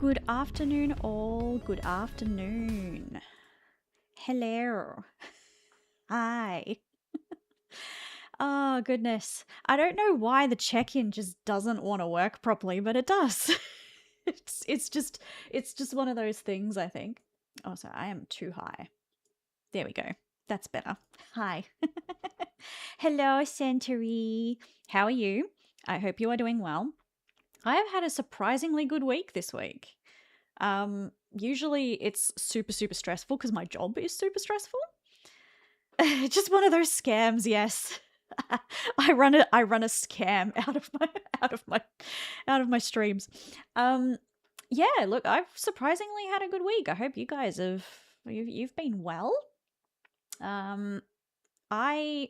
Good afternoon, all. Good afternoon. Hello. Hi. Oh, goodness. I don't know why the check-in just doesn't want to work properly, but it does. It's just one of those things, I think. Oh, sorry, I am too high. There we go. That's better. Hi. Hello, Centauri. How are you? I hope you are doing well. I have had a surprisingly good week this week. Usually it's super, super stressful because my job is super stressful. Just one of those scams, yes. I run a scam out of my streams. Yeah, look, I've surprisingly had a good week. I hope you guys you've been well. I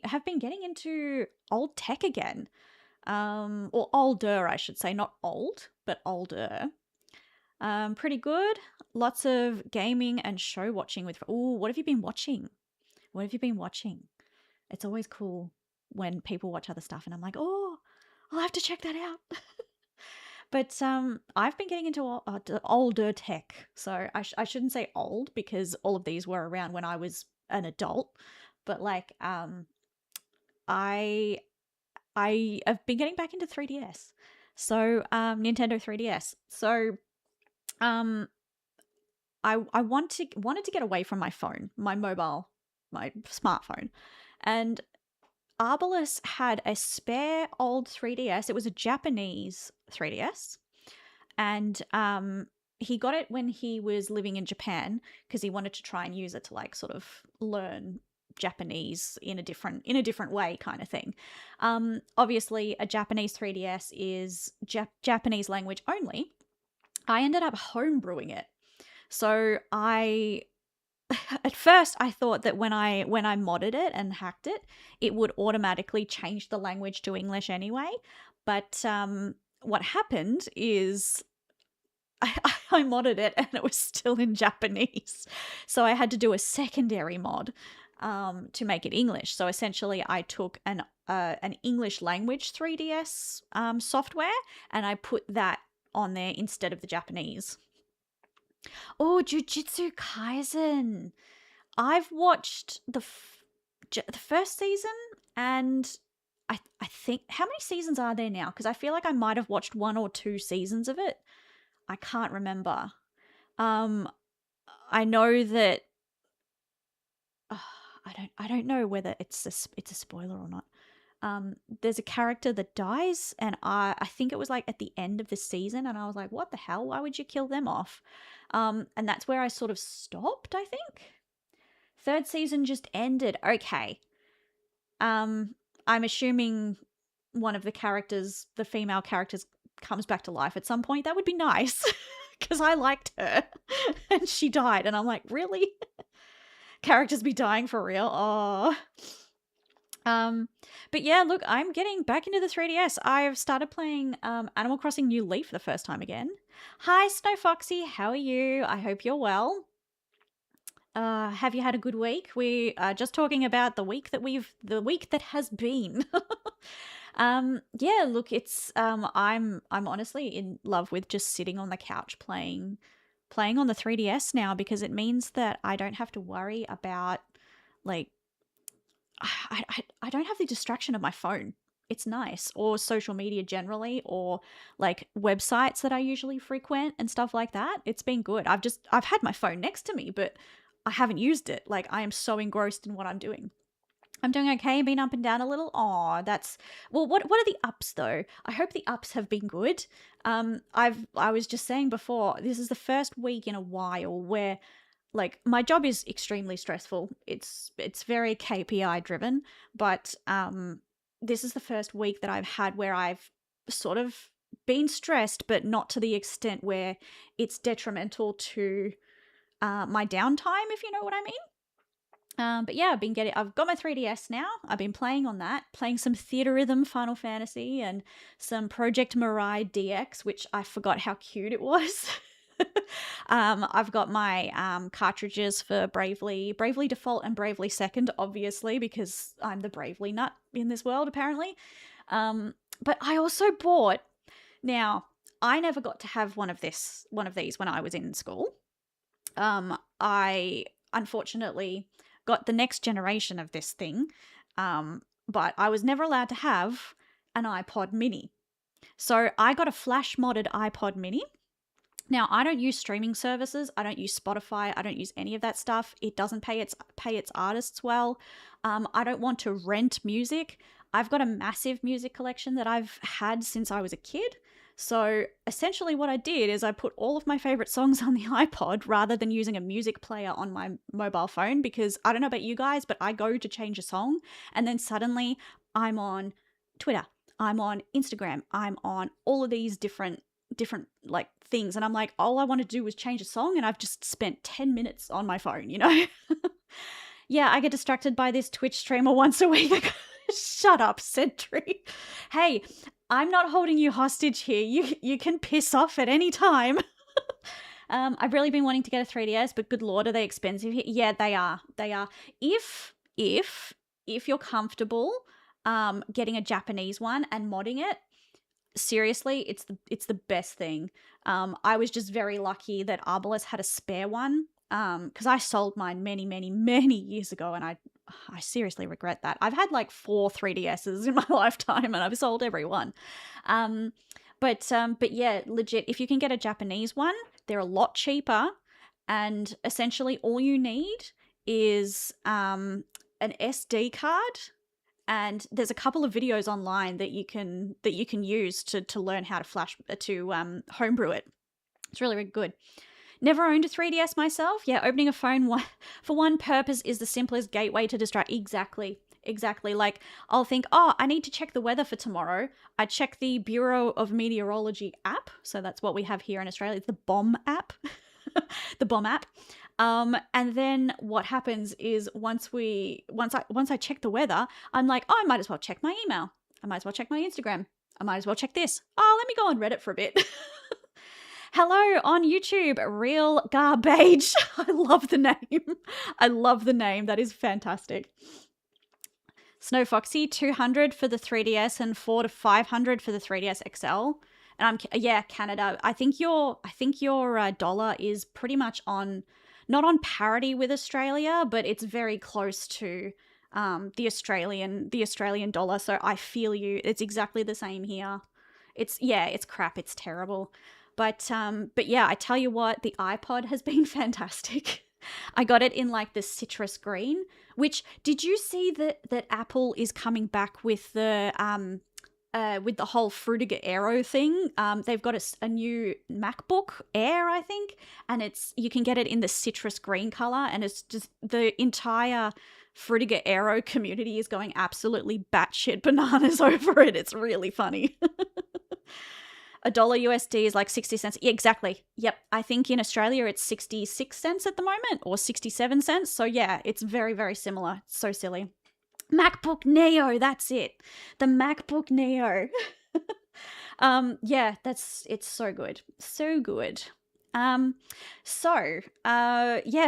have been getting into old tech again. Or older, I should say, not old, but older. Pretty good. Lots of gaming and show watching with. Oh, what have you been watching? What have you been watching? It's always cool when people watch other stuff, and I'm like, oh, I'll have to check that out. But I've been getting into older tech, so I shouldn't say old because all of these were around when I was an adult. But like, I have been getting back into 3DS, so Nintendo 3DS. So I wanted to get away from my phone, my smartphone, and Arbalest had a spare old 3DS. It was a Japanese 3DS, and he got it when he was living in Japan because he wanted to try and use it to like sort of learn Japanese in a different way kind of thing. Obviously, a Japanese 3DS is Japanese language only. I ended up homebrewing it. So at first I thought that when I modded it and hacked it, it would automatically change the language to English anyway. But what happened is I modded it and it was still in Japanese. So I had to do a secondary mod to make it English. So essentially I took an English language 3DS software and I put that on there instead of the Japanese. Oh, Jujutsu Kaisen. I've watched the first season, and I think, how many seasons are there now? Because I feel like I might have watched 1 or 2 seasons of it. I can't remember. I know that I don't know whether it's a spoiler or not. There's a character that dies, and I think it was like at the end of the season, and I was like, what the hell? Why would you kill them off? And that's where I sort of stopped, I think. 3rd season just ended. Okay. I'm assuming one of the characters, the female characters, comes back to life at some point. That would be nice because I liked her and she died, and I'm like, really? Characters be dying for real? Oh. But yeah, look, I'm getting back into the 3DS. I've started playing Animal Crossing New Leaf for the first time again. Hi, Snow Foxy. How are you? I hope you're well. Have you had a good week? We are just talking about the week that has been. Yeah, look, it's I'm honestly in love with just sitting on the couch playing on the 3DS now, because it means that I don't have to worry about like I don't have the distraction of my phone. It's nice, or social media generally, or like websites that I usually frequent and stuff like that. It's been good. I've had my phone next to me, but I haven't used it. Like, I am so engrossed in what I'm doing. I'm doing okay, been up and down a little. Oh, that's well. What are the ups though? I hope the ups have been good. I was just saying before, this is the first week in a while where like my job is extremely stressful. It's very KPI driven, but this is the first week that I've had where I've sort of been stressed, but not to the extent where it's detrimental to my downtime, if you know what I mean. But yeah, I've got my 3DS now. I've been playing on that, playing some Theater Rhythm Final Fantasy and some Project Mirai DX, which I forgot how cute it was. I've got my cartridges for Bravely Default and Bravely Second, obviously, because I'm the Bravely nut in this world, apparently. But I also bought, now, I never got to have one of these when I was in school. I unfortunately got the next generation of this thing, but I was never allowed to have an iPod mini. So I got a flash modded iPod mini. Now, I don't use streaming services. I don't use Spotify. I don't use any of that stuff. It doesn't pay its artists well. I don't want to rent music. I've got a massive music collection that I've had since I was a kid. So essentially what I did is I put all of my favorite songs on the iPod rather than using a music player on my mobile phone, because I don't know about you guys, but I go to change a song and then suddenly I'm on Twitter, I'm on Instagram, I'm on all of these different like things, and I'm like, all I want to do was change a song and I've just spent 10 minutes on my phone, you know? Yeah, I get distracted by this Twitch streamer once a week. Shut up, Sentry. Hey, I'm not holding you hostage here. You can piss off at any time. I've really been wanting to get a 3DS, but good lord, are they expensive here? Yeah, they are. They are. If you're comfortable getting a Japanese one and modding it, seriously, it's the best thing. I was just very lucky that Arbalest had a spare one, because I sold mine many years ago, and I seriously regret that. I've had like 4 3DSs in my lifetime, and I've sold every one. But yeah, legit, if you can get a Japanese one, they're a lot cheaper, and essentially all you need is an SD card. And there's a couple of videos online that you can use to learn how to homebrew it. It's really, really good. Never owned a 3DS myself. Yeah, opening a phone for one purpose is the simplest gateway to distract. Exactly. Like, I'll think, oh, I need to check the weather for tomorrow. I check the Bureau of Meteorology app. So that's what we have here in Australia. It's the BOM app. The BOM app. And then what happens is once I check the weather, I'm like, oh, I might as well check my email. I might as well check my Instagram. I might as well check this. Oh, let me go on Reddit for a bit. Hello on YouTube, Real Garbage. I love the name. I love the name. That is fantastic. Snow Foxy, 200 for the 3DS and 400 to 500 for the 3DS XL. And Canada. I think your dollar is pretty much not on parity with Australia, but it's very close to the Australian dollar. So I feel you. It's exactly the same here. It's crap. It's terrible. But yeah, I tell you what, the iPod has been fantastic. I got it in like the citrus green, which, did you see that Apple is coming back with the whole Fruitiger Aero thing? They've got a new MacBook Air, I think, and you can get it in the citrus green color, and it's just the entire Fruitiger Aero community is going absolutely batshit bananas over it. It's really funny. $1 USD is like 60 cents. Yeah, exactly. Yep. I think in Australia it's 66 cents at the moment, or 67 cents. So yeah, it's very, very similar. It's so silly. MacBook Neo, that's it. The MacBook Neo. Yeah, it's so good. So good. Yeah,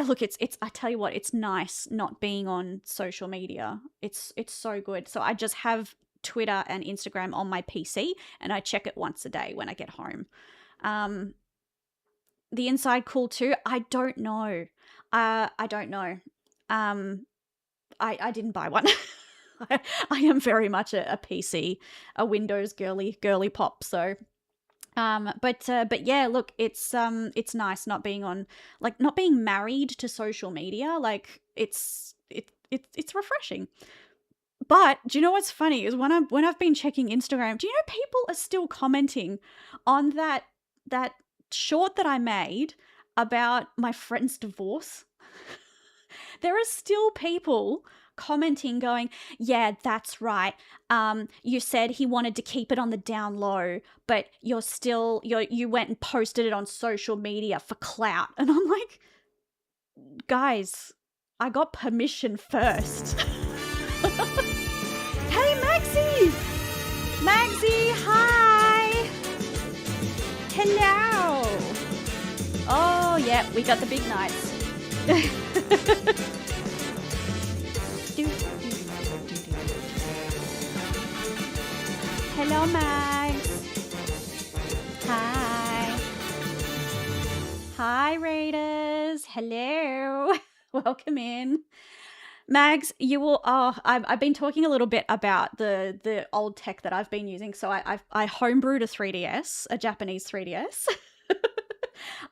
look, it's I tell you what, it's nice not being on social media. It's so good. So I just have Twitter and Instagram on my PC, and I check it once a day when I get home. The inside cool too? I don't know. I don't know. I didn't buy one. I am very much a PC, a Windows girly pop. So, but yeah, look, it's nice not being married to social media. Like it's refreshing. But do you know what's funny is when I've been checking Instagram, do you know people are still commenting on that short that I made about my friend's divorce? There are still people commenting going, yeah, that's right. You said he wanted to keep it on the down low, but you went and posted it on social media for clout. And I'm like, guys, I got permission first. Hey, Maxie! Maxie, hi! Hello! Oh, yeah, we got the big nights. Hello, Max. Hi. Hi, Raiders. Hello. Welcome in. Mags, you will. Oh, I've been talking a little bit about the old tech that I've been using. So I homebrewed a 3DS, a Japanese 3DS.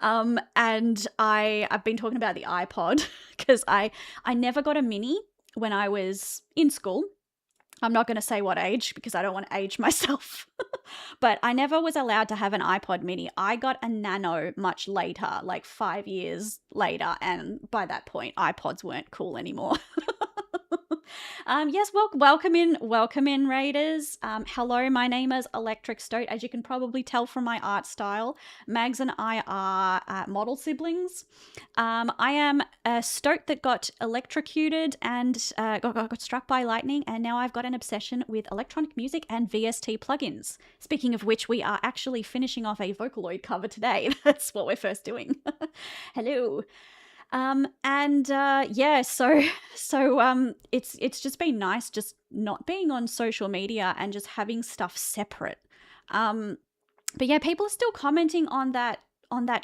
And I've been talking about the iPod because I never got a mini when I was in school. I'm not going to say what age because I don't want to age myself. But I never was allowed to have an iPod mini. I got a Nano much later, like 5 years later. And by that point, iPods weren't cool anymore. Yes, welcome in, Raiders. Hello, my name is Electric Stoat. As you can probably tell from my art style, Mags and I are model siblings. I am a Stoat that got electrocuted and got struck by lightning, and now I've got an obsession with electronic music and VST plugins. Speaking of which, we are actually finishing off a Vocaloid cover today. That's what we're first doing. Hello. It's just been nice just not being on social media and just having stuff separate. But yeah, people are still commenting on that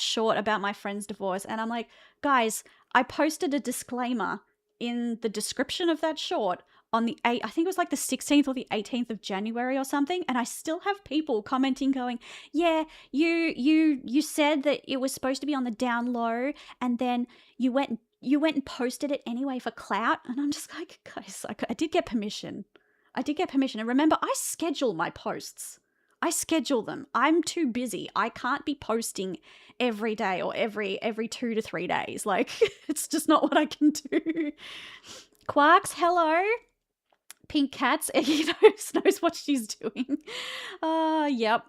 short about my friend's divorce, and I'm like, guys, I posted a disclaimer in the description of that short on the I think it was like the 16th or the 18th of January or something, and I still have people commenting going, yeah, you said that it was supposed to be on the down low, and then you went and posted it anyway for clout. And I'm just like, guys, I did get permission. And remember, I schedule my posts. I schedule them. I'm too busy. I can't be posting every day or every 2 to 3 days. Like, it's just not what I can do. Quarks, hello. Pink Cats, Eggy knows what she's doing. Yep.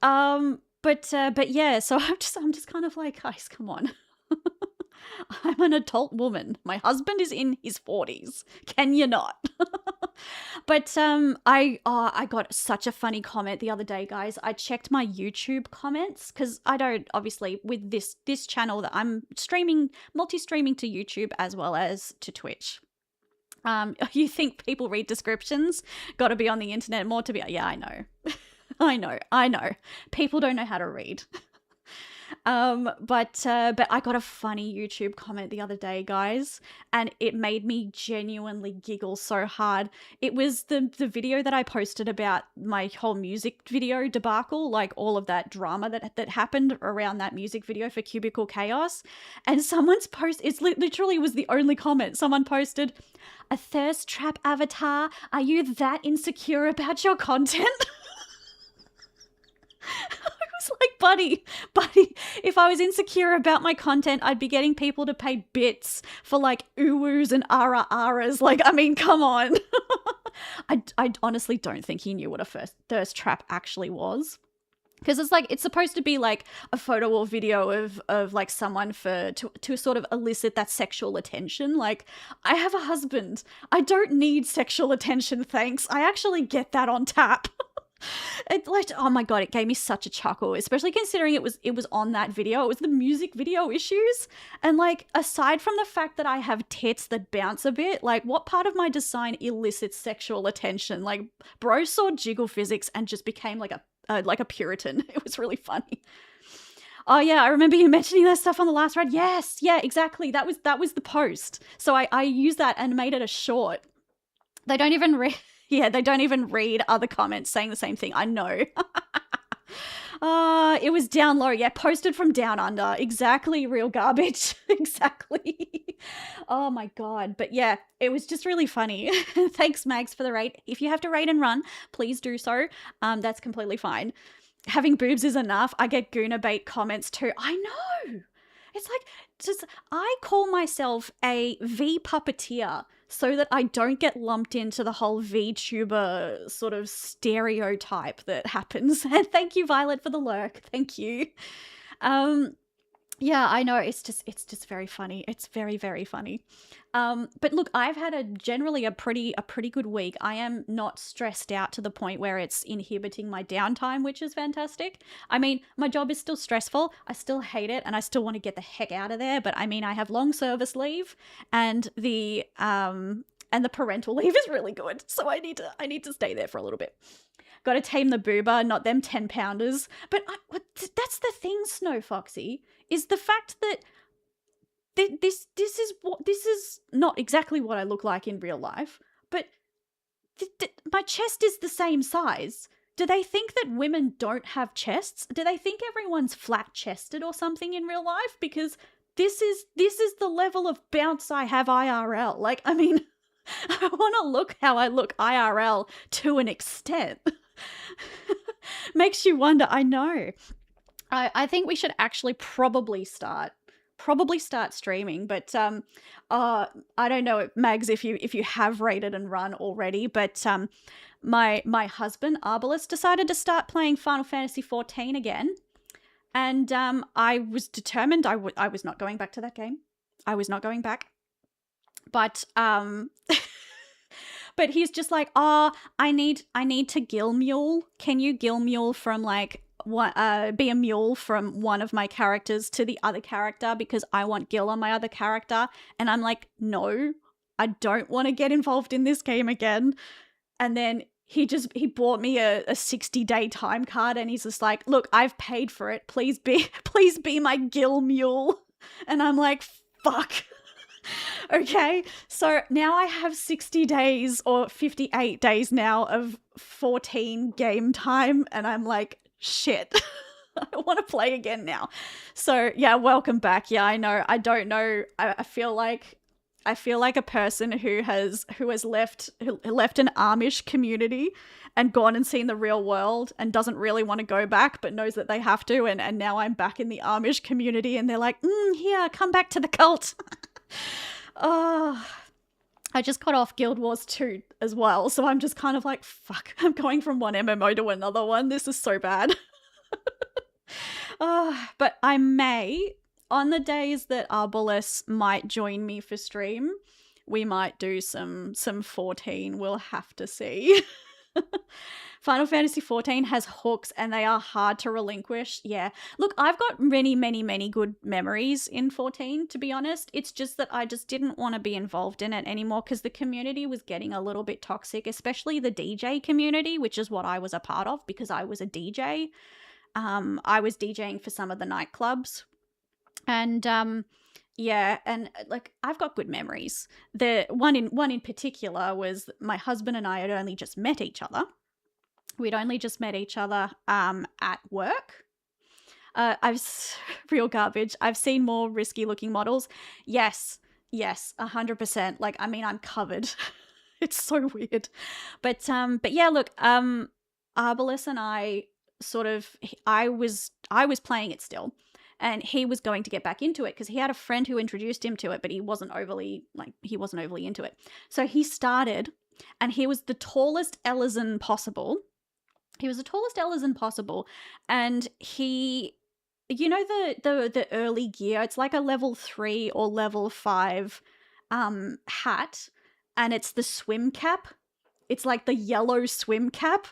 But yeah, so I'm just kind of like, guys, come on. I'm an adult woman. My husband is in his 40s. Can you not? But I got such a funny comment the other day, guys. I checked my YouTube comments because I don't, obviously, with this channel that I'm multi-streaming to YouTube as well as to Twitch. You think people read descriptions? Got to be on the internet more to be. Yeah, I know. I know. People don't know how to read. But I got a funny YouTube comment the other day, guys, and it made me genuinely giggle so hard. It was the video that I posted about my whole music video debacle, like all of that drama that happened around that music video for Cubicle Chaos. And someone's post, it's literally was the only comment. Someone posted, "A thirst trap avatar, are you that insecure about your content?" I was like, buddy, if I was insecure about my content, I'd be getting people to pay bits for like uwus and ara-aras. Like, I mean, come on. I honestly don't think he knew what a thirst trap actually was. Because it's like, it's supposed to be like a photo or video of like someone to sort of elicit that sexual attention. Like, I have a husband. I don't need sexual attention, thanks. I actually get that on tap. It, like, oh my god, it gave me such a chuckle, especially considering it was on that video. It was the music video issues, and like, aside from the fact that I have tits that bounce a bit, like, what part of my design elicits sexual attention? Like, bro saw jiggle physics and just became like a Puritan. It was really funny. Oh yeah, I remember you mentioning that stuff on the last ride. Yes, yeah, exactly. That was the post. So I used that and made it a short. They don't even read other comments saying the same thing. I know. It was down low. Yeah, posted from down under. Exactly, real garbage. Exactly. Oh my god. But yeah, it was just really funny. Thanks, Mags, for the raid. If you have to raid and run, please do so. That's completely fine. Having boobs is enough. I get Guna bait comments too. I know. It's like, I call myself a V puppeteer so that I don't get lumped into the whole VTuber sort of stereotype that happens. And thank you, Violet, for the lurk. Thank you. Yeah, I know. It's just very funny. It's very, very funny. But look, I've had generally a pretty good week. I am not stressed out to the point where it's inhibiting my downtime, which is fantastic. I mean, my job is still stressful. I still hate it, and I still want to get the heck out of there. But I mean, I have long service leave, and the parental leave is really good. So I need to stay there for a little bit. Gotta tame the boober, not them 10-pounders. But that's the thing, Snow Foxy, is the fact that this is not exactly what I look like in real life, but my chest is the same size. Do they think that women don't have chests? Do they think everyone's flat-chested or something in real life? Because this is the level of bounce I have IRL. Like, I mean, I want to look how I look IRL to an extent. Makes you wonder. I know. I think we should actually probably start streaming, but I don't know, Mags, if you have rated and run already, but my husband Arbalest decided to start playing Final Fantasy XIV again, and I was determined I was not going back to that game. I was not going back, but but he's just like, oh, I need to gill mule. Can you gill mule from like be a mule from one of my characters to the other character because I want Gil on my other character? And I'm like, no, I don't want to get involved in this game again. And then he bought me a 60-day time card, and he's just like, look, I've paid for it. Please be my Gil mule. And I'm like, fuck. Okay, so now I have 60 days or 58 days now of 14 game time, and I'm like, shit. I want to play again now. So yeah, welcome back. Yeah, I know. I don't know. I feel like a person who has left an Amish community and gone and seen the real world and doesn't really want to go back, but knows that they have to. And now I'm back in the Amish community, and they're like, here, come back to the cult. Oh, I just got off Guild Wars 2 as well, so I'm just kind of like, fuck, I'm going from one MMO to another one. This is so bad. But I may, on the days that Arbalest might join me for stream, we might do some 14. We'll have to see. Final Fantasy XIV has hooks, and they are hard to relinquish. Yeah. Look, I've got many, many, many good memories in 14, to be honest. It's just that I just didn't want to be involved in it anymore because the community was getting a little bit toxic, especially the DJ community, which is what I was a part of because I was a DJ. I was DJing for some of the nightclubs. And yeah, and like I've got good memories. The one in particular was my husband and I had only just met each other. We'd only just met each other at work. Real garbage. I've seen more risky looking models. Yes, 100%. Like, I mean, I'm covered. It's so weird. But yeah, look, Arbalest and I I was playing it still, and he was going to get back into it because he had a friend who introduced him to it, but he wasn't overly into it. So he started, and he was the tallest Ellison possible. And he, you know, the early gear, it's like a level 3 or level 5 hat, and it's the swim cap. It's like the yellow swim cap.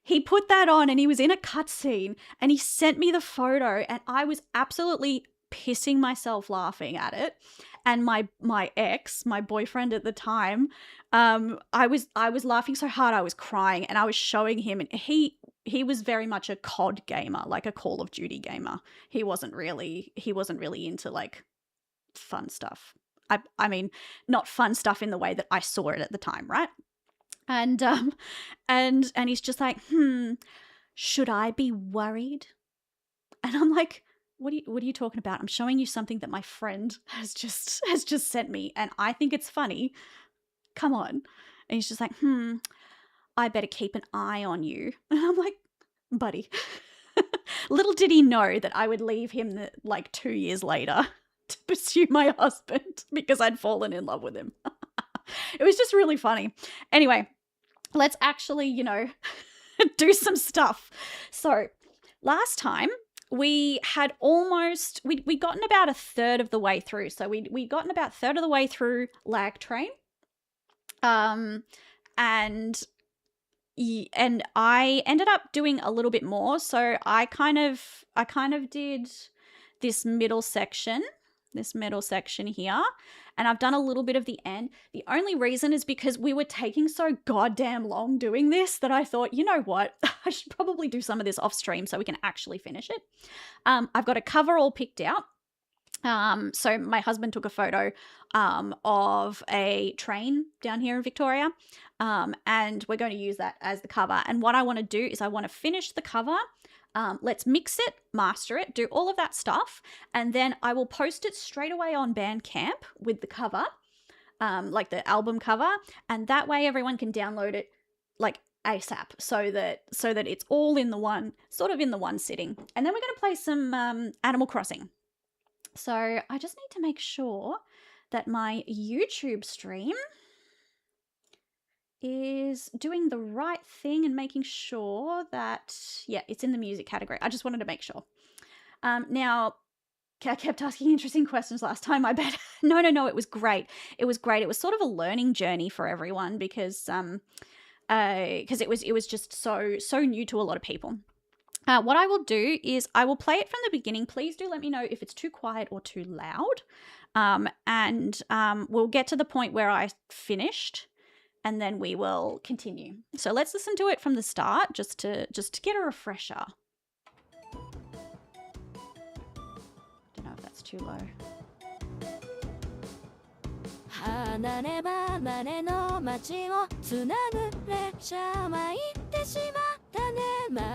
He put that on, and he was in a cutscene, and he sent me the photo, and I was absolutely pissing myself laughing at it. And my ex, my boyfriend at the time, I was laughing so hard I was crying, and I was showing him, and he was very much a COD gamer, like a Call of Duty gamer. He wasn't really into like fun stuff. I mean, not fun stuff in the way that I saw it at the time, right? And he's just like, should I be worried? And I'm like, what are you talking about? I'm showing you something that my friend has just sent me, and I think it's funny. Come on. And he's just like, I better keep an eye on you. And I'm like, buddy. Little did he know that I would leave him like 2 years later to pursue my husband because I'd fallen in love with him. It was just really funny. Anyway, let's actually, do some stuff. So last time we had we'd gotten about a third of the way through. So we'd gotten about a third of the way through LAGTRAIN. And I ended up doing a little bit more. So I kind of did this middle section this middle section here. And I've done a little bit of the end. The only reason is because we were taking so goddamn long doing this that I thought, you know what, I should probably do some of this off stream so we can actually finish it. I've got a cover all picked out. So my husband took a photo of a train down here in Victoria, and we're going to use that as the cover. And what I want to do is I want to finish the cover. Let's mix it, master it, do all of that stuff, and then I will post it straight away on Bandcamp with the cover, like the album cover, and that way everyone can download it like ASAP, so that it's all in the one sitting. And then we're going to play some Animal Crossing. So I just need to make sure that my YouTube stream is doing the right thing and making sure that, yeah, it's in the music category. I just wanted to make sure. Now, I kept asking interesting questions last time, I bet. No, it was great. It was great. It was sort of a learning journey for everyone because it was just so new to a lot of people. What I will do is I will play it from the beginning. Please do let me know if it's too quiet or too loud. And we'll get to the point where I finished, and then we will continue. So let's listen to it from the start just to get a refresher. Don't know if that's too low. 離れ離れの街をつなぐ列車は行ってしまったね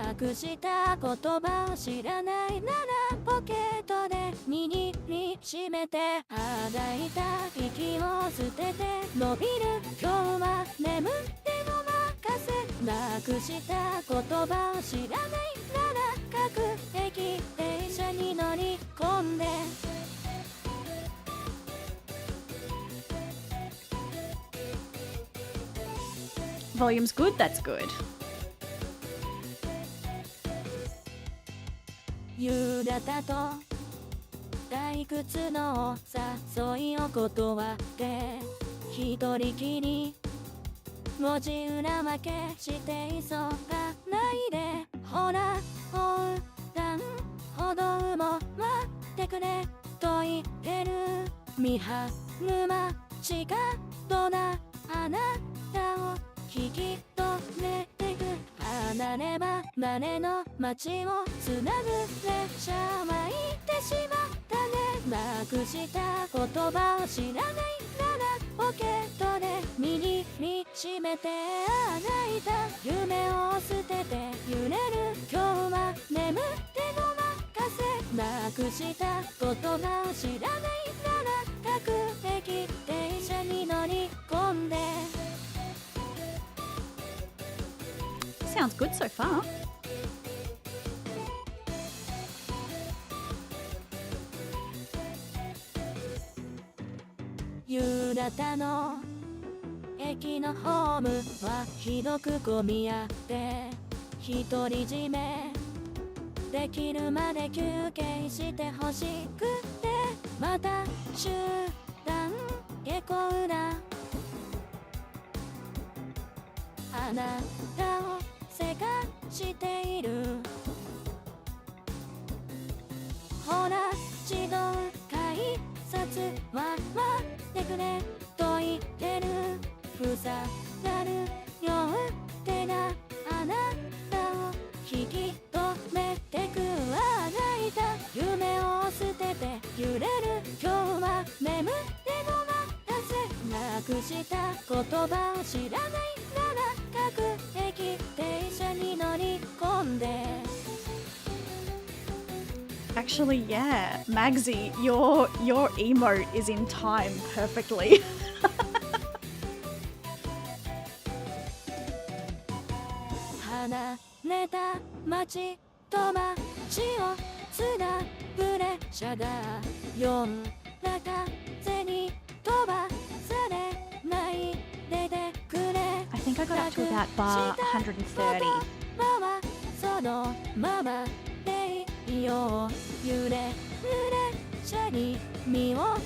まくした言葉を知らないならポケットで握りしめて吐いた息を捨てて伸びる今日は眠っても任せなくした言葉を知らないなら各駅電車に乗り込んでVolume's good, that's good. 夕方と退屈の誘いを断って一人きり文字裏分けして急がないでほら横断歩道も待ってくれと言ってる見張る街角だあなたを引き止めてく離れ離れの街をつなぐ列車は行ってしまったねなくした言葉を知らないならポケットで握りしめて泣いた夢を捨てて揺れる今日は眠っても任せなくした言葉を知らないなら各駅電車に乗り込んでSounds good so far. 夕方の駅のホームはひどく混み合って独り占めできるまで休憩してほしくてまた集団下校だあなたをせかしているほら自動改札は待ってくれと言ってるふさがる両手があなたを引き止めてくは泣いた夢を捨てて揺れる今日は眠っても待たせなくした言葉を知らないなら各駅電車に乗り込んで Actually, yeah, Magsy, your emote is in time perfectly. 離れた街と街をつなぐ列車が夜中風に飛ばされないでてくれ I think I got up to about bar 130. そのままでいいよ揺れる列車に身を任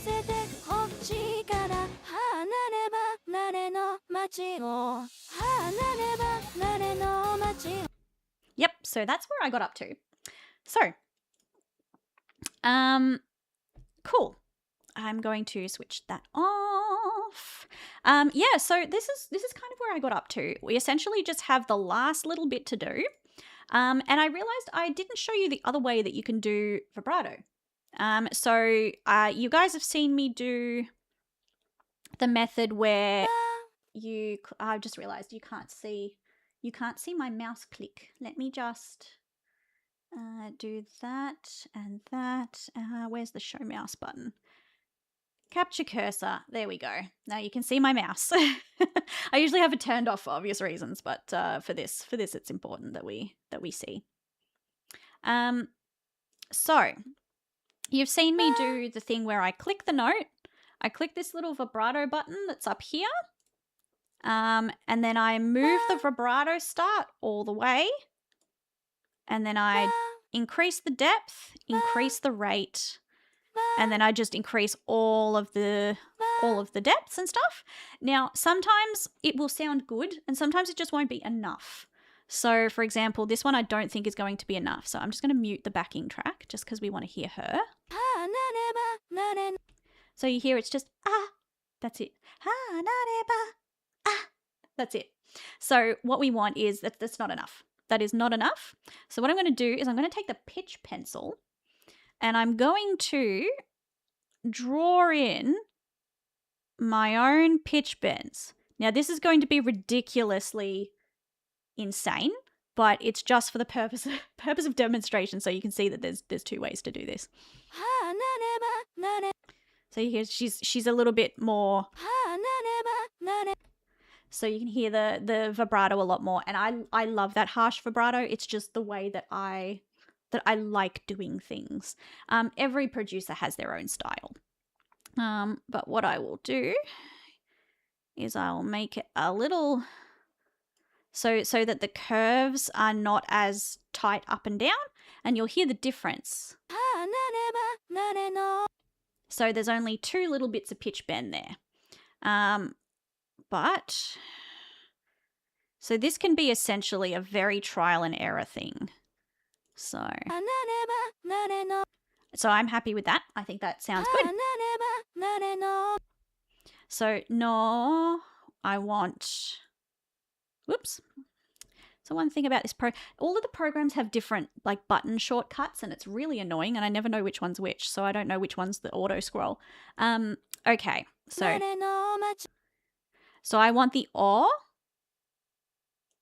せてほしいから離れ離れの街を離れ離れの街を Yep, so that's where I got up to. So, Cool. I'm going to switch that off. Yeah, so this is kind of where I got up to. We essentially just have the last little bit to do. And I realized I didn't show you the other way that you can do vibrato. So you guys have seen me do the method where I just realized you can't see my mouse click. Let me just do that and that. Where's the show mouse button? Capture cursor. There we go. Now you can see my mouse. I usually have it turned off for obvious reasons, but for this it's important that we see. So you've seen me do the thing where I click the note. I click this little vibrato button that's up here. And then I move the vibrato start all the way. And then I increase the depth, increase the rate, and then I just increase all of the depths and stuff. Now, sometimes it will sound good and sometimes it just won't be enough. So, for example, this one I don't think is going to be enough. So I'm just going to mute the backing track just because we want to hear her. So you hear it's just, that's it. That's it. So what we want is that's not enough. That is not enough. So what I'm going to do is I'm going to take the pitch pencil and I'm going to draw in my own pitch bends. Now this is going to be ridiculously insane, but it's just for the purpose of demonstration, so you can see that there's two ways to do this. So you hear she's a little bit more. So you can hear the vibrato a lot more, and I love that harsh vibrato. It's just the way that I like doing things. Every producer has their own style. But what I will do is I'll make it a little so that the curves are not as tight up and down, and you'll hear the difference. So there's only two little bits of pitch bend there. So this can be essentially a very trial and error thing. So I'm happy with that. I think that sounds good. So no, I want, whoops. So one thing about this all of the programs have different like button shortcuts, and it's really annoying, and I never know which one's which, so I don't know which one's the auto scroll. Okay, so I want the aw.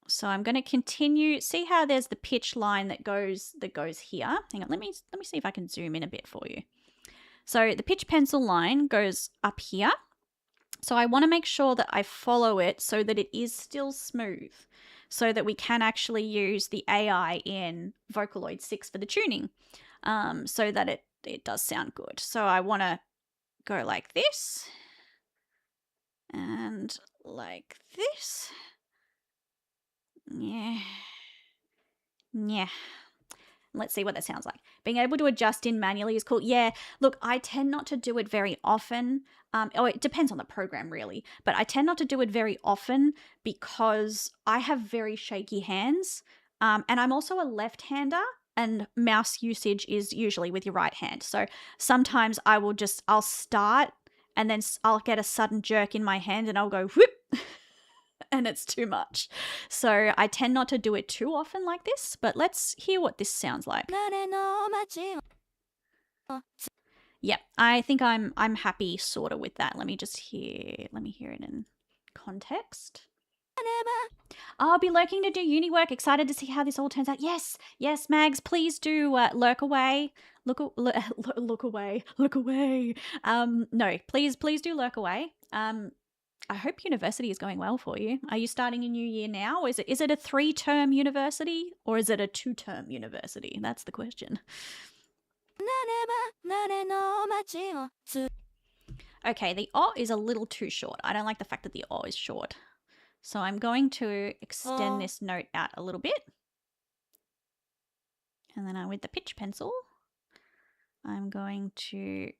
So I'm going to continue. See how there's the pitch line that goes here. Hang on, let me see if I can zoom in a bit for you. So the pitch pencil line goes up here. So I want to make sure that I follow it so that it is still smooth, so that we can actually use the AI in Vocaloid 6 for the tuning, so that it does sound good. So I want to go like this and like this. Yeah. Let's see what that sounds like. Being able to adjust in manually is cool. Yeah, look, I tend not to do it very often. It depends on the program, really. But I tend not to do it very often because I have very shaky hands. And I'm also a left-hander, and mouse usage is usually with your right hand. So sometimes I'll start and then I'll get a sudden jerk in my hand and I'll go whoop. And it's too much. So I tend not to do it too often like this, but let's hear what this sounds like. Yep, I think I'm happy sort of with that. Let me hear it in context. I'll be lurking to do uni work. Excited to see how this all turns out. Yes, Mags, please do lurk away. Look away. No, please do lurk away. I hope university is going well for you. Are you starting a new year now? Is it a 3-term university or is it a 2-term university? That's the question. Okay, the O is a little too short. I don't like the fact that the O is short. So I'm going to extend this note out a little bit. And then with the pitch pencil, I'm going to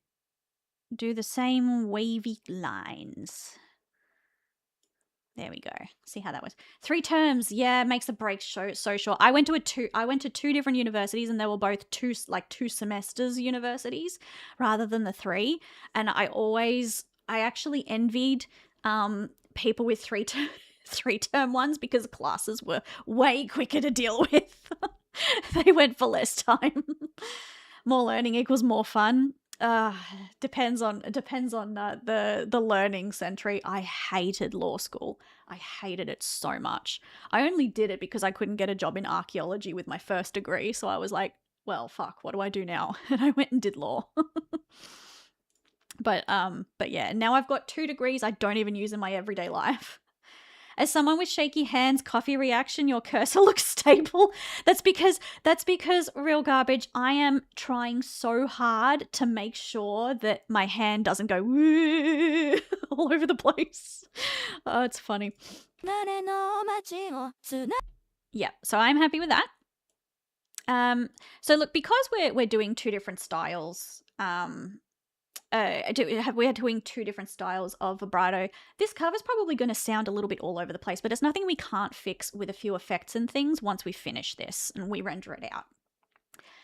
do the same wavy lines. There we go. See how that was. 3 terms. Yeah, makes the break so short. I went to two different universities, and they were both two semesters universities rather than the 3. And I actually envied people with 3-term ones because classes were way quicker to deal with. They went for less time. More learning equals more fun. Depends on the learning century. I hated law school. I hated it so much. I only did it because I couldn't get a job in archaeology with my first degree, so I was like, well, fuck, what do I do now? And I went and did law. But yeah, now I've got 2 degrees I don't even use in my everyday life. As someone with shaky hands, coffee reaction, your cursor looks stable. That's because real garbage. I am trying so hard to make sure that my hand doesn't go all over the place. Oh, it's funny. Yeah, so I'm happy with that. So look, because we're doing 2 different styles, we're doing 2 different styles of vibrato. This cover's probably going to sound a little bit all over the place, but it's nothing we can't fix with a few effects and things once we finish this and we render it out.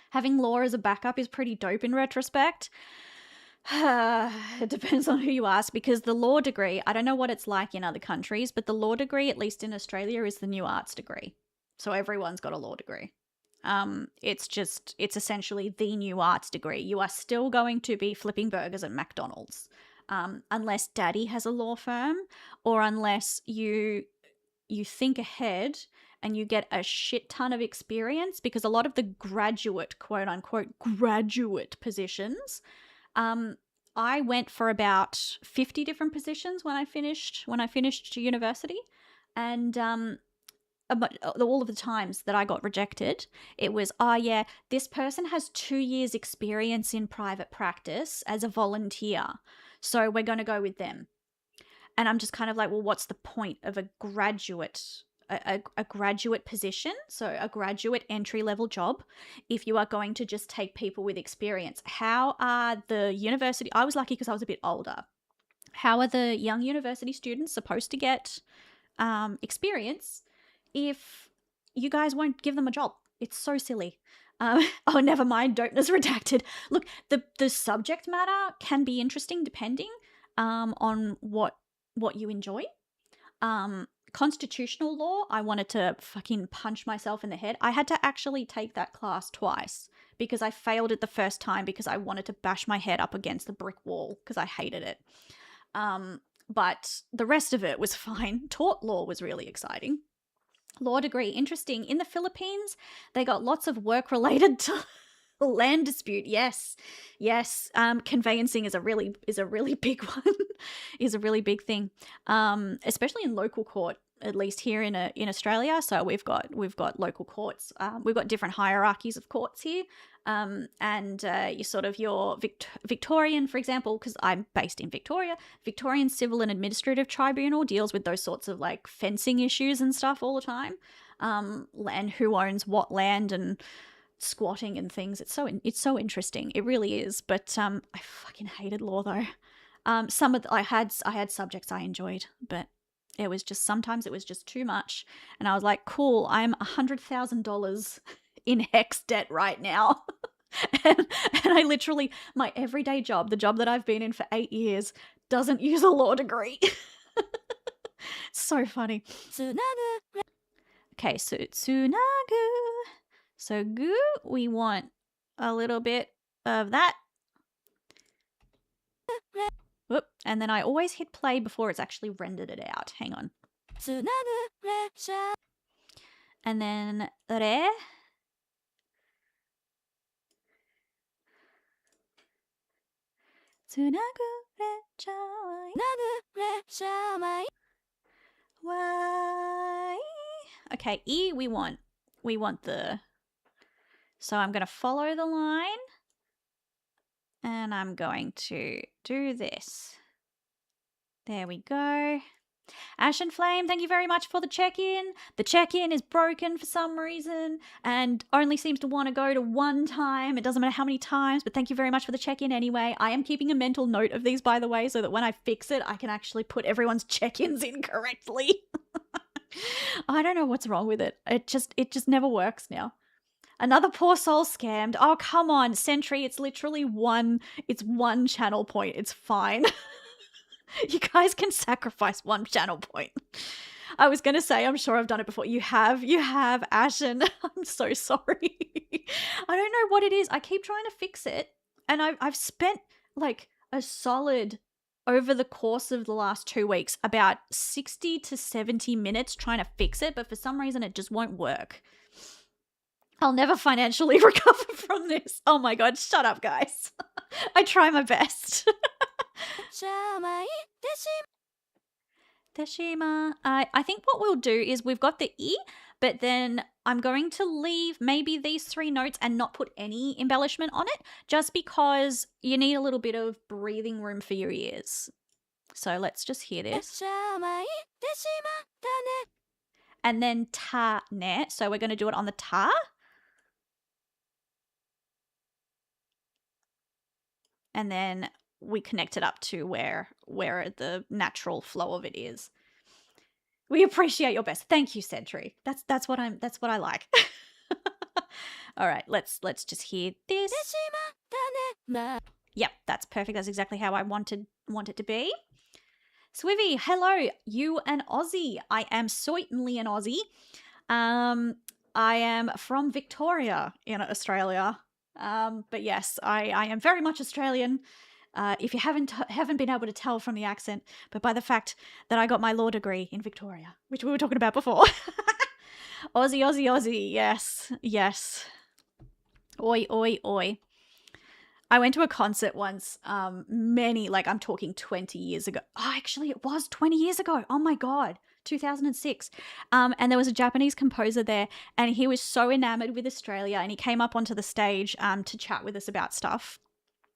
Having law as a backup is pretty dope in retrospect. It depends on who you ask, because the law degree, I don't know what it's like in other countries, but the law degree, at least in Australia, is the new arts degree. So everyone's got a law degree. It's essentially the new arts degree. You are still going to be flipping burgers at McDonald's, unless daddy has a law firm, or unless you think ahead and you get a shit ton of experience, because a lot of the graduate, quote unquote, graduate positions, I went for about 50 different positions when I finished university, and all of the times that I got rejected, it was, oh yeah, this person has 2 years experience in private practice as a volunteer, so we're going to go with them. And I'm just kind of like, well, what's the point of a graduate position, so a graduate entry-level job, if you are going to just take people with experience? How are the university, I was lucky because I was a bit older, how are the young university students supposed to get experience if you guys won't give them a job? It's so silly. Oh, never mind. Dopeness redacted. Look, the subject matter can be interesting depending on what you enjoy. Constitutional law, I wanted to fucking punch myself in the head. I had to actually take that class twice because I failed it the first time because I wanted to bash my head up against the brick wall because I hated it. But the rest of it was fine. Tort law was really exciting. Law degree, interesting. In the Philippines, they got lots of work related to land dispute. Yes. Conveyancing is a really big one. Is a really big thing. Especially in local court, at least here in Australia. So we've got local courts. We've got different hierarchies of courts here. And you sort of your Victorian, for example, because I'm based in Victoria, Victorian Civil and Administrative Tribunal deals with those sorts of like fencing issues and stuff all the time. And who owns what land and squatting and things. It's so interesting. It really is. But I fucking hated law though. I had subjects I enjoyed, but sometimes it was just too much. And I was like, cool, I'm $100,000 in hex debt right now. and I literally, my everyday job, the job that I've been in for 8 years, doesn't use a law degree. So funny. Okay, so tsunagu. So gu, we want a little bit of that. Whoop. And then I always hit play before it's actually rendered it out. Hang on. And then re. Tsunagu re chawai. Why? Okay, E we want the. So I'm going to follow the line. And I'm going to do this. There we go. Ashen Flame, thank you very much for the check-in. The check-in is broken for some reason and only seems to want to go to one time. It doesn't matter how many times, but thank you very much for the check-in anyway. I am keeping a mental note of these, by the way, so that when I fix it, I can actually put everyone's check-ins in correctly. I don't know what's wrong with it. It just never works now. Another poor soul scammed. Oh, come on, Sentry. It's literally one channel point. It's fine. You guys can sacrifice one channel point. I was going to say, I'm sure I've done it before. You have, Ashen. I'm so sorry. I don't know what it is. I keep trying to fix it. And I've spent like a solid, over the course of the last 2 weeks, about 60 to 70 minutes trying to fix it. But for some reason, it just won't work. I'll never financially recover from this. Oh my God, shut up, guys. I try my best. Teshima. I think what we'll do is we've got the E, but then I'm going to leave maybe these 3 notes and not put any embellishment on it, just because you need a little bit of breathing room for your ears. So let's just hear this. And then ta ne. So we're going to do it on the ta. And then we connect it up to where the natural flow of it is. We appreciate your best. Thank you, Sentry. That's what I like. All right, let's just hear this. Yep, that's perfect. That's exactly how I want it to be. Swivy, hello, you an Aussie. I am certainly an Aussie. I am from Victoria in Australia. But yes, I am very much Australian. If you haven't been able to tell from the accent, but by the fact that I got my law degree in Victoria, which we were talking about before. Aussie, Aussie, Aussie. Yes. Oi, oi, oi. I went to a concert once, I'm talking 20 years ago. Oh, actually, it was 20 years ago. Oh my God. 2006. And there was a Japanese composer there, and he was so enamored with Australia, and he came up onto the stage to chat with us about stuff.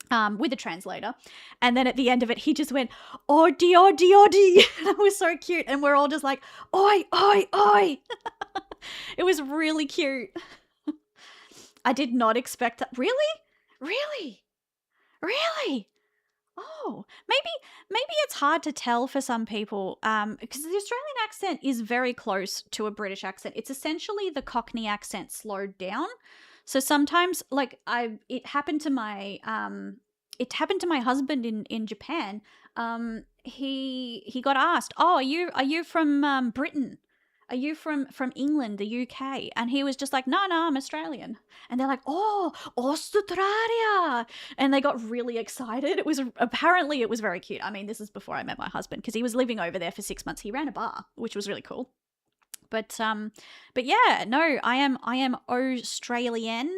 With a translator. And then at the end of it, he just went, "Odi, odi, odi." And it was so cute. And we're all just like, "Oi, oi, oi." It was really cute. I did not expect that. Really? Oh, maybe it's hard to tell for some people, because the Australian accent is very close to a British accent. It's essentially the Cockney accent slowed down. So sometimes, like, it happened to my husband in Japan. He got asked, "Oh, are you from Britain? Are you from England, the UK?" And he was just like, "No, I'm Australian." And they're like, "Oh, Australia!" And they got really excited. It was very cute. I mean, this is before I met my husband, because he was living over there for 6 months. He ran a bar, which was really cool. But yeah, no, I am Australian,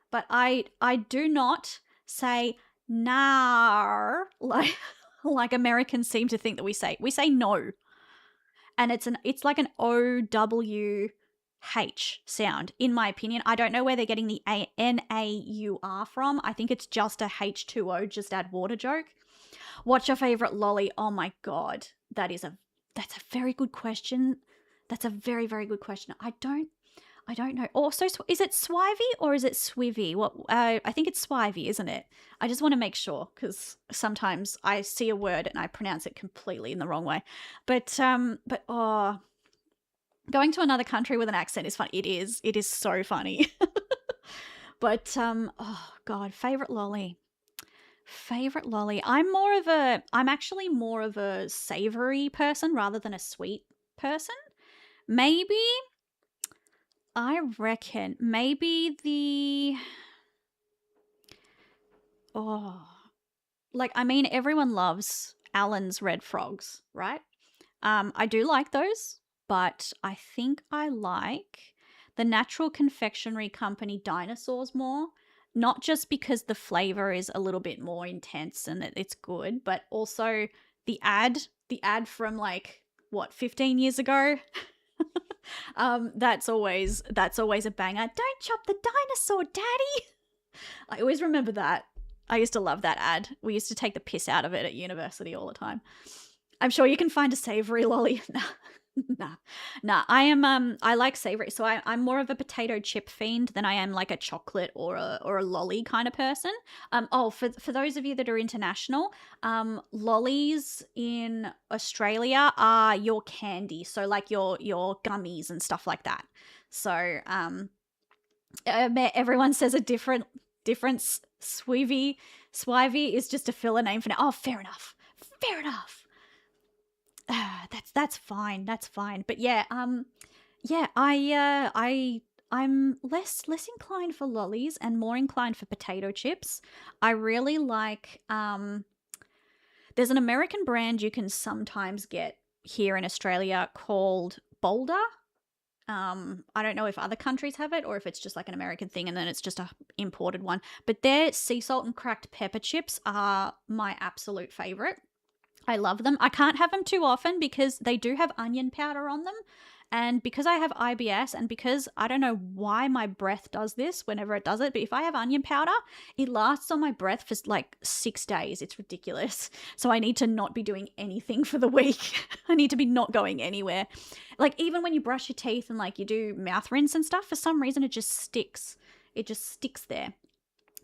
but I do not say nar like Americans seem to think that we say. We say no. And it's like an OWH sound, in my opinion. I don't know where they're getting the NAUR from. I think it's just a H2O, just add water joke. What's your favorite lolly? Oh my God. That's a very good question. That's a very, very good question. I don't know. Also, is it Swivey or is it Swivy? I think it's Swivey, isn't it? I just want to make sure, because sometimes I see a word and I pronounce it completely in the wrong way. But going to another country with an accent is fun. It is so funny. But oh God, favorite lolly. I'm actually more of a savory person rather than a sweet person. Maybe, I reckon, everyone loves Allen's Red Frogs, right? I do like those, but I think I like the Natural Confectionery Company dinosaurs more. Not just because the flavor is a little bit more intense and it's good, but also the ad from 15 years ago. That's always a banger. "Don't chop the dinosaur, Daddy." I always remember that. I used to love that ad. We used to take the piss out of it at university all the time. I'm sure you can find a savory lolly. Nah, nah. I like savory, so I'm more of a potato chip fiend than I am like a chocolate or a lolly kind of person. Oh, for those of you that are international, lollies in Australia are your candy, so like your gummies and stuff like that. So everyone says a different swivey is just a filler name for now. Oh, fair enough, fair enough. That's fine. That's fine. But yeah, yeah, I'm less inclined for lollies and more inclined for potato chips. I really like there's an American brand you can sometimes get here in Australia called Boulder. I don't know if other countries have it or if it's just like an American thing and then it's just a imported one. But their sea salt and cracked pepper chips are my absolute favorite. I love them. I can't have them too often because they do have onion powder on them. And because I have IBS and because I don't know why my breath does this whenever it does it, but if I have onion powder, it lasts on my breath for like 6 days. It's ridiculous. So I need to not be doing anything for the week. I need to be not going anywhere. Like even when you brush your teeth and like you do mouth rinse and stuff, for some reason it just sticks. It just sticks there.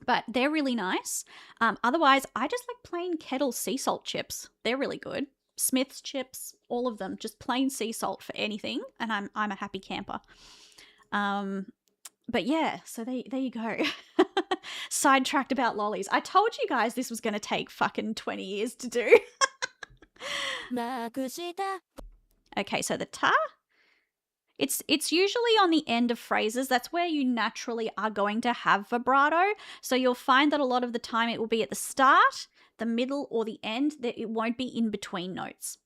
But they're really nice. Otherwise, I just like plain kettle sea salt chips. They're really good. Smith's chips, all of them, just plain sea salt for anything, and I'm a happy camper. But yeah, so there you go. Sidetracked about lollies. I told you guys this was going to take fucking 20 years to do. Okay, so the ta. It's usually on the end of phrases. That's where you naturally are going to have vibrato. So you'll find that a lot of the time it will be at the start, the middle, or the end. That it won't be in between notes.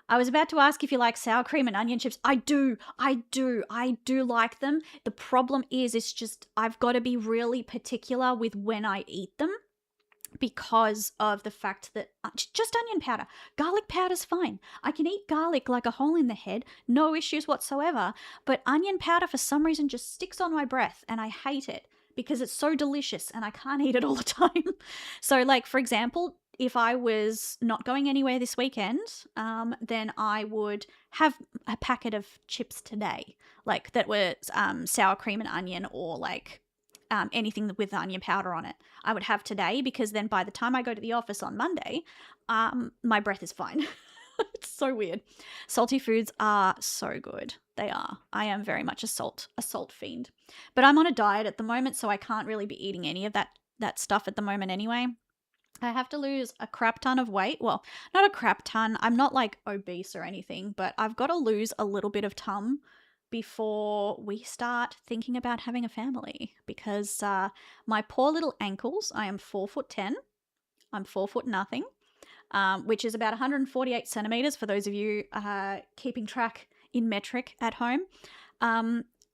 I was about to ask if you like sour cream and onion chips. I do like them. The problem is it's just I've got to be really particular with when I eat them, because of the fact that just onion powder. Garlic powder's fine. I can eat garlic like a hole in the head, no issues whatsoever. But onion powder for some reason just sticks on my breath and I hate it because it's so delicious and I can't eat it all the time. So, like, for example, if I was not going anywhere this weekend, then I would have a packet of chips today, like that were sour cream and onion or like anything with onion powder on it. I would have today because then by the time I go to the office on Monday, my breath is fine. It's so weird. Salty foods are so good. They are. I am very much a salt fiend. But I'm on a diet at the moment, so I can't really be eating any of that stuff at the moment anyway. I have to lose a crap ton of weight. Well, not a crap ton. I'm not like obese or anything, but I've got to lose a little bit of tum before we start thinking about having a family because my poor little ankles, I am 4'10". I'm 4 foot nothing, which is about 148 centimeters for those of you keeping track in metric at home.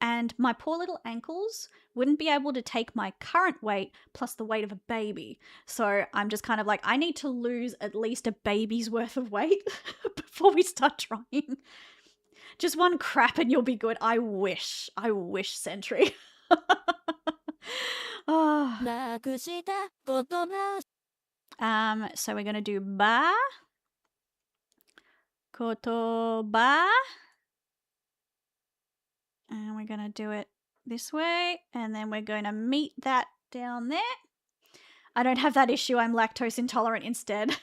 And my poor little ankles wouldn't be able to take my current weight plus the weight of a baby. So I'm just kind of like, I need to lose at least a baby's worth of weight before we start trying. Just one crap and you'll be good. I wish, Sentry. Oh. So we're gonna do ba, kotoba, and we're gonna do it this way, and then we're gonna meet that down there. I don't have that issue. I'm lactose intolerant instead.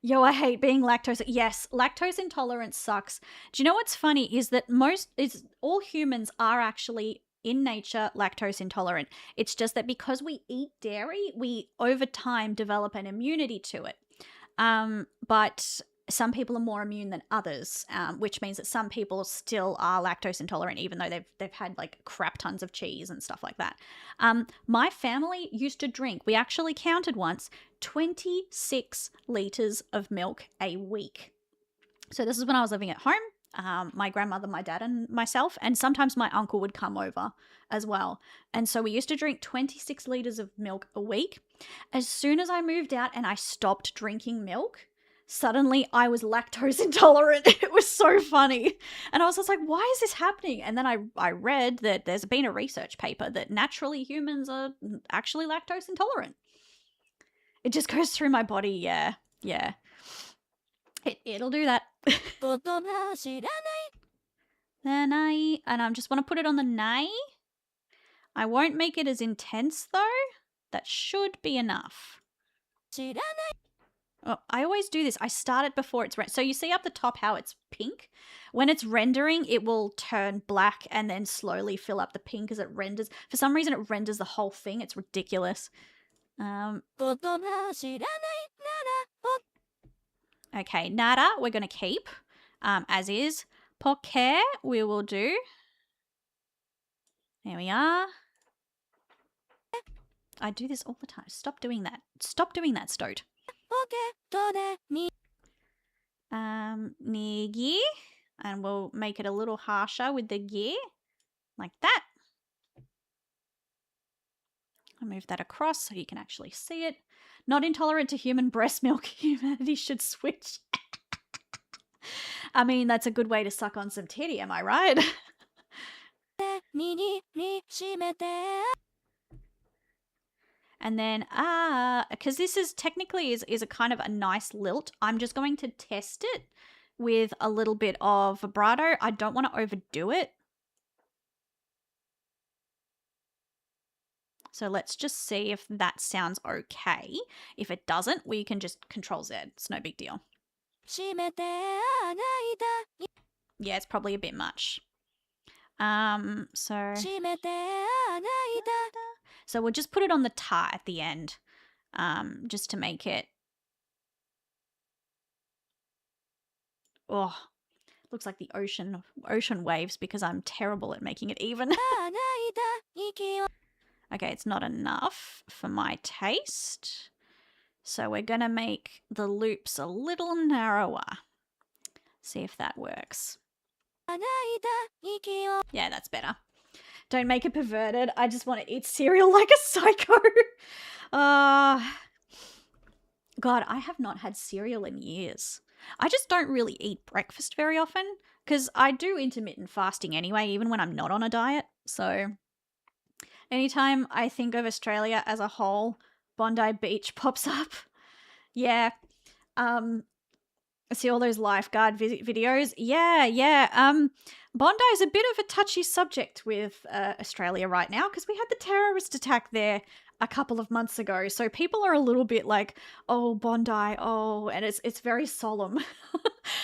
Yo, I hate being lactose. Yes, lactose intolerance sucks. Do you know what's funny is that all humans are actually in nature lactose intolerant. It's just that because we eat dairy, we over time develop an immunity to it. But some people are more immune than others, which means that some people still are lactose intolerant, even though they've had like crap tons of cheese and stuff like that. My family used to drink, we actually counted once, 26 liters of milk a week. So this is when I was living at home. My grandmother, my dad, and myself, and sometimes my uncle would come over as well. And so we used to drink 26 liters of milk a week. As soon as I moved out and I stopped drinking milk, suddenly I was lactose intolerant. It was so funny. And I was just like, why is this happening? And then I read that there's been a research paper that naturally humans are actually lactose intolerant. It just goes through my body. Yeah. It'll do that. 言葉知ら Then and I just want to put it on the nay. I won't make it as intense though. That should be enough. 知ら Oh, I always do this. I start it before it's so you see up the top how it's pink? When it's rendering, it will turn black and then slowly fill up the pink as it renders. For some reason, it renders the whole thing. It's ridiculous. 言葉知らないなら Okay, nada, we're going to keep as is. Poke, we will do. There we are. I do this all the time. Stop doing that. Stop doing that, Stoat. ポケットでに Nigi. And we'll make it a little harsher with the gear. Like that. I'll move that across so you can actually see it. Not intolerant to human breast milk. Humanity should switch. I mean, that's a good way to suck on some titty, am I right? 握りしめて And then, because this is technically is a kind of a nice lilt, I'm just going to test it with a little bit of vibrato. I don't want to overdo it. So let's just see if that sounds okay. If it doesn't, we can just Control Z. It's no big deal. 閉めてあないだ Yeah, it's probably a bit much. So 閉めてあないだ so we'll just put it on the ta at the end, just to make it. Oh, looks like the ocean waves because I'm terrible at making it even. あないだ息を Okay, it's not enough for my taste. So we're going to make the loops a little narrower. See if that works. あないだ息を Yeah, that's better. Don't make it perverted. I just want to eat cereal like a psycho. God, I have not had cereal in years. I just don't really eat breakfast very often because I do intermittent fasting anyway, even when I'm not on a diet. So anytime I think of Australia as a whole, Bondi Beach pops up. Yeah. I see all those lifeguard videos. Yeah. Bondi is a bit of a touchy subject with Australia right now because we had the terrorist attack there a couple of months ago. So people are a little bit like, oh, Bondi, oh, and it's very solemn.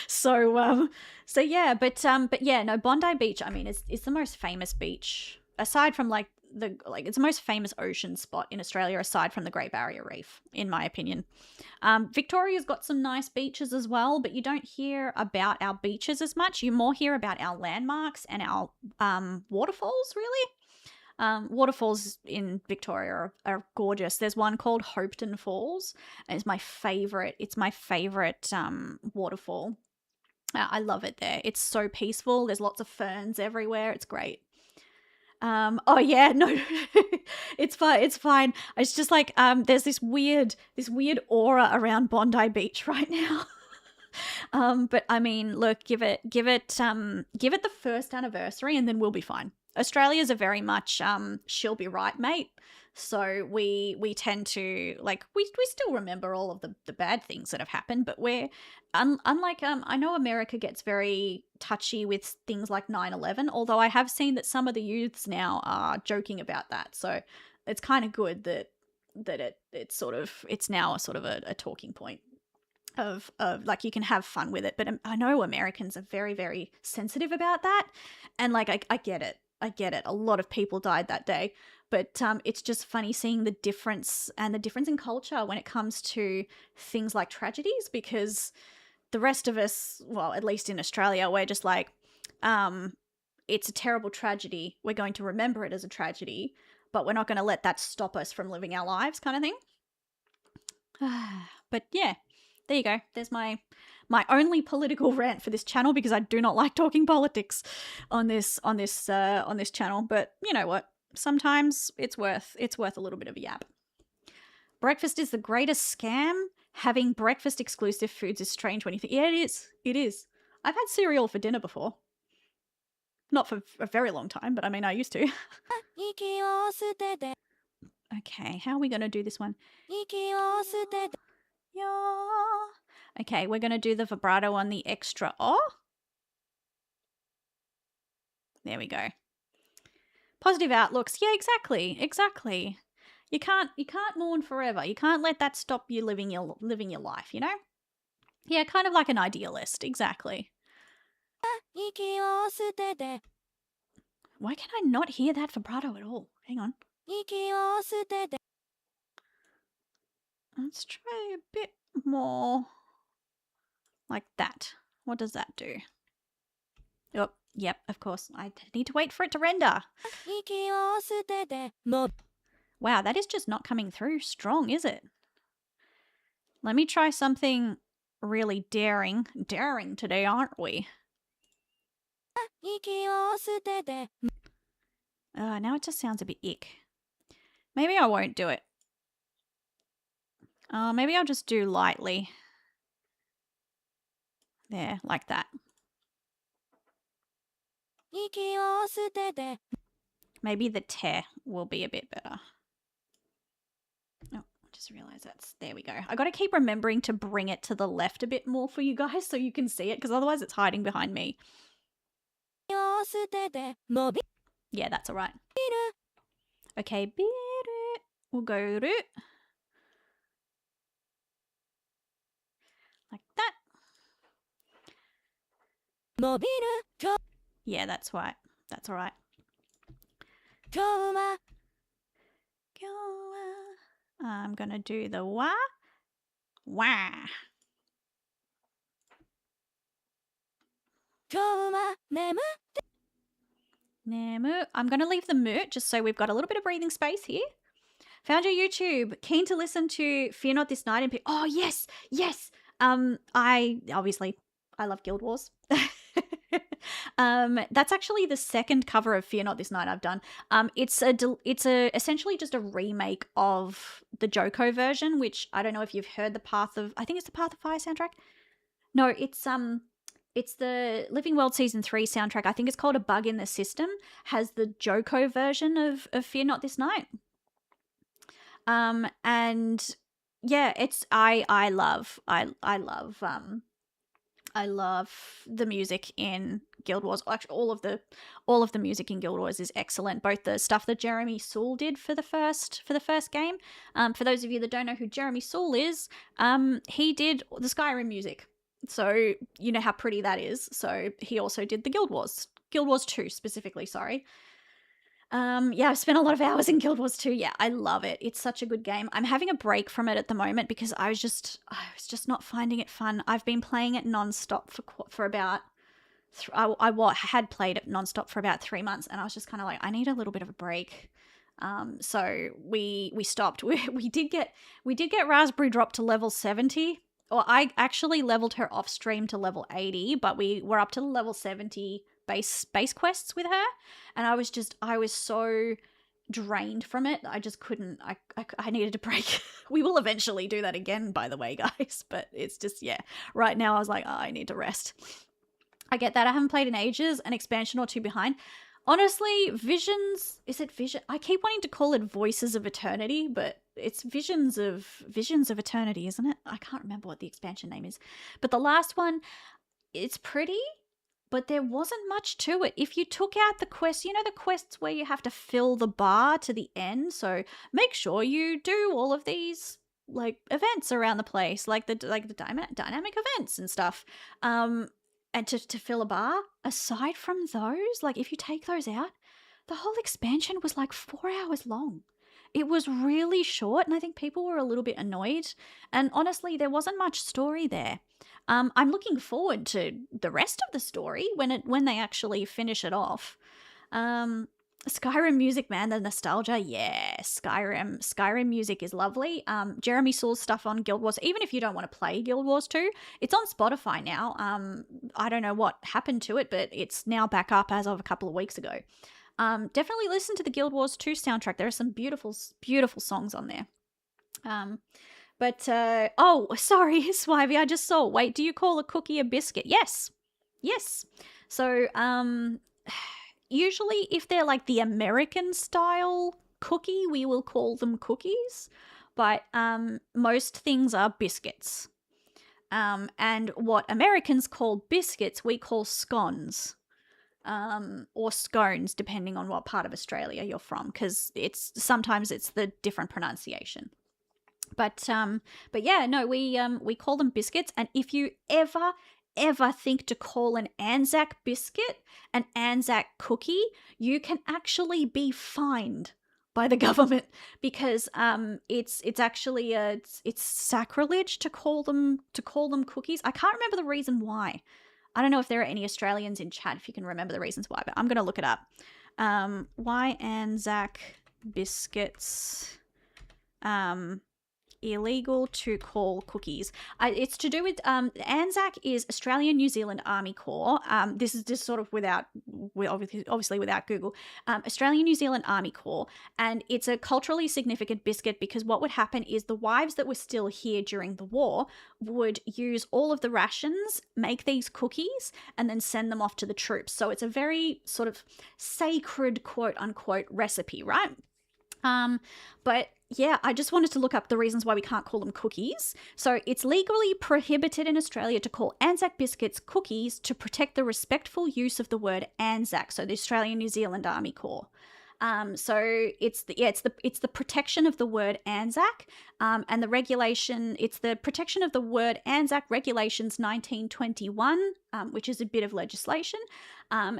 So yeah, but yeah, no, Bondi Beach, I mean, it's the most famous beach aside from it's the most famous ocean spot in Australia aside from the Great Barrier Reef, in my opinion. Victoria's got some nice beaches as well, but you don't hear about our beaches as much. You more hear about our landmarks and our waterfalls, really. Waterfalls in Victoria are gorgeous. There's one called Hopeton Falls, and it's my favorite. It's my favorite waterfall. I love it there. It's so peaceful. There's lots of ferns everywhere. It's great. Oh yeah, no, it's fine. It's fine. It's just like there's this weird aura around Bondi Beach right now. But I mean, look, give it the first anniversary, and then we'll be fine. Australia's a very much she'll be right, mate. So we tend to we still remember all of the bad things that have happened, but we're unlike I know America gets very touchy with things like 9/11, although I have seen that some of the youths now are joking about that. So it's kind of good that it's now a sort of a talking point of like you can have fun with it. But I know Americans are very, very sensitive about that, and like I get it. I get it. A lot of people died that day. But it's just funny seeing the difference in culture when it comes to things like tragedies, because the rest of us, well, at least in Australia, we're just like, it's a terrible tragedy. We're going to remember it as a tragedy, but we're not going to let that stop us from living our lives, kind of thing. But yeah, there you go. There's my only political rant for this channel, because I do not like talking politics on this channel. But you know what? Sometimes it's worth a little bit of a yap. Breakfast is the greatest scam. Having breakfast exclusive foods is strange when you think. Yeah, it is. It is. I've had cereal for dinner before. Not for a very long time, but I mean, I used to. 息を捨てて Okay, how are we going to do this one? 息を捨てて Yeah. Okay, we're going to do the vibrato on the extra oh. There we go. Positive outlooks. Yeah, exactly. You can't mourn forever. You can't let that stop you living your life, you know? Yeah, kind of like an idealist. Exactly. 息を捨てて Why can I not hear that vibrato at all? Hang on. 息を捨てて Let's try a bit more like that. What does that do? Oh, yep, of course. I need to wait for it to render. 息を捨てても Wow, that is just not coming through strong, is it? Let me try something really daring. Daring today, aren't we? 息を捨てて Now it just sounds a bit ick. Maybe I won't do it. Maybe I'll just do lightly. There, like that. 息を捨てて Maybe the tear will be a bit better. Oh, I just realized that's... There we go. I got to keep remembering to bring it to the left a bit more for you guys so you can see it, because otherwise it's hiding behind me. 息を捨てて伸び Yeah, that's all right. る Okay, bit it. We'll go it. Like that. 伸びる今日 Yeah, that's right. That's all right. 今日は I'm gonna do the wah. Wah. 今日は眠 Nemu. I'm gonna leave the mute just so we've got a little bit of breathing space here. Found your YouTube. Keen to listen to Fear Not This Night in Oh yes, yes. I love Guild Wars. That's actually the second cover of Fear Not This Night I've done. It's essentially just a remake of the Joko version, which I don't know if you've heard I think it's the Path of Fire soundtrack. No, it's the Living World Season 3 soundtrack. I think it's called A Bug in the System. Has the Joko version of Fear Not This Night. And yeah, it's I love the music in Guild Wars. Actually, all of the music in Guild Wars is excellent. Both the stuff that Jeremy Soule did for the first game. For those of you that don't know who Jeremy Soule is, he did the Skyrim music. So you know how pretty that is. So he also did the Guild Wars 2 specifically. Sorry. Yeah, I've spent a lot of hours in Guild Wars 2. Yeah, I love it. It's such a good game. I'm having a break from it at the moment because I was just not finding it fun. I've been playing it nonstop for about I had played it nonstop for about 3 months, and I was just kind of like, I need a little bit of a break. So we stopped. We did get Raspberry dropped to level 70. Or I actually leveled her off stream to level 80, but we were up to level 70 base quests with her, and I was so drained from it. I just couldn't. I needed a break. We will eventually do that again, by the way, guys, but it's just, yeah, right now I was like, oh, I need to rest. I get that. I haven't played in ages, an expansion or two behind. Honestly, Visions, is it Vision? I keep wanting to call it Voices of Eternity, but it's Visions of Eternity, isn't it? I can't remember what the expansion name is. But the last one, it's pretty, but there wasn't much to it. If you took out the quests, you know, the quests where you have to fill the bar to the end, so make sure you do all of these like events around the place, like the dynamic events and stuff. And to fill a bar, aside from those, like if you take those out, the whole expansion was like 4 hours long. It was really short, and I think people were a little bit annoyed. And honestly, there wasn't much story there. I'm looking forward to the rest of the story when they actually finish it off. Skyrim music, man, the nostalgia, yeah, Skyrim music is lovely. Jeremy Soule's stuff on Guild Wars, even if you don't want to play Guild Wars 2, it's on Spotify now. I don't know what happened to it, but it's now back up as of a couple of weeks ago. Definitely listen to the Guild Wars 2 soundtrack. There are some beautiful, beautiful songs on there. Oh, sorry, Swivey, I just saw. Wait, do you call a cookie a biscuit? Yes. So, usually if they're like the American style cookie, we will call them cookies. But most things are biscuits. And what Americans call biscuits, we call scones. Or scones, depending on what part of Australia you're from, because sometimes it's the different pronunciation. But yeah, no, we call them biscuits. And if you ever think to call an Anzac biscuit an Anzac cookie, you can actually be fined by the government, because it's actually it's sacrilege to call them cookies. I can't remember the reason why. I don't know if there are any Australians in chat if you can remember the reasons why, but I'm going to look it up. Why Anzac biscuits illegal to call cookies? It's to do with Anzac is Australian New Zealand Army Corps. This is just sort of obviously without Google. Australian New Zealand Army Corps, and it's a culturally significant biscuit because what would happen is the wives that were still here during the war would use all of the rations, make these cookies, and then send them off to the troops. So it's a very sort of sacred, quote unquote, recipe, right? But yeah, I just wanted to look up the reasons why we can't call them cookies. So it's legally prohibited in Australia to call Anzac biscuits cookies to protect the respectful use of the word Anzac, so the Australian New Zealand Army Corps. So it's the protection of the word Anzac, and the regulation. It's the protection of the word Anzac Regulations 1921, which is a bit of legislation.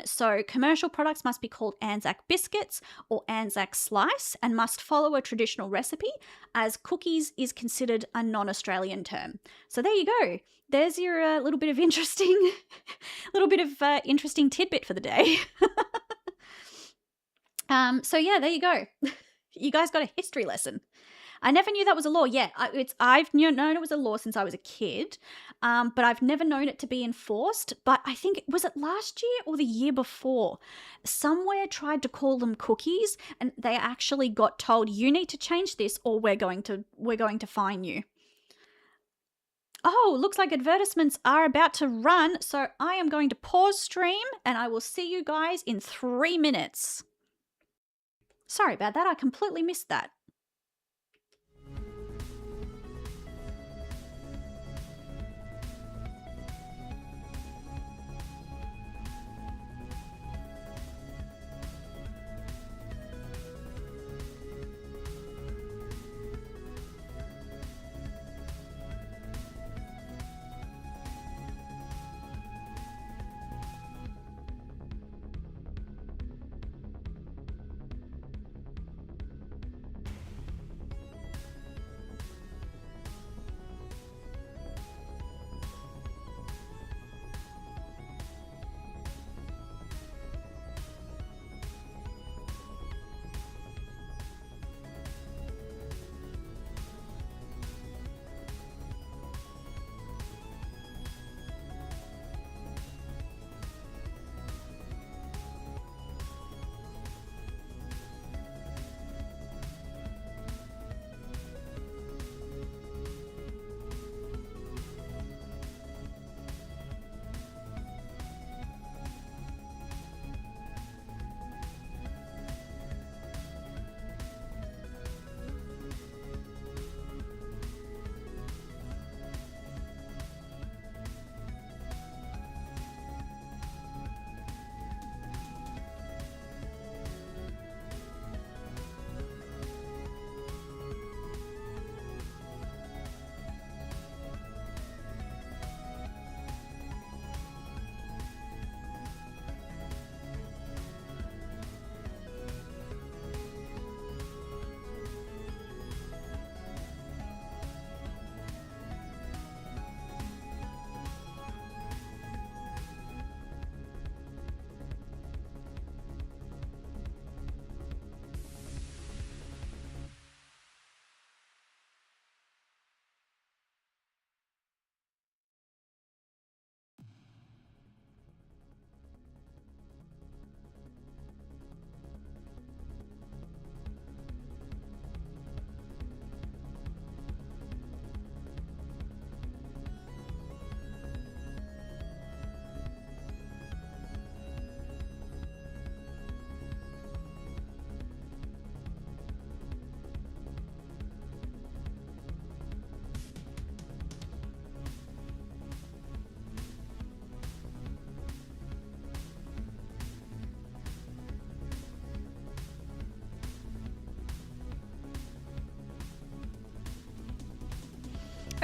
So commercial products must be called Anzac biscuits or Anzac slice and must follow a traditional recipe, as cookies is considered a non-Australian term. So there you go. There's your little bit of interesting tidbit for the day. So yeah, there you go. You guys got a history lesson. I never knew that was a law. Yeah, I've known it was a law since I was a kid, but I've never known it to be enforced. But I think, was it last year or the year before? Somewhere tried to call them cookies, and they actually got told, you need to change this or we're going to fine you. Oh, looks like advertisements are about to run, so I am going to pause stream and I will see you guys in 3 minutes. Sorry about that, I completely missed that.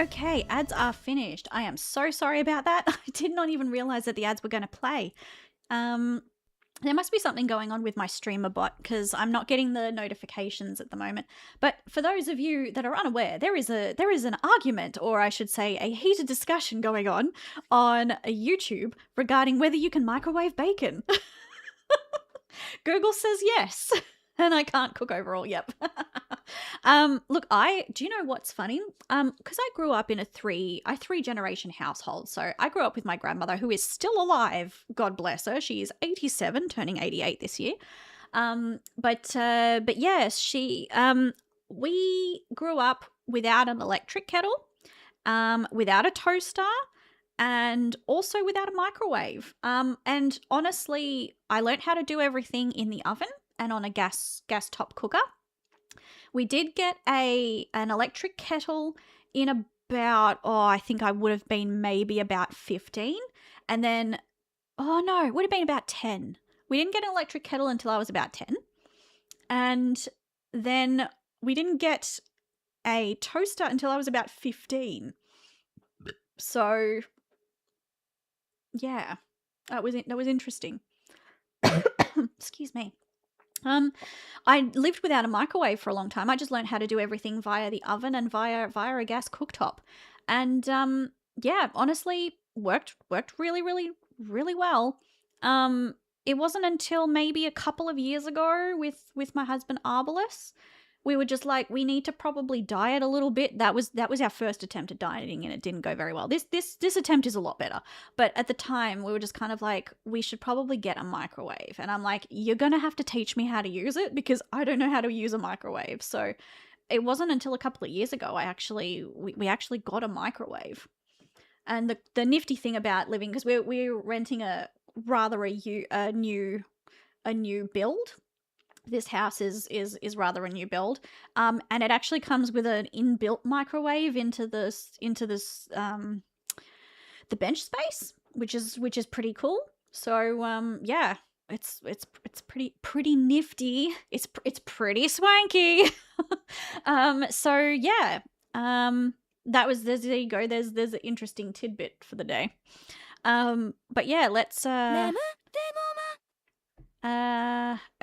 Okay, ads are finished. I am so sorry about that. I did not even realize that the ads were going to play. There must be something going on with my streamer bot because I'm not getting the notifications at the moment. But for those of you that are unaware, there is an argument, or I should say a heated discussion going on YouTube regarding whether you can microwave bacon. Google says yes. And I can't cook overall. Yep. Look, do you know what's funny? Because I grew up in a three generation household. So I grew up with my grandmother, who is still alive. God bless her. She is 87, turning 88 this year. But yes, we grew up without an electric kettle, without a toaster, and also without a microwave. And honestly, I learned how to do everything in the oven and on a gas top cooker. We did get an electric kettle in about, I think I would have been maybe about 15. And then, it would have been about 10. We didn't get an electric kettle until I was about 10. And then we didn't get a toaster until I was about 15. So, yeah, that was interesting. Excuse me. I lived without a microwave for a long time. I just learned how to do everything via the oven and via a gas cooktop. And yeah, honestly, worked really, really, really well. It wasn't until maybe a couple of years ago with my husband Arbalus, we were just like, we need to probably diet a little bit. That was our first attempt at dieting, and it didn't go very well. This attempt is a lot better. But at the time, we were just kind of like, we should probably get a microwave. And I'm like, you're going to have to teach me how to use it because I don't know how to use a microwave. So it wasn't until a couple of years ago we actually got a microwave. And the nifty thing about living, because we're renting a new build. This house is rather a new build, and it actually comes with an inbuilt microwave into this the bench space, which is pretty cool. So yeah, it's pretty nifty. It's pretty swanky. So yeah, there you go. There's an interesting tidbit for the day. But yeah, let's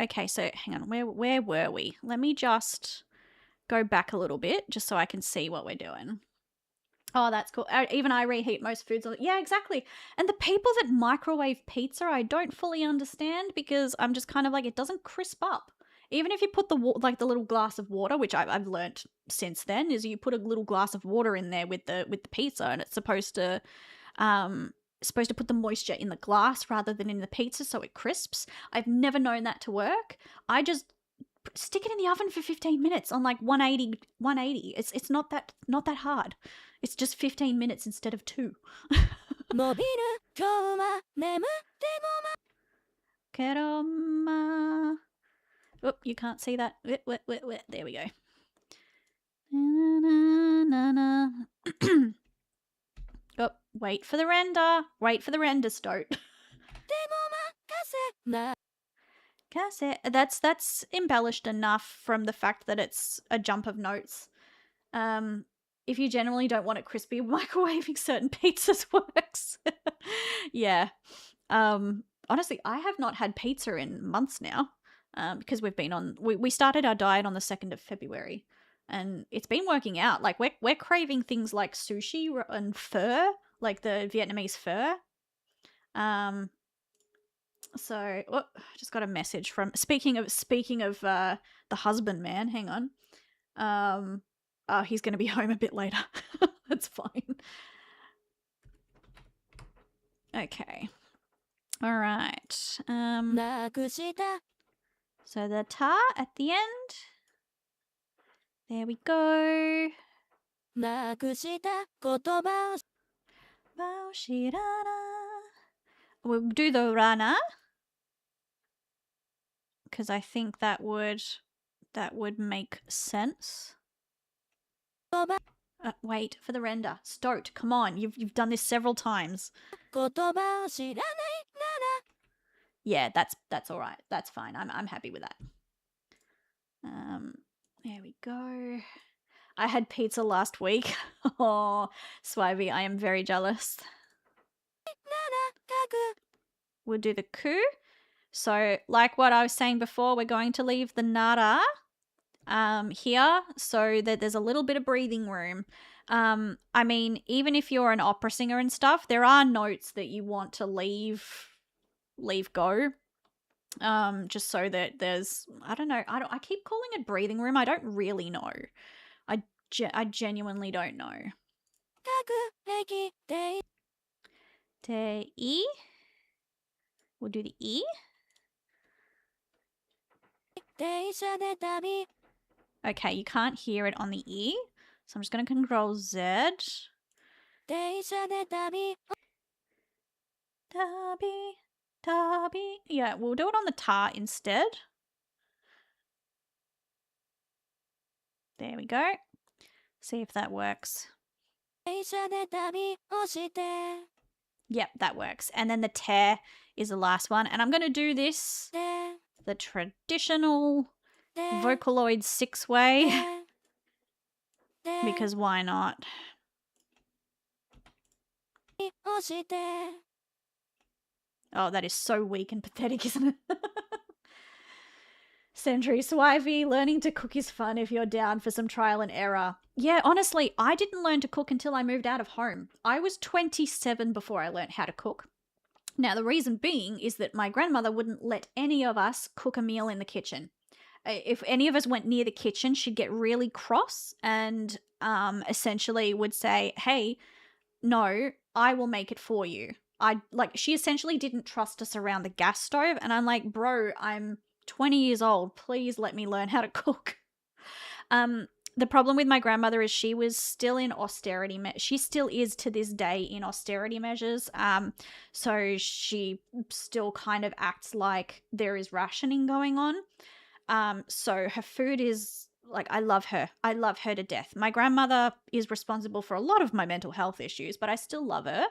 okay, so hang on, where were we? Let me just go back a little bit just so I can see what we're doing. Oh, that's cool. Even I reheat most foods. Yeah, exactly. And the people that microwave pizza, I don't fully understand because I'm just kind of like, it doesn't crisp up. Even if you put the little glass of water, which I've learnt since then, is you put a little glass of water in there with the pizza, and it's supposed to put the moisture in the glass rather than in the pizza so it crisps. I've never known that to work. I just stick it in the oven for 15 minutes on like 180. It's not that hard. It's just 15 minutes instead of 2. Oh, you can't see that. There we go. Oh, wait for the render. Wait for the render, Stoat. That's embellished enough from the fact that it's a jump of notes. If you generally don't want it crispy, microwaving certain pizzas works. Yeah. Honestly, I have not had pizza in months now. Because we started our diet on the 2nd of February, and it's been working out. Like we're craving things like sushi and pho, like the Vietnamese pho. So I just got a message from speaking of the husband man. Hang on. He's going to be home a bit later. That's fine. Okay. All right. So the ta at the end. There we go. We'll do the rana, because I think that would make sense. Wait for the render. Stoat, come on. You've done this several times. Yeah, that's all right. That's fine. I'm happy with that. There we go. I had pizza last week. Oh, Swivey, I am very jealous. We'll do the ku. So, like what I was saying before, we're going to leave the nara here so that there's a little bit of breathing room. I mean, even if you're an opera singer and stuff, there are notes that you want to leave go. Just so that there's, I don't know, I keep calling it breathing room. I don't really know. I genuinely don't know. Te I. We'll do the E. Okay, you can't hear it on the E. So I'm just going to control Z. Tabi. Yeah, we'll do it on the ta instead. There we go. See if that works. Yep, that works. And then the te is the last one. And I'm going to do this the traditional Vocaloid 6-way. Because why not? Oh, that is so weak and pathetic, isn't it? Century Swivey, learning to cook is fun if you're down for some trial and error. Yeah, honestly, I didn't learn to cook until I moved out of home. I was 27 before I learned how to cook. Now, the reason being is that my grandmother wouldn't let any of us cook a meal in the kitchen. If any of us went near the kitchen, she'd get really cross and essentially would say, hey, no, I will make it for you. She essentially didn't trust us around the gas stove. And I'm like, bro, I'm 20 years old. Please let me learn how to cook. The problem with my grandmother is she was still in austerity. She still is to this day in austerity measures. So she still kind of acts like there is rationing going on. So her food is like, I love her. I love her to death. My grandmother is responsible for a lot of my mental health issues, but I still love her.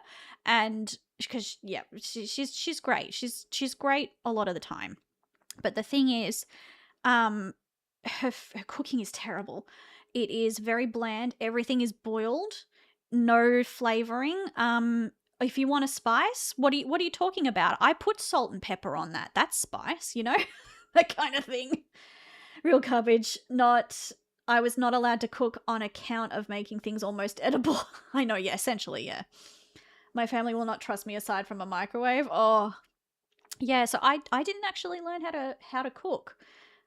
And because, yeah, she's great. She's great a lot of the time. But the thing is, her cooking is terrible. It is very bland. Everything is boiled. No flavoring. If you want a spice, what are you talking about? I put salt and pepper on that. That's spice, you know? That kind of thing. Real garbage. I was not allowed to cook on account of making things almost edible. I know, yeah, essentially, yeah. My family will not trust me aside from a microwave. Oh, yeah, so I didn't actually learn how to cook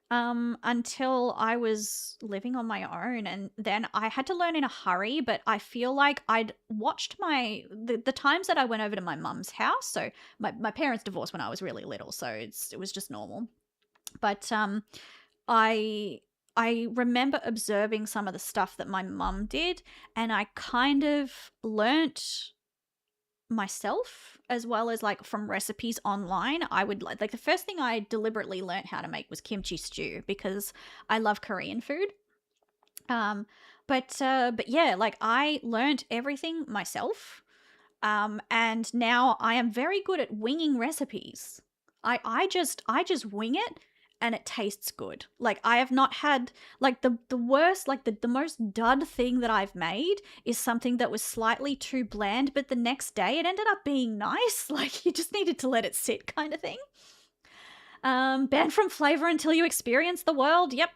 until I was living on my own, and then I had to learn in a hurry, but I feel like I'd watched the times that I went over to my mum's house. So my parents divorced when I was really little, so it was just normal. But I remember observing some of the stuff that my mum did, and I kind of learnt myself as well as like from recipes online. I would like the first thing I deliberately learnt how to make was kimchi stew because I love Korean food. But yeah, like I learnt everything myself. And now I am very good at winging recipes. I just wing it and it tastes good. Like I have not had like the worst, like the most dud thing that I've made is something that was slightly too bland, but the next day it ended up being nice. Like you just needed to let it sit kind of thing. Banned from flavor until you experience the world. Yep.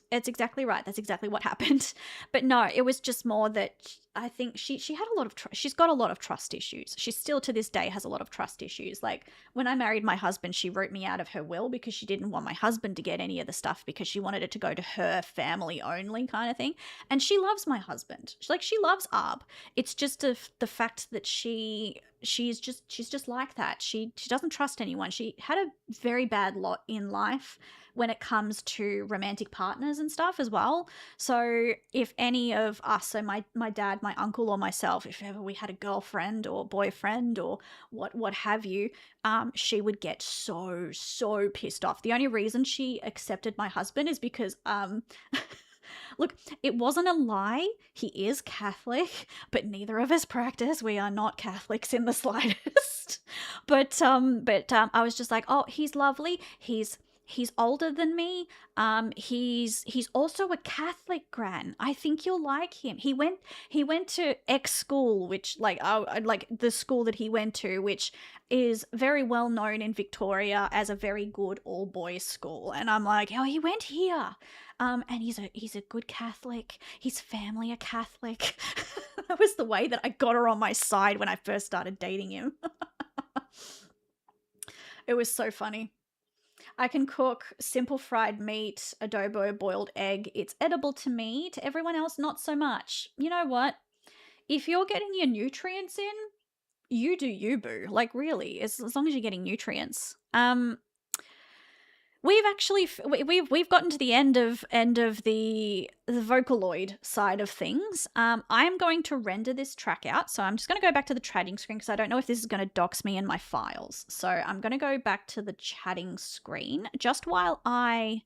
It's exactly right. That's exactly what happened. But no, it was just more that I think she had a lot of she's got a lot of trust issues. She still to this day has a lot of trust issues. Like when I married my husband, she wrote me out of her will because she didn't want my husband to get any of the stuff because she wanted it to go to her family only kind of thing. And she loves my husband. She loves Arb. It's just the fact that she's just like that. She doesn't trust anyone. She had a very bad lot in life when it comes to romantic partners and stuff as well. So if any of us, so my dad, my uncle, or myself, if ever we had a girlfriend or boyfriend or what have you, she would get so pissed off. The only reason she accepted my husband is because look, it wasn't a lie. He is Catholic, but neither of us practice. We are not Catholics in the slightest. But I was just like, oh, he's lovely. He's He's older than me. He's also a Catholic, Gran. I think you'll like him. He went to X school, which like the school that he went to, which is very well known in Victoria as a very good all boys school. And I'm like, oh, he went here. And he's a good Catholic. His family are Catholic. That was the way that I got her on my side when I first started dating him. It was so funny. I can cook simple fried meat, adobo, boiled egg. It's edible to me. To everyone else, not so much. You know what? If you're getting your nutrients in, you do you, boo. Like, really, as long as you're getting nutrients. We've actually we've gotten to the end of the Vocaloid side of things. I'm going to render this track out, so I'm just going to go back to the chatting screen because I don't know if this is going to dox me in my files. So I'm going to go back to the chatting screen just while I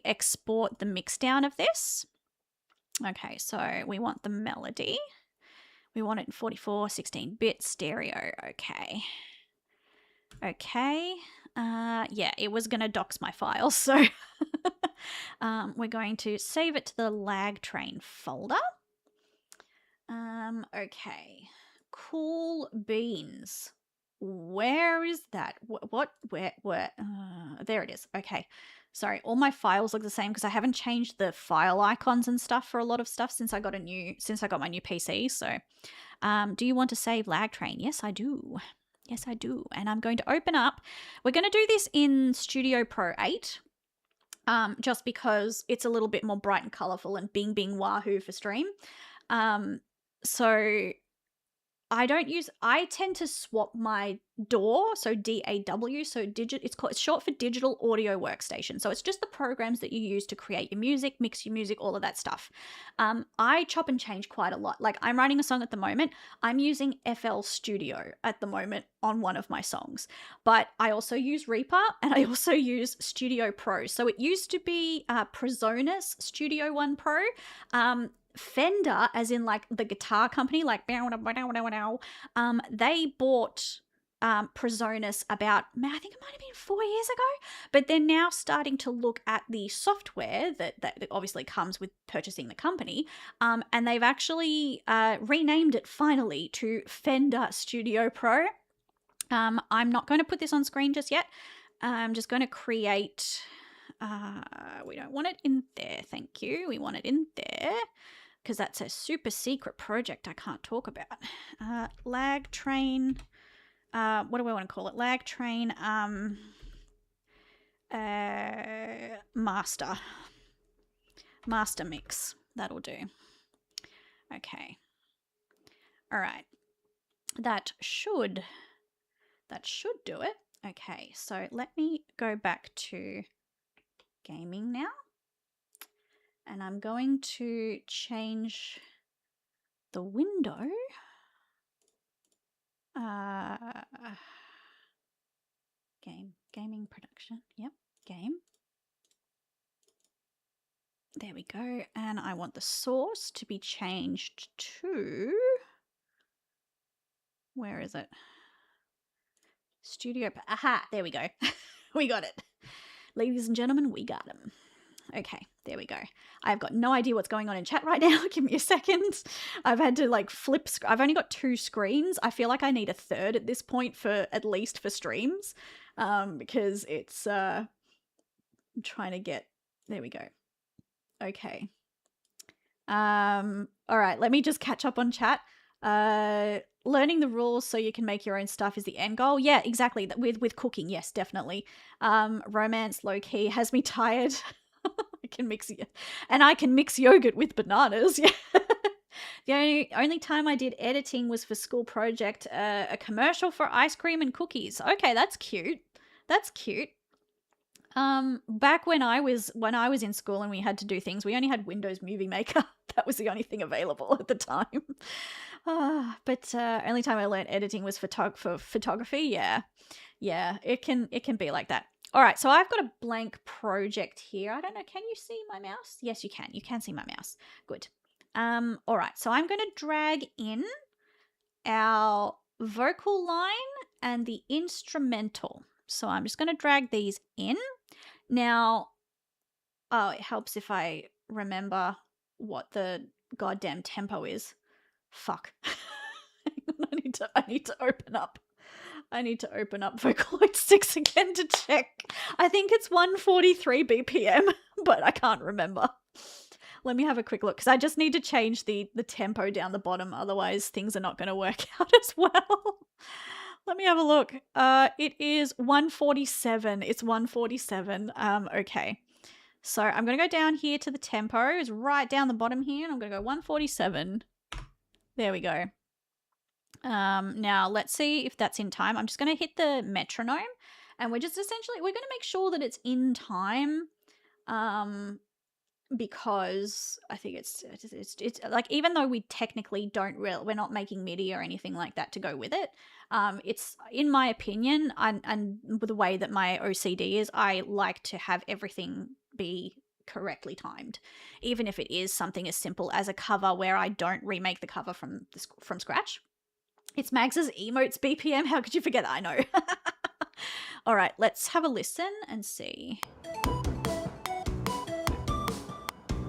export the mix down of this. Okay, so we want the melody. We want it in 44, 16-bit stereo. Okay. Okay. Yeah, it was going to dox my files, so we're going to save it to the LAGTRAIN folder. Okay. Cool beans. Where is that? What? Where? There it is. Okay. Sorry, all my files look the same because I haven't changed the file icons and stuff for a lot of stuff since I got my new PC. So, do you want to save LAGTRAIN? Yes, I do. Yes, I do. And I'm going to open up. We're going to do this in Studio Pro 8, just because it's a little bit more bright and colorful and bing, bing, wahoo for stream. So I tend to swap my DAW, so DAW, so it's short for Digital Audio Workstation. So it's just the programs that you use to create your music, mix your music, all of that stuff. I chop and change quite a lot. Like, I'm writing a song at the moment. I'm using FL Studio at the moment on one of my songs. But I also use Reaper and I also use Studio Pro. So it used to be Presonus Studio One Pro. Fender, as in like the guitar company, like they bought Presonus about, I think it might have been 4 years ago, but they're now starting to look at the software that obviously comes with purchasing the company, and they've actually renamed it finally to Fender Studio Pro. I'm not going to put this on screen just yet. I'm just going to create, we don't want it in there, thank you. We want it in there because that's a super secret project I can't talk about. LAGTRAIN, what do I want to call it? LAGTRAIN master mix. That'll do. Okay. All right. That should do it. Okay, so let me go back to gaming now. And I'm going to change the window. Gaming production. Yep, game. There we go. And I want the source to be changed to, where is it? Studio. Aha, there we go. We got it. Ladies and gentlemen, we got him. Okay, there we go. I've got no idea what's going on in chat right now. Give me a second. I've had to like flip. I've only got 2 screens. I feel like I need a third at this point at least for streams, because it's I'm trying to get. There we go. Okay. All right. Let me just catch up on chat. Learning the rules so you can make your own stuff is the end goal. Yeah, exactly. With cooking, yes, definitely. Romance low key has me tired. I can mix yogurt with bananas. Yeah. The only time I did editing was for school project, a commercial for ice cream and cookies. Okay, that's cute. That's cute. Back when I was in school and we had to do things, we only had Windows Movie Maker. That was the only thing available at the time. But only time I learned editing was for photography. Yeah, it can be like that. All right, so I've got a blank project here. I don't know, can you see my mouse? Yes, you can. You can see my mouse. Good. All right, so I'm going to drag in our vocal line and the instrumental. So I'm just going to drag these in. Now, oh, it helps if I remember what the goddamn tempo is. Fuck. I need to open up. I need to open up Vocaloid 6 again to check. I think it's 143 BPM, but I can't remember. Let me have a quick look, because I just need to change the tempo down the bottom, otherwise things are not going to work out as well. Let me have a look. It is 147. It's 147. Okay. So I'm going to go down here to the tempo. It's right down the bottom here, and I'm going to go 147. There we go. Now let's see if that's in time. I'm just going to hit the metronome, and we're just essentially, we're going to make sure that it's in time. Because I think it's like, even though we technically we're not making MIDI or anything like that to go with it, it's, in my opinion, and with the way that my OCD is, I like to have everything be correctly timed, even if it is something as simple as a cover where I don't remake the cover from scratch. It's Mags's emotes BPM. How could you forget that? I know. All right, let's have a listen and see.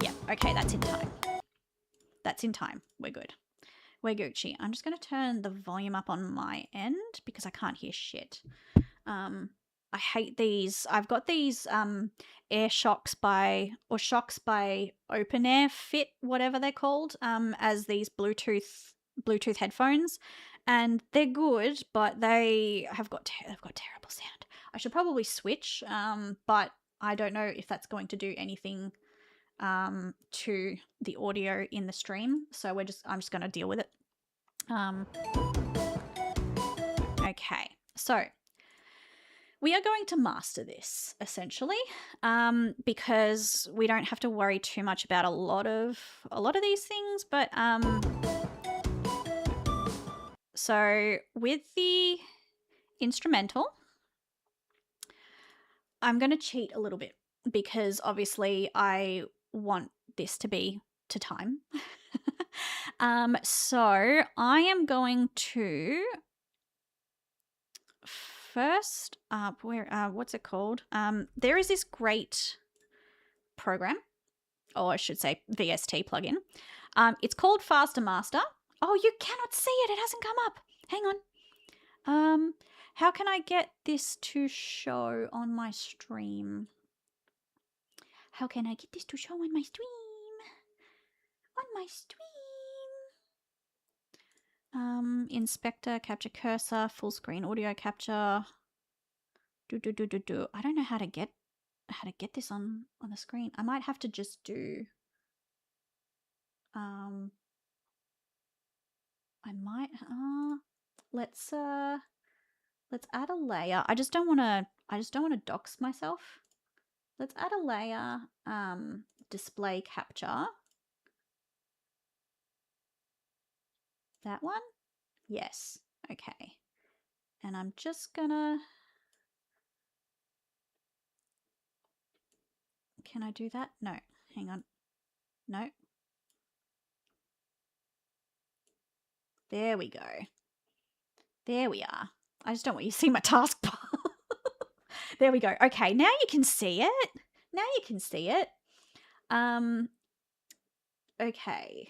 Yeah, okay, that's in time. That's in time. We're good. We're Gucci. I'm just going to turn the volume up on my end because I can't hear shit. I hate these. I've got these Air Shocks by Open Air Fit, whatever they're called, as these Bluetooth headphones, and they're good, but they've got terrible sound. I should probably switch, but I don't know if that's going to do anything to the audio in the stream, so I'm just going to deal with it. Okay, so we are going to master this, essentially, because we don't have to worry too much about a lot of these things. But so with the instrumental, I'm going to cheat a little bit because obviously I want this to be to time. So I am going to first up, what's it called? There is this great program, or I should say VST plugin. It's called Faster Master. Oh, you cannot see it. It hasn't come up. Hang on. How can I get this to show on my stream? How can I get this to show on my stream? Inspector, capture cursor, full screen audio capture. I don't know how to get this on the screen. I might have to just do I might let's add a layer. I just don't want to dox myself. Let's add a layer, display capture. That one? Yes. Okay. And I'm just gonna, can I do that? No. Hang on. No. There we go. There we are. I just don't want you to see my taskbar. There we go. Okay, now you can see it. Now you can see it. Okay.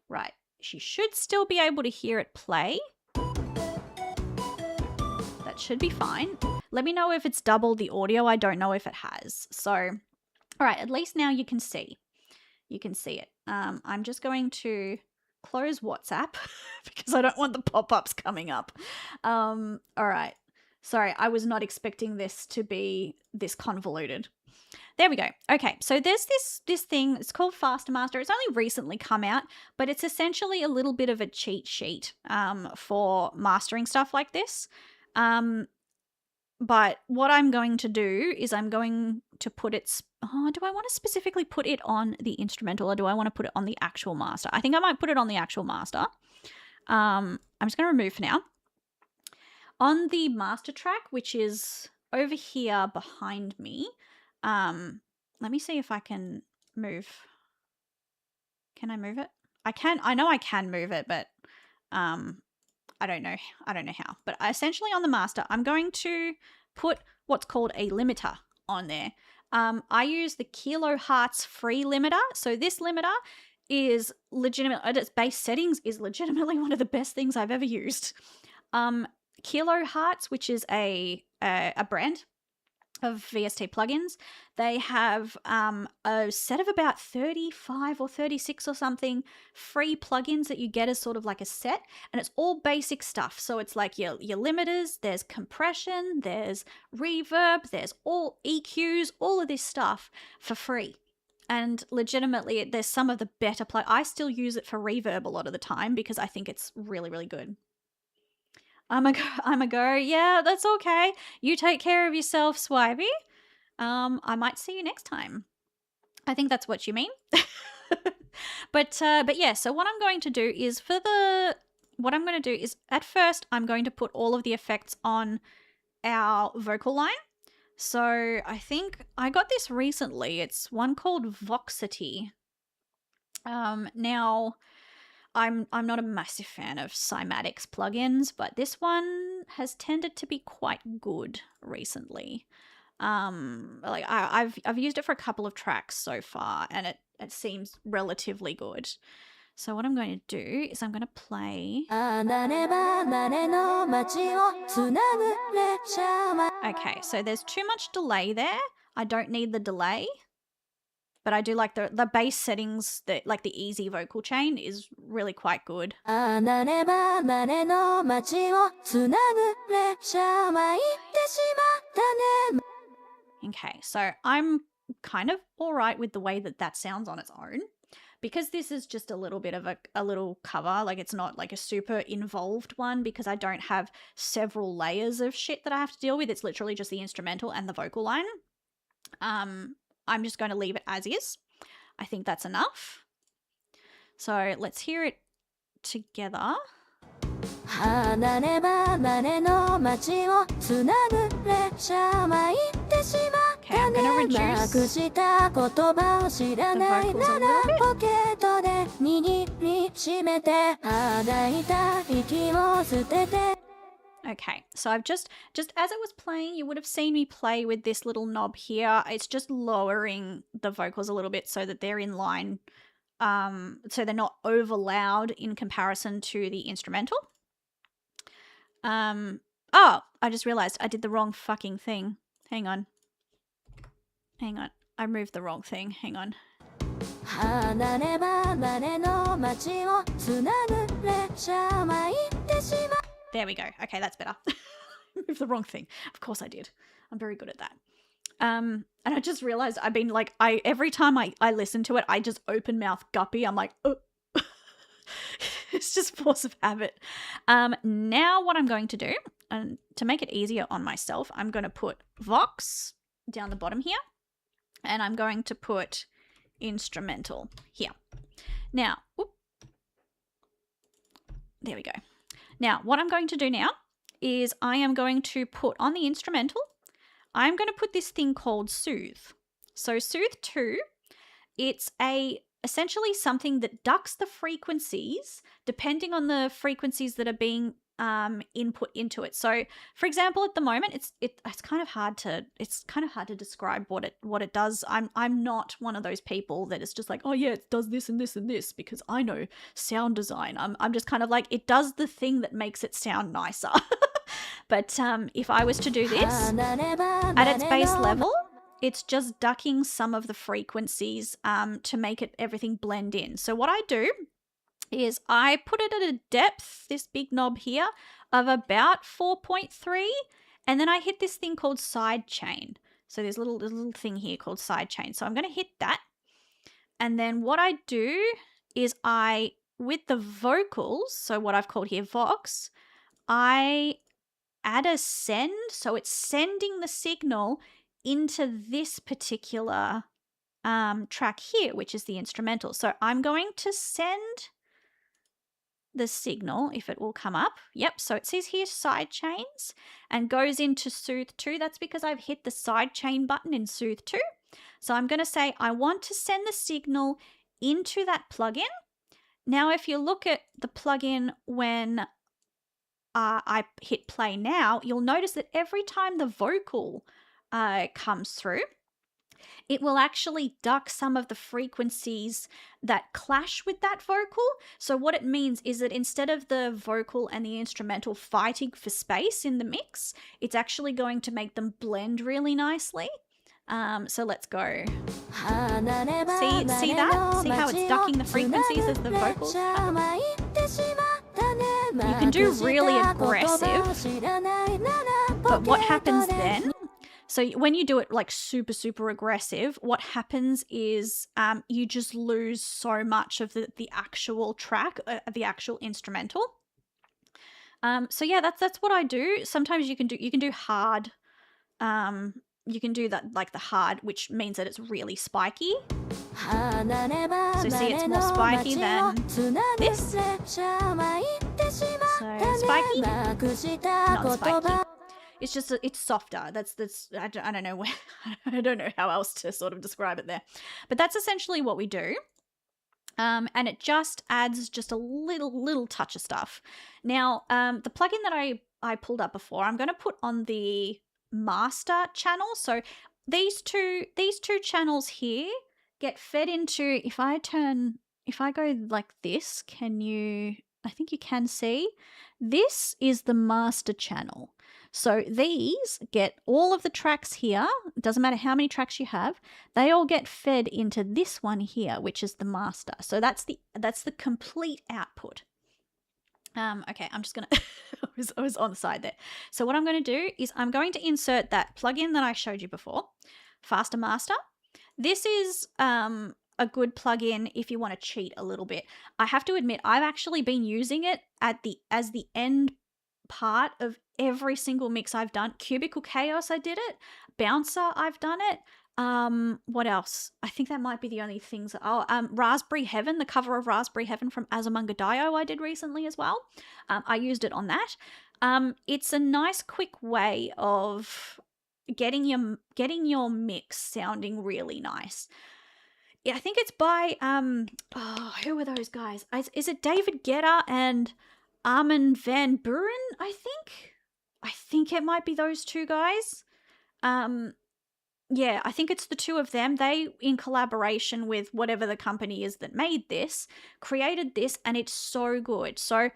Right. She should still be able to hear it play. That should be fine. Let me know if it's doubled the audio. I don't know if it has. So, all right, at least now you can see. You can see it. I'm just going to close WhatsApp because I don't want the pop-ups coming up. All right. Sorry, I was not expecting this to be this convoluted. There we go. Okay, so there's this thing. It's called Faster Master. It's only recently come out, but it's essentially a little bit of a cheat sheet for mastering stuff like this. But what I'm going to do is I'm going to put it... do I want to specifically put it on the instrumental, or do I want to put it on the actual master? I think I might put it on the actual master. I'm just going to remove for now. On the master track, which is over here behind me, let me see if I can move. Can I move it? I can. I know I can move it, but I don't know how, but essentially on the master, I'm going to put what's called a limiter on there. I use the kilohertz free limiter. So this limiter is legitimate at its base settings is legitimately one of the best things I've ever used. Kilohertz, which is a brand of VST plugins, they have a set of about 35 or 36 or something free plugins that you get as sort of like a set, and it's all basic stuff. So it's like your limiters, there's compression, there's reverb, there's all EQs, all of this stuff for free. And legitimately, there's some of the better I still use it for reverb a lot of the time because I think it's really, really good. I'm a go. Yeah, that's okay. You take care of yourself, Swivey. I might see you next time. I think that's what you mean. But yeah, so what I'm going to do is at first I'm going to put all of the effects on our vocal line. So I think I got this recently. It's one called Voxity. Now I'm not a massive fan of Cymatics plugins, but this one has tended to be quite good recently. Like I've used it for a couple of tracks so far, and it seems relatively good. So what I'm going to do is I'm going to play. Okay, so there's too much delay there. I don't need the delay. But I do like the bass settings, like the easy vocal chain is really quite good. Okay, so I'm kind of all right with the way that sounds on its own. Because this is just a little bit of a little cover, like it's not like a super involved one because I don't have several layers of shit that I have to deal with. It's literally just the instrumental and the vocal line. I'm just going to leave it as is. I think that's enough. So let's hear it together. Okay, I'm going to reduce the vocals a little bit. Okay, so I've just as it was playing, you would have seen me play with this little knob here. It's just lowering the vocals a little bit so that they're in line, so they're not over loud in comparison to the instrumental. Oh, I just realized I did the wrong fucking thing. Hang on. I moved the wrong thing. Hang on. There we go. Okay, that's better. Moved the wrong thing. Of course I did. I'm very good at that. And I just realized I've been like, every time I listen to it, I just open mouth guppy. I'm like, oh. It's just force of habit. Now what I'm going to do, and to make it easier on myself, I'm going to put Vox down the bottom here, and I'm going to put instrumental here. Now, there we go. Now, what I'm going to do now is I am going to put on the instrumental, I'm going to put this thing called Soothe. So Soothe 2, it's essentially something that ducks the frequencies depending on the frequencies that are being input into it. So, for example, at the moment, it's kind of hard to describe what it does. I'm not one of those people that is just like, oh yeah, it does this and this and this because I know sound design. I'm just kind of like, it does the thing that makes it sound nicer. But if I was to do this at its base level, it's just ducking some of the frequencies to make everything blend in. So what I do is I put it at a depth, this big knob here, of about 4.3, and then I hit this thing called sidechain. So there's a little thing here called sidechain. So I'm going to hit that, and then what I do is with the vocals, so what I've called here Vox, I add a send, so it's sending the signal into this particular track here, which is the instrumental. So I'm going to send the signal, if it will come up. Yep, so it says here side chains and goes into Soothe 2. That's because I've hit the side chain button in Soothe 2. So I'm going to say I want to send the signal into that plugin. Now, if you look at the plugin when I hit play now, you'll notice that every time the vocal comes through, it will actually duck some of the frequencies that clash with that vocal. So what it means is that instead of the vocal and the instrumental fighting for space in the mix, it's actually going to make them blend really nicely. So let's go. See that? See how it's ducking the frequencies as the vocals happen? You can do really aggressive, but what happens then? So when you do it like super, super aggressive, what happens is you just lose so much of the actual track, the actual instrumental. So yeah, that's what I do. Sometimes you can do hard. You can do that like the hard, which means that it's really spiky. So see, it's more spiky than this. So spiky, not spiky. It's just it's softer. That's I don't know where I don't know how else to sort of describe it there, but that's essentially what we do. And it just adds just a little touch of stuff. Now, the plugin that I pulled up before, I'm going to put on the master channel. So these two channels here get fed into. If I go like this, I think you can see. This is the master channel. So these get all of the tracks here. It doesn't matter how many tracks you have. They all get fed into this one here, which is the master. So that's the complete output. Okay, I'm just gonna. I was on the side there. So what I'm going to do is I'm going to insert that plugin that I showed you before, Faster Master. This is a good plugin if you want to cheat a little bit. I have to admit, I've actually been using it as the end part of every single mix I've done. Cubicle Chaos, I did it. Bouncer, I've done it. What else? I think that might be the only things. Raspberry Heaven, the cover of Raspberry Heaven from Azumanga Daioh I did recently as well. I used it on that. It's a nice quick way of getting your mix sounding really nice. Yeah, I think it's by who are those guys? Is it David Guetta and Armin van Buuren? I think it might be those two guys. Yeah, I think it's the two of them. They, in collaboration with whatever the company is that made this, created this, and it's so good. So,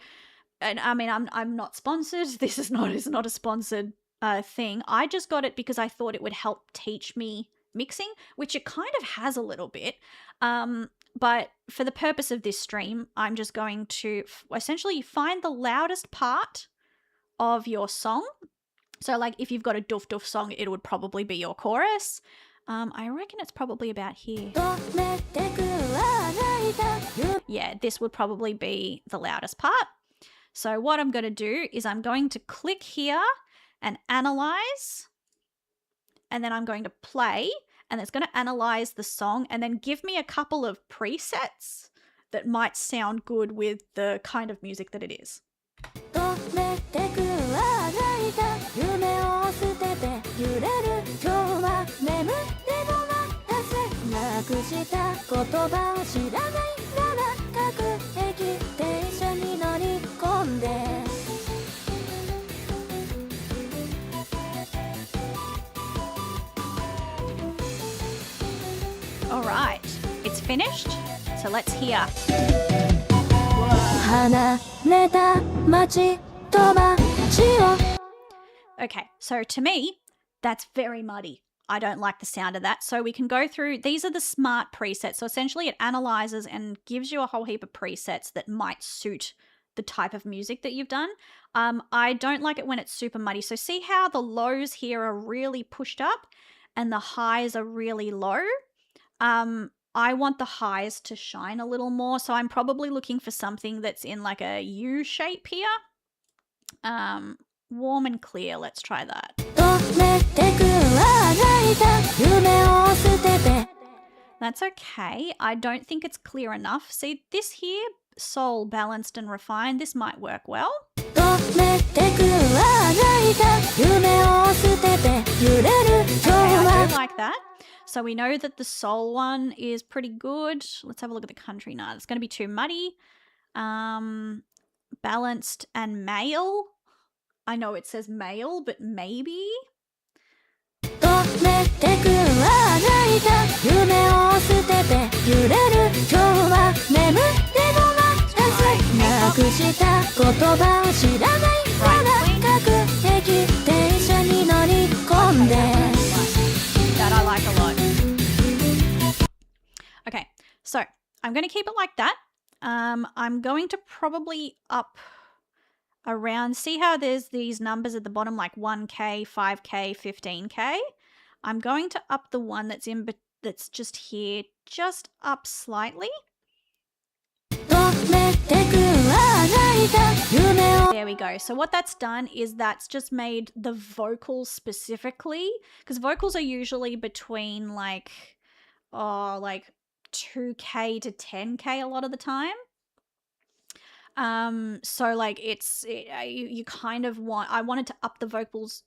and I mean, I'm not sponsored. This is not a sponsored thing. I just got it because I thought it would help teach me mixing, which it kind of has a little bit. But for the purpose of this stream, I'm just going to essentially find the loudest part of your song. So like if you've got a doof doof song, it would probably be your chorus. I reckon it's probably about here. Yeah, this would probably be the loudest part. So what I'm going to do is I'm going to click here and analyze. And then I'm going to play. And it's going to analyze the song and then give me a couple of presets that might sound good with the kind of music that it is. All right, it's finished. So let's hear. Okay, so to me, that's very muddy. I don't like the sound of that. So we can go through, these are the smart presets. So essentially it analyzes and gives you a whole heap of presets that might suit the type of music that you've done. I don't like it when it's super muddy. So see how the lows here are really pushed up and the highs are really low? I want the highs to shine a little more. So I'm probably looking for something that's in like a U shape here. Warm and clear, let's try that. That's okay. I don't think it's clear enough. See, this here, soul, balanced and refined, this might work well. Okay, I do like that. So we know that the soul one is pretty good. Let's have a look at the country now. It's going to be too muddy. Balanced and male. I know it says male, but maybe? 止めてくは泣いた夢を捨てて揺れる今日は眠ってごまったぜなくした言葉を知らないから各駅電車に乗り込んで That I like a lot. Okay, so I'm going to keep it like that. I'm going to probably up around, see how there's these numbers at the bottom like 1k, 5k, 15k. I'm going to up the one that's that's just here, just up slightly. There we go. So what that's done is that's just made the vocals specifically, because vocals are usually between like 2k to 10k a lot of the time. So like you kind of I wanted to up the vocals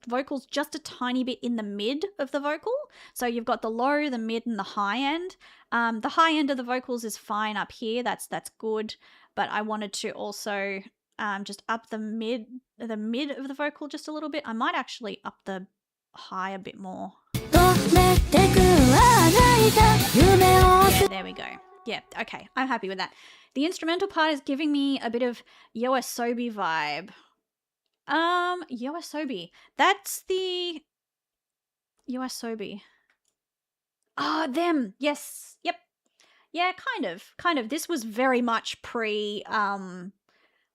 just a tiny bit in the mid of the vocal. So you've got the low, the mid, and the high end. The high end of the vocals is fine up here. That's good. But I wanted to also just up the mid of the vocal just a little bit. I might actually up the high a bit more. Yeah, there we go. Yeah, okay, I'm happy with that. The instrumental part is giving me a bit of Yoasobi vibe. Yoasobi. That's the Yoasobi. Oh, them. Yes. Yep. Yeah, kind of. This was very much pre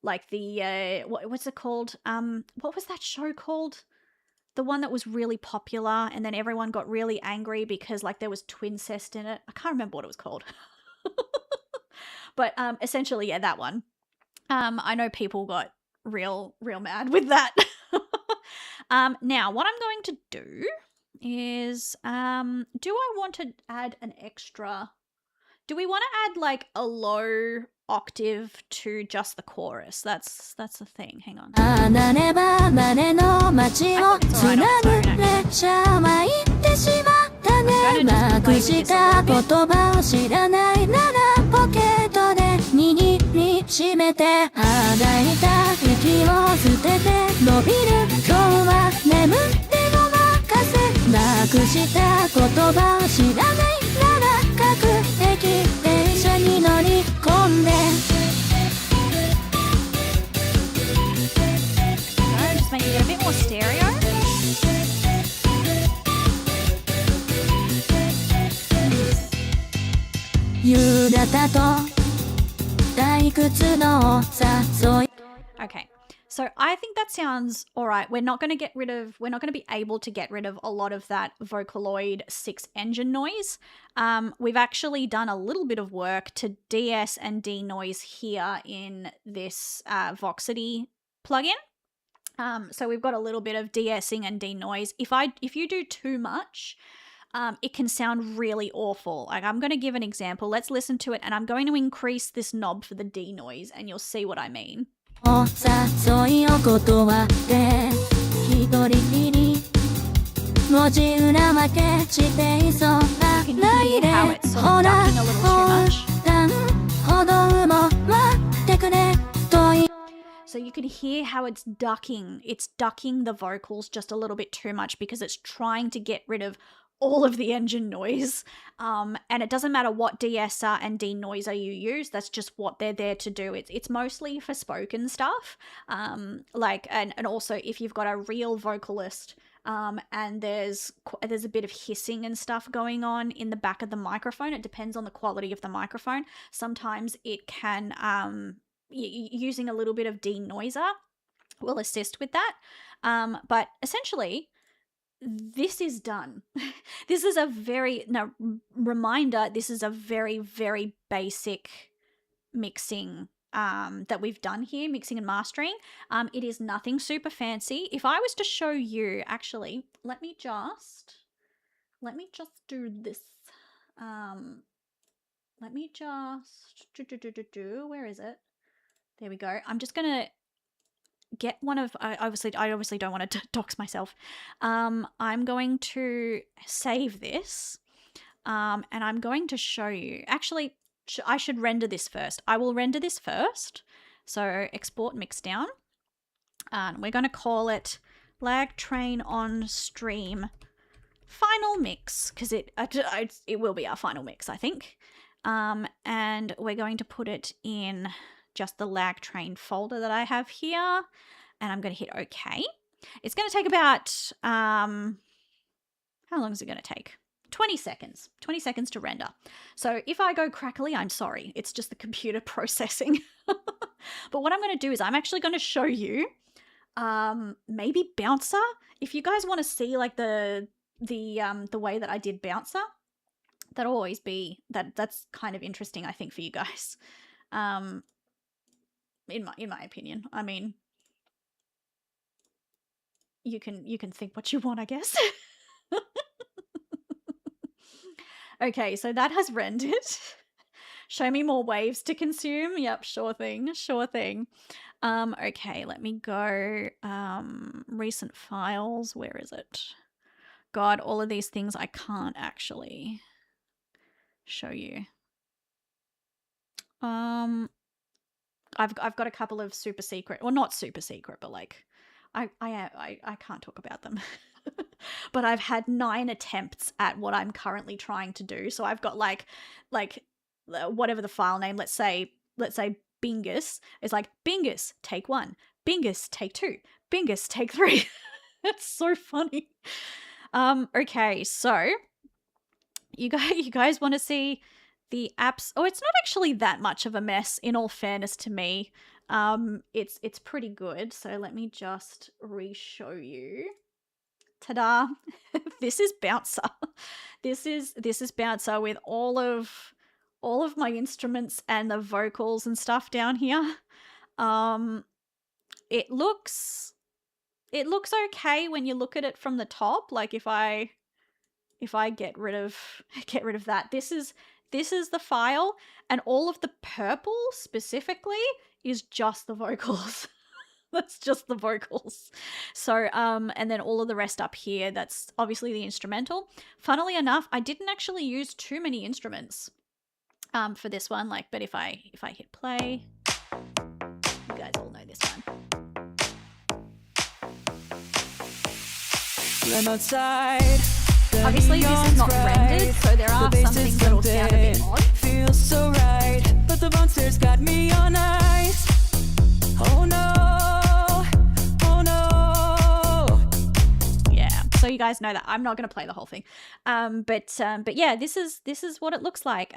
like the what's it called? What was that show called? The one that was really popular and then everyone got really angry because like there was twincest in it. I can't remember what it was called. But essentially, yeah, that one. I know people got real mad with that. Now, what I'm going to do is, do I want to add an extra? Do we want to add like a low octave to just the chorus? That's the thing. Hang on. Just making it a bit more stereo. Okay, so I think that sounds all right. We're not going to be able to get rid of a lot of that Vocaloid 6 engine noise. We've actually done a little bit of work to DS and denoise here in this Voxity plugin. So we've got a little bit of de-essing and denoise. If you do too much, it can sound really awful. Like, I'm going to give an example. Let's listen to it, and I'm going to increase this knob for the denoise, and you'll see what I mean. You can hear how it's sort of ducking a little too much. So you can hear how it's ducking. It's ducking the vocals just a little bit too much because it's trying to get rid of all of the engine noise. And it doesn't matter what de-esser and denoiser you use. That's just what they're there to do. It's mostly for spoken stuff. And also if you've got a real vocalist and there's a bit of hissing and stuff going on in the back of the microphone. It depends on the quality of the microphone. Sometimes it can... using a little bit of denoiser will assist with that. But essentially, this is done. This is reminder, this is a very, very basic mixing that we've done here, mixing and mastering. It is nothing super fancy. If I was to show you, actually, let me just do this. Let me just where is it? There we go. I'm just going to get one of... I obviously don't want to dox myself. I'm going to save this, and I'm going to show you... Actually, I should render this first. I will render this first. So export mix down. We're going to call it LAGTRAIN on Stream Final Mix, because it will be our final mix, I think. And we're going to put it in just the LAGTRAIN folder that I have here, and I'm going to hit OK. It's going to take about, how long is it going to take? 20 seconds. 20 seconds to render. So if I go crackly, I'm sorry. It's just the computer processing. But what I'm going to do is I'm actually going to show you maybe Bouncer. If you guys want to see like the way that I did Bouncer, that'll always be that's kind of interesting, I think, for you guys. In my opinion. I mean, you can think what you want, I guess. Okay, so that has rendered. Show me more waves to consume. Yep, sure thing. Sure thing. Okay, let me go. Recent files. Where is it? God, all of these things I can't actually show you. I've got a couple of super secret, well, not super secret, but like I can't talk about them. But I've had 9 attempts at what I'm currently trying to do. So I've got like whatever the file name, let's say Bingus. It's like Bingus take 1, Bingus take 2, Bingus take 3. It's so funny. Okay, so you guys want to see the apps? Oh, it's not actually that much of a mess, in all fairness to me. It's pretty good. So let me just re-show you. Ta-da! This is Bouncer. This is Bouncer with all of my instruments and the vocals and stuff down here. It looks okay when you look at it from the top. Like if I get rid of that, this is the file, and all of the purple specifically is just the vocals. That's just the vocals. So, and then all of the rest up here, that's obviously the instrumental. Funnily enough, I didn't actually use too many instruments for this one. Like, but if I hit play, you guys all know this one. I'm outside. Obviously, this is not rendered, so there are some things that will sound a bit odd. Feels so right, but the monsters got me on ice. Oh no. So you guys know that I'm not going to play the whole thing, but yeah, this is what it looks like.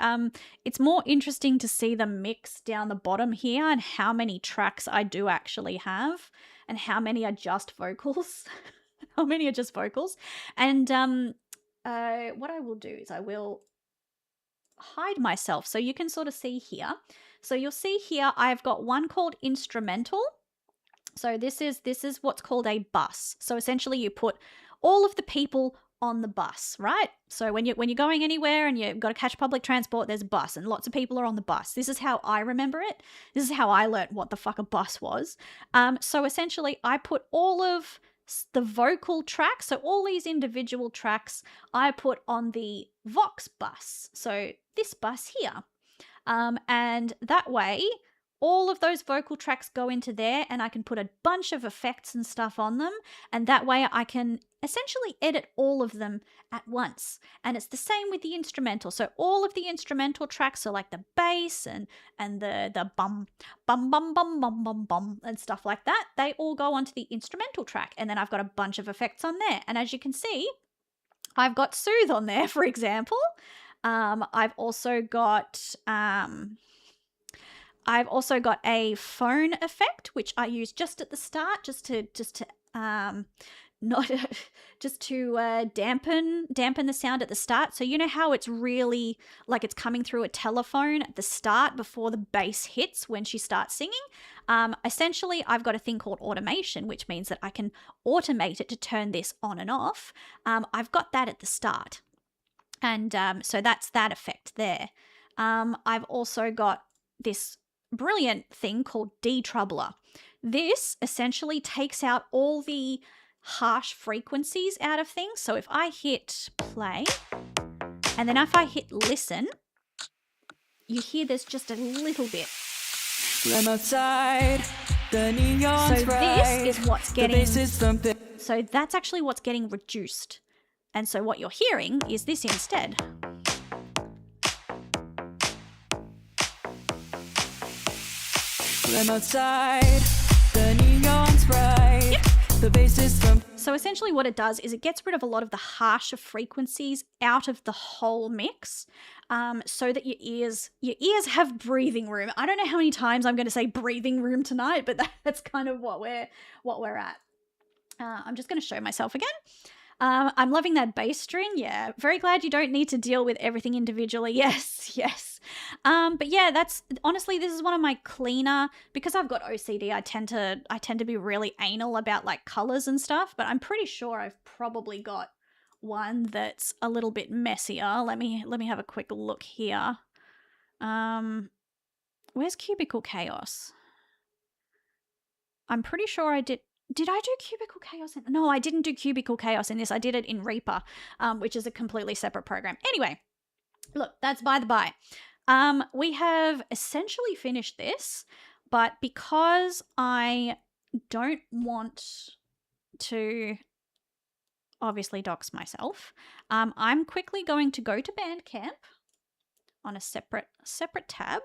It's more interesting to see the mix down the bottom here and how many tracks I do actually have, and how many are just vocals. How many are just vocals? And what I will do is I will hide myself so you can sort of see here. So you'll see here I've got one called instrumental. So this is what's called a bus. So essentially you put all of the people on the bus, right? So when you're going anywhere and you've got to catch public transport, there's a bus and lots of people are on the bus. This is how I remember it. This is how I learnt what the fuck a bus was. So essentially I put all of the vocal tracks, so all these individual tracks, I put on the Vox bus. So this bus here. And that way, all of those vocal tracks go into there, and I can put a bunch of effects and stuff on them, and that way I can essentially edit all of them at once. And it's the same with the instrumental. So all of the instrumental tracks, so like the bass and the bum bum bum bum bum bum bum and stuff like that, they all go onto the instrumental track, and then I've got a bunch of effects on there. And as you can see, I've got Soothe on there, for example. I've also got a phone effect, which I use just at the start, just to dampen the sound at the start. So you know how it's really like it's coming through a telephone at the start before the bass hits when she starts singing. Essentially, I've got a thing called automation, which means that I can automate it to turn this on and off. I've got that at the start. And so that's that effect there. I've also got this brilliant thing called detroubler. This essentially takes out all the harsh frequencies out of things. So if I hit play, and then if I hit listen, you hear there's just a little bit. I'm outside. The neon's So bright. this is what's The getting... bass is thumping. So that's actually what's getting reduced. And so what you're hearing is this instead. I'm outside. The neon's bright. Yep. The bass is thumping. So essentially what it does is it gets rid of a lot of the harsher frequencies out of the whole mix, so that your ears have breathing room. I don't know how many times I'm going to say breathing room tonight, but that's kind of what we're at. I'm just going to show myself again. I'm loving that bass string. Yeah, very glad you don't need to deal with everything individually. Yes, yes. But yeah, that's honestly, this is one of my cleaner, because I've got OCD. I tend to be really anal about like colors and stuff. But I'm pretty sure I've probably got one that's a little bit messier. Let me have a quick look here. Where's Cubicle Chaos? I'm pretty sure I did. Did I do Cubicle Chaos? No, I didn't do Cubicle Chaos in this. I did it in Reaper, which is a completely separate program. Anyway, look, that's by the by. We have essentially finished this, but because I don't want to obviously dox myself, I'm quickly going to go to Bandcamp on a separate tab.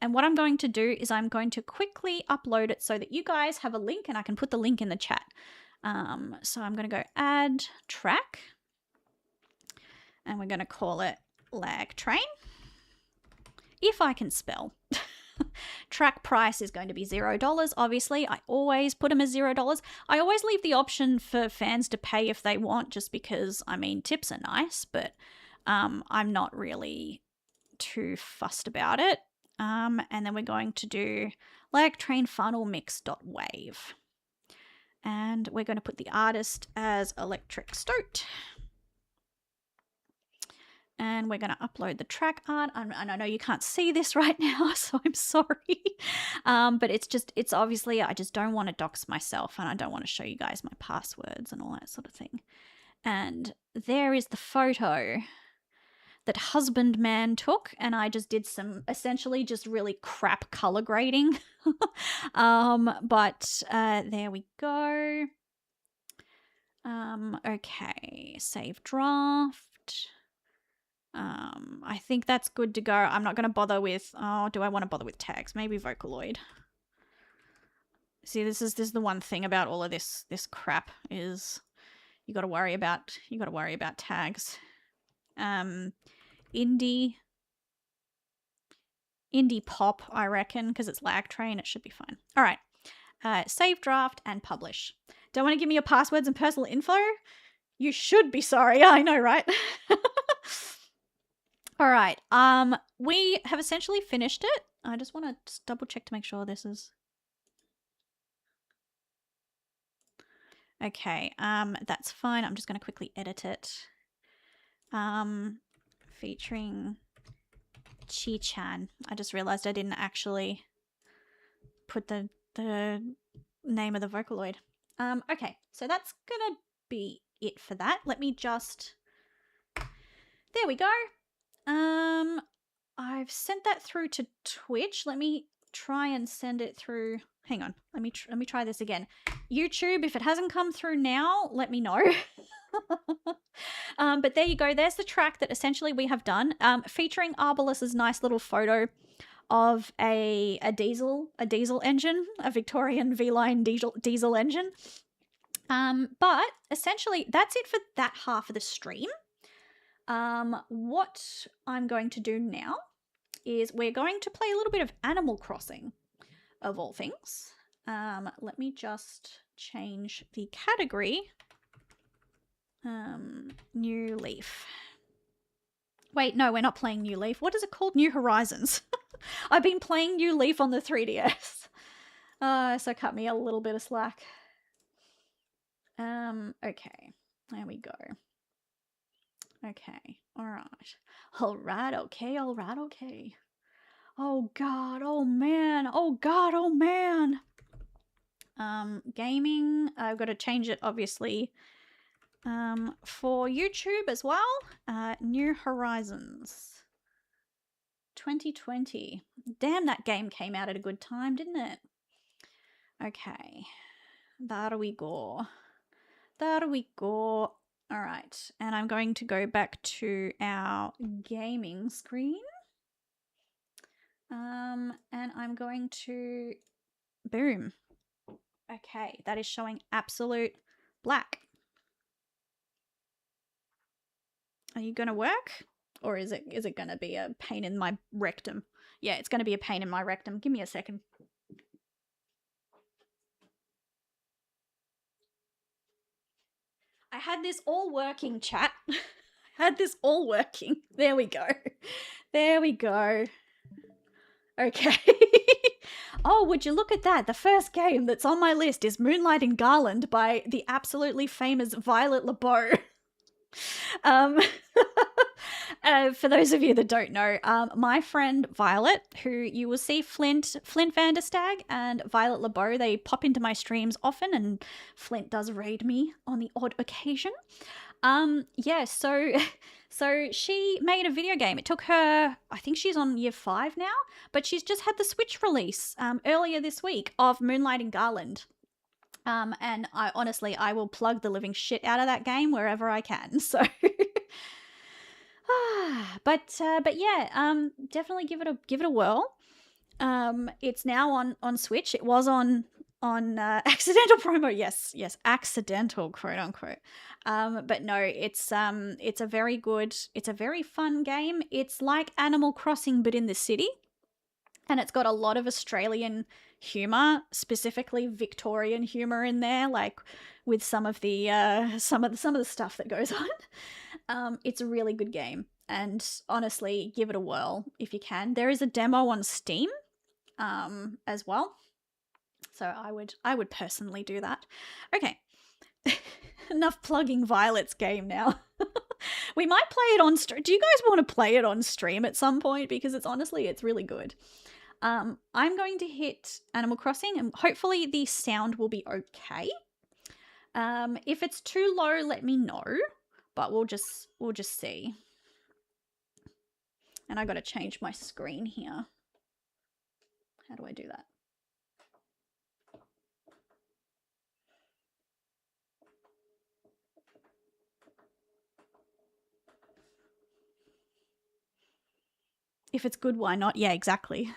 And what I'm going to do is I'm going to quickly upload it so that you guys have a link, and I can put the link in the chat. So I'm going to go add track, and we're going to call it LAGTRAIN, if I can spell. Track price is going to be $0. Obviously, I always put them as $0. I always leave the option for fans to pay if they want, just because, I mean, tips are nice, but I'm not really too fussed about it. And then we're going to do LAGTRAIN funnel mix.wave. And we're going to put the artist as Electric Stoat. And we're going to upload the track art. And I know you can't see this right now, so I'm sorry. But it's obviously, I just don't want to dox myself, and I don't want to show you guys my passwords and all that sort of thing. And there is the photo that husbandman took, and I just did some essentially just really crap color grading. But there we go. Okay, save draft. I think that's good to go. I'm not going to bother with, do I want to bother with tags? Maybe Vocaloid. See, this is the one thing about all of this crap is you got to worry about tags. Indie pop, I reckon, because it's LAGTRAIN, it should be fine. All right, save draft and publish. Don't want to give me your passwords and personal info? You should be sorry. I know, right? All right, we have essentially finished it. I just want to double check to make sure this is okay. That's fine. I'm just going to quickly edit it. Featuring Chi-chan. I just realized I didn't actually put the name of the Vocaloid. Okay, so that's gonna be it for that. Let me just... There we go. I've sent that through to Twitch. Let me try and send it through... Hang on. Let me try this again. YouTube, if it hasn't come through now, let me know. But there you go. There's the track that essentially we have done, featuring Arbalus's nice little photo of a diesel engine, a Victorian V-line diesel engine. But essentially that's it for that half of the stream. What I'm going to do now is we're going to play a little bit of Animal Crossing, of all things. Let me just change the category. New Leaf. Wait, no, we're not playing New Leaf. What is it called? New Horizons. I've been playing New Leaf on the 3DS. So cut me a little bit of slack. Okay. There we go. Okay. Alright. Okay. Oh god, oh man. Oh god, oh man. Gaming. I've got to change it, obviously. For YouTube as well, New Horizons. 2020. Damn, that game came out at a good time, didn't it? Okay. There we go. There we go. All right. And I'm going to go back to our gaming screen. And I'm going to... Boom. Okay. That is showing absolute black. Are you going to work? Or is it going to be a pain in my rectum? Yeah, it's going to be a pain in my rectum. Give me a second. I had this all working, chat. Had this all working. There we go. There we go. Okay. Oh, would you look at that? The first game that's on my list is Moonlight in Garland by the absolutely famous Violet LeBeau. For those of you that don't know, my friend Violet, who you will see Flint Vanderstag and Violet LeBeau, they pop into my streams often, and Flint does raid me on the odd occasion. Yeah, so she made a video game. It took her, I think she's on year 5 now, but she's just had the Switch release earlier this week of Moonlight in Garland. And I will plug the living shit out of that game wherever I can. So, but yeah, definitely give it a whirl. It's now on Switch. It was on accidental promo. Yes, accidental, quote unquote. But no, it's a very fun game. It's like Animal Crossing but in the city. And it's got a lot of Australian humor, specifically Victorian humor in there, like with some of the stuff that goes on. It's a really good game, and honestly, give it a whirl if you can. There is a demo on Steam, as well. So I would personally do that. Okay. Enough plugging Violet's game now. We might play it on stream. Do you guys want to play it on stream at some point? Because it's really good. I'm going to hit Animal Crossing, and hopefully the sound will be okay. If it's too low, let me know. But we'll just see. And I got to change my screen here. How do I do that? If it's good, why not? Yeah, exactly.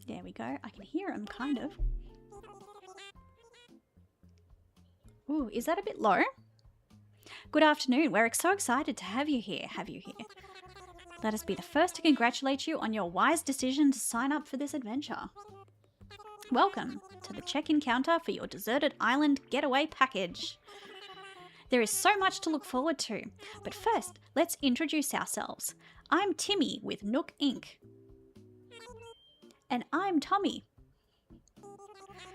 There we go. I can hear him, kind of. Ooh, is that a bit low? Good afternoon. We're so excited to have you here. Let us be the first to congratulate you on your wise decision to sign up for this adventure. Welcome to the check-in counter for your deserted island getaway package. There is so much to look forward to, but first, let's introduce ourselves. I'm Timmy with Nook Inc. And I'm Tommy.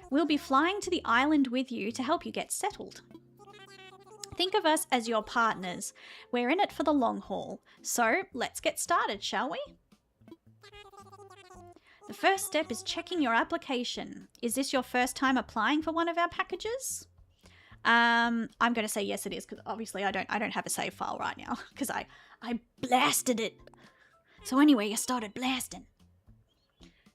We'll be flying to the island with you to help you get settled. Think of us as your partners. We're in it for the long haul. So let's get started, shall we? The first step is checking your application. Is this your first time applying for one of our packages? I'm going to say yes it is, because obviously I don't have a save file right now because I blasted it. So anyway, you started blasting.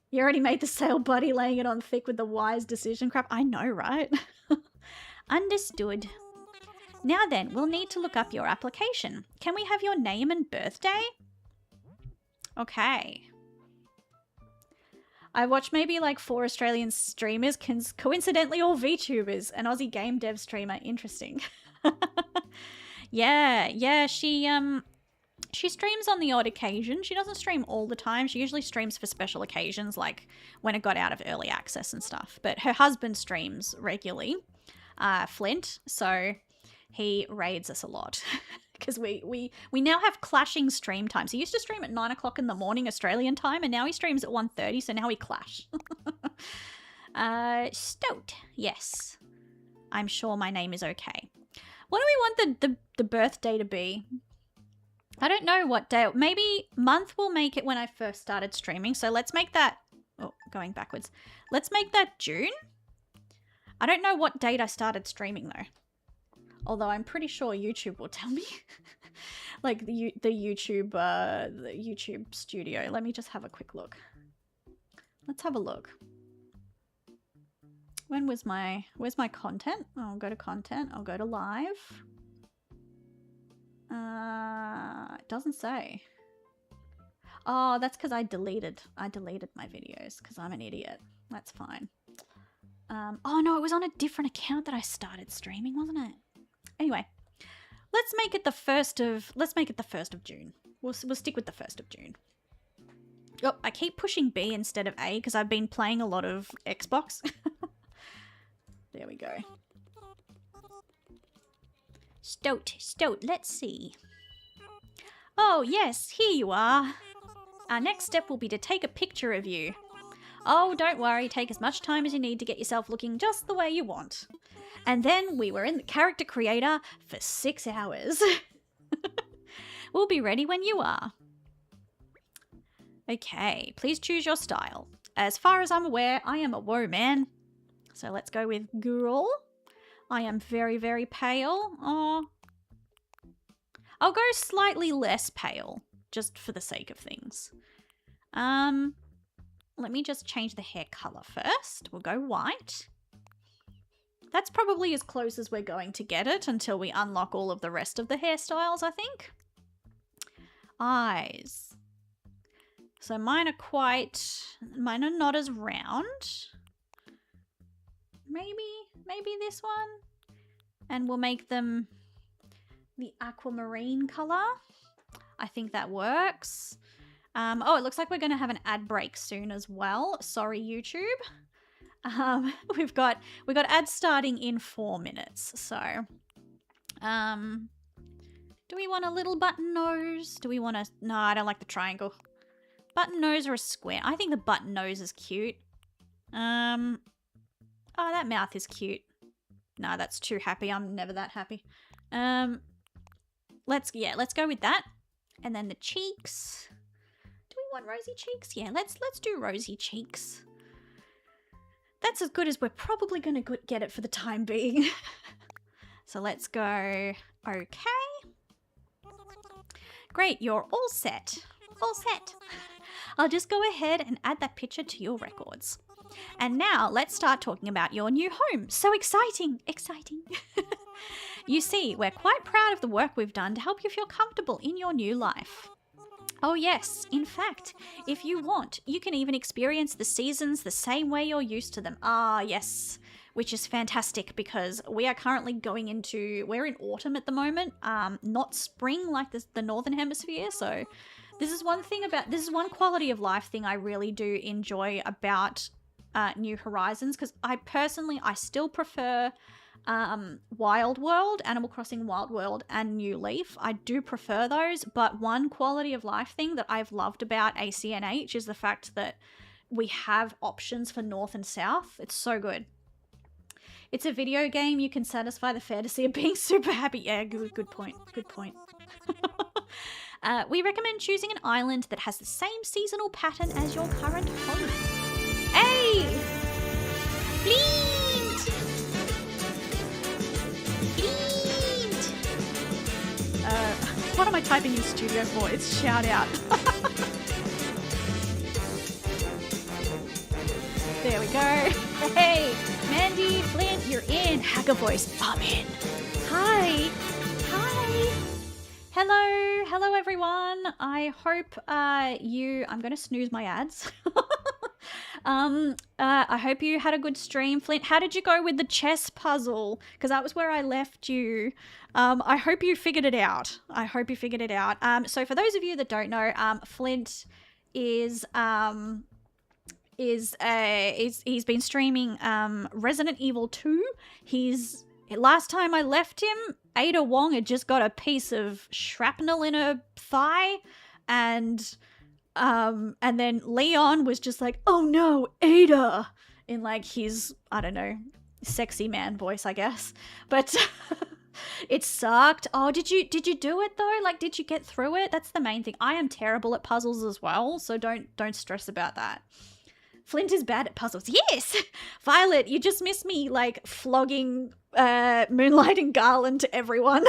You already made the sale, buddy, laying it on thick with the wise decision crap. I know, right? Understood. Now then, we'll need to look up your application. Can we have your name and birthday? Okay. I watched maybe like 4 Australian streamers, coincidentally all VTubers, an Aussie game dev streamer. Interesting. Yeah, she streams on the odd occasion. She doesn't stream all the time. She usually streams for special occasions, like when it got out of early access and stuff. But her husband streams regularly, Flint, so he raids us a lot. Because we now have clashing stream times. He used to stream at 9 o'clock in the morning Australian time, and now he streams at 1:30, so now we clash. Stoat, yes. I'm sure my name is okay. What do we want the birthday to be? I don't know what day. Maybe month will make it when I first started streaming. So let's make that... Oh, going backwards. Let's make that June. I don't know what date I started streaming though. Although I'm pretty sure YouTube will tell me. Like the YouTube studio. Let me just have a quick look. Let's have a look. Where's my content? I'll go to content. I'll go to live. It doesn't say. Oh, that's because I deleted my videos because I'm an idiot. That's fine. Oh no, it was on a different account that I started streaming, wasn't it? Anyway, let's make it the 1st of June. We'll stick with the 1st of June. Oh, I keep pushing B instead of A because I've been playing a lot of Xbox. There we go. Stoat, let's see. Oh yes, here you are. Our next step will be to take a picture of you. Oh, don't worry, take as much time as you need to get yourself looking just the way you want. And then we were in the character creator for 6 hours. We'll be ready when you are. Okay, please choose your style. As far as I'm aware, I am a woman. So let's go with girl. I am very, very pale. Oh, I'll go slightly less pale, just for the sake of things. Let me just change the hair color first. We'll go white. That's probably as close as we're going to get it until we unlock all of the rest of the hairstyles, I think. Eyes. So mine are not as round. Maybe this one. And we'll make them the aquamarine color. I think that works. Oh, it looks like we're going to have an ad break soon as well. Sorry, YouTube. We've got ads starting in 4 minutes. So, do we want a little button nose? Do we want a... No, I don't like the triangle. Button nose or a square? I think the button nose is cute. Oh, that mouth is cute. No, that's too happy. I'm never that happy. Let's go with that. And then the cheeks. Do we want rosy cheeks? Yeah, let's do rosy cheeks. That's as good as we're probably going to get it for the time being. So let's go. Okay. Great, you're all set. All set. I'll just go ahead and add that picture to your records. And now let's start talking about your new home. So exciting, exciting. You see, we're quite proud of the work we've done to help you feel comfortable in your new life. Oh yes, in fact, if you want, you can even experience the seasons the same way you're used to them. Ah, yes, which is fantastic because we are currently we're in autumn at the moment, not spring like the Northern Hemisphere, so this is one quality of life thing I really do enjoy about New Horizons, because I still prefer Wild World, Animal Crossing Wild World, and New Leaf. I do prefer those, but one quality of life thing that I've loved about ACNH is the fact that we have options for North and South. It's so good. It's a video game. You can satisfy the fantasy of being super happy. Yeah, good point. Good point. We recommend choosing an island that has the same seasonal pattern as your current home. Hey! Flint! Flint! What am I typing in studio for? It's shout out. There we go. Hey, Mandy, Flint, you're in. Hacker voice, I'm in. Hi. Hi. Hello everyone. I hope I'm going to snooze my ads. I hope you had a good stream. Flint, how did you go with the chess puzzle? Because that was where I left you. I hope you figured it out. So for those of you that don't know, Flint he's been streaming Resident Evil 2. Last time I left him, Ada Wong had just got a piece of shrapnel in her thigh, and then Leon was just like, "Oh no, Ada," in like his, I don't know, sexy man voice, I guess. But It sucked. Oh, did you do it though? Like, did you get through it? That's the main thing. I am terrible at puzzles as well, so don't stress about that. Flint is bad at puzzles. Yes! Violet, you just missed me, like, flogging Moonlight and Garland to everyone.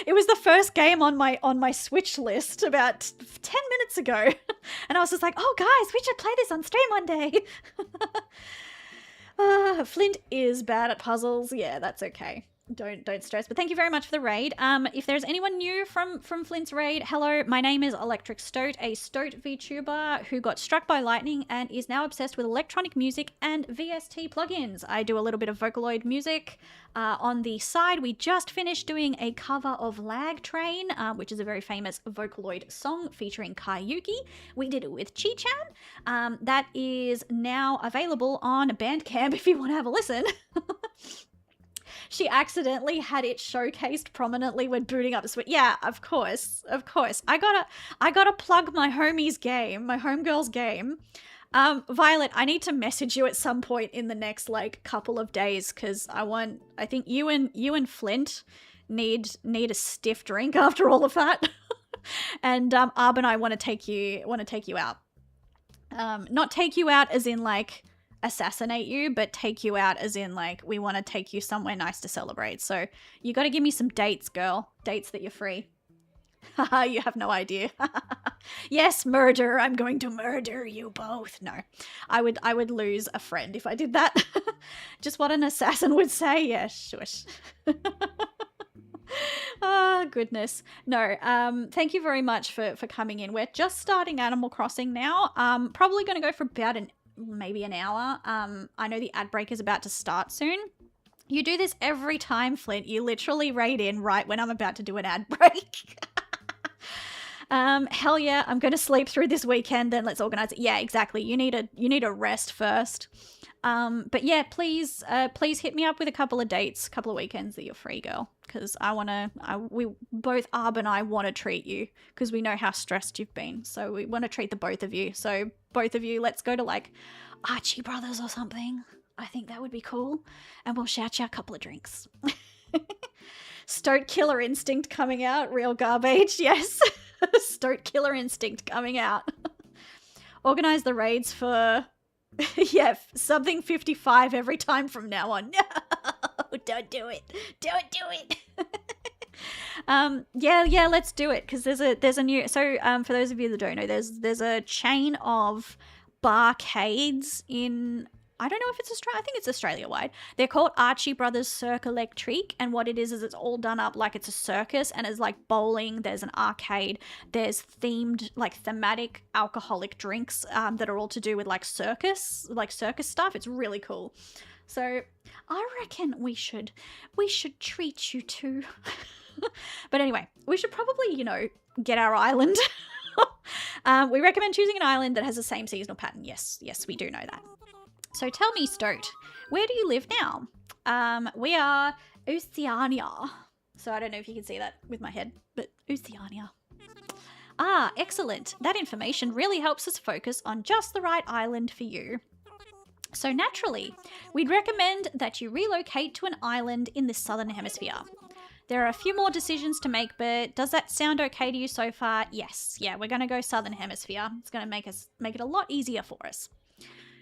It was the first game on my Switch list about 10 minutes ago. And I was just like, oh, guys, we should play this on stream one day. Flint is bad at puzzles. Yeah, that's okay. Don't stress. But thank you very much for the raid. If there's anyone new from Flint's raid, hello, my name is Electric Stoat, a Stoat VTuber who got struck by lightning and is now obsessed with electronic music and VST plugins. I do a little bit of Vocaloid music. On the side, we just finished doing a cover of LAGTRAIN, which is a very famous Vocaloid song featuring Kayuki. We did it with Chi-chan. That is now available on Bandcamp if you want to have a listen. She accidentally had it showcased prominently when booting up the Switch. Yeah, of course. I gotta plug my homie's game, my homegirl's game. Violet, I need to message you at some point in the next like couple of days because I think you and Flint need a stiff drink after all of that. And Arb and I want to take you out. Not take you out as in like assassinate you, but take you out as in like we want to take you somewhere nice to celebrate. So you got to give me some dates, girl. Dates that you're free. Haha, you have no idea. Yes, murder. I'm going to murder you both. No, I would lose a friend if I did that. Just what an assassin would say. Yeah, shush. Oh, goodness. No, thank you very much for coming in. We're just starting Animal Crossing now. Probably going to go for about maybe an hour. I know the ad break is about to start soon. You do this every time, Flint. You literally raid in right when I'm about to do an ad break. Hell yeah, I'm going to sleep through this weekend, then let's organize it. Yeah, exactly. You need a rest first. But yeah, please hit me up with a couple of dates, couple of weekends that you're free, girl. Because we both, Arb and I want to treat you because we know how stressed you've been. So we want to treat the both of you. So both of you, let's go to like Archie Brothers or something. I think that would be cool. And we'll shout you a couple of drinks. Stoat Killer Instinct coming out. Real garbage, yes. Stoat Killer Instinct coming out. Organize the raids for, yeah, something 55 every time from now on. No, don't do it. Don't do it. Yeah, let's do it because there's a new. So for those of you that don't know, there's a chain of barcades in. I don't know if it's Australia. I think it's Australia-wide. They're called Archie Brothers Cirque Electrique, and what it is it's all done up like it's a circus, and it's like bowling, there's an arcade, there's themed, like thematic alcoholic drinks that are all to do with like circus stuff. It's really cool. So I reckon we should treat you too. But anyway, we should probably, get our island. We recommend choosing an island that has the same seasonal pattern. Yes, we do know that. So tell me, Stoat, where do you live now? We are Oceania. So I don't know if you can see that with my head, but Oceania. Ah, excellent. That information really helps us focus on just the right island for you. So naturally, we'd recommend that you relocate to an island in the southern hemisphere. There are a few more decisions to make, but does that sound okay to you so far? Yes. Yeah, we're going to go southern hemisphere. It's going to make it a lot easier for us.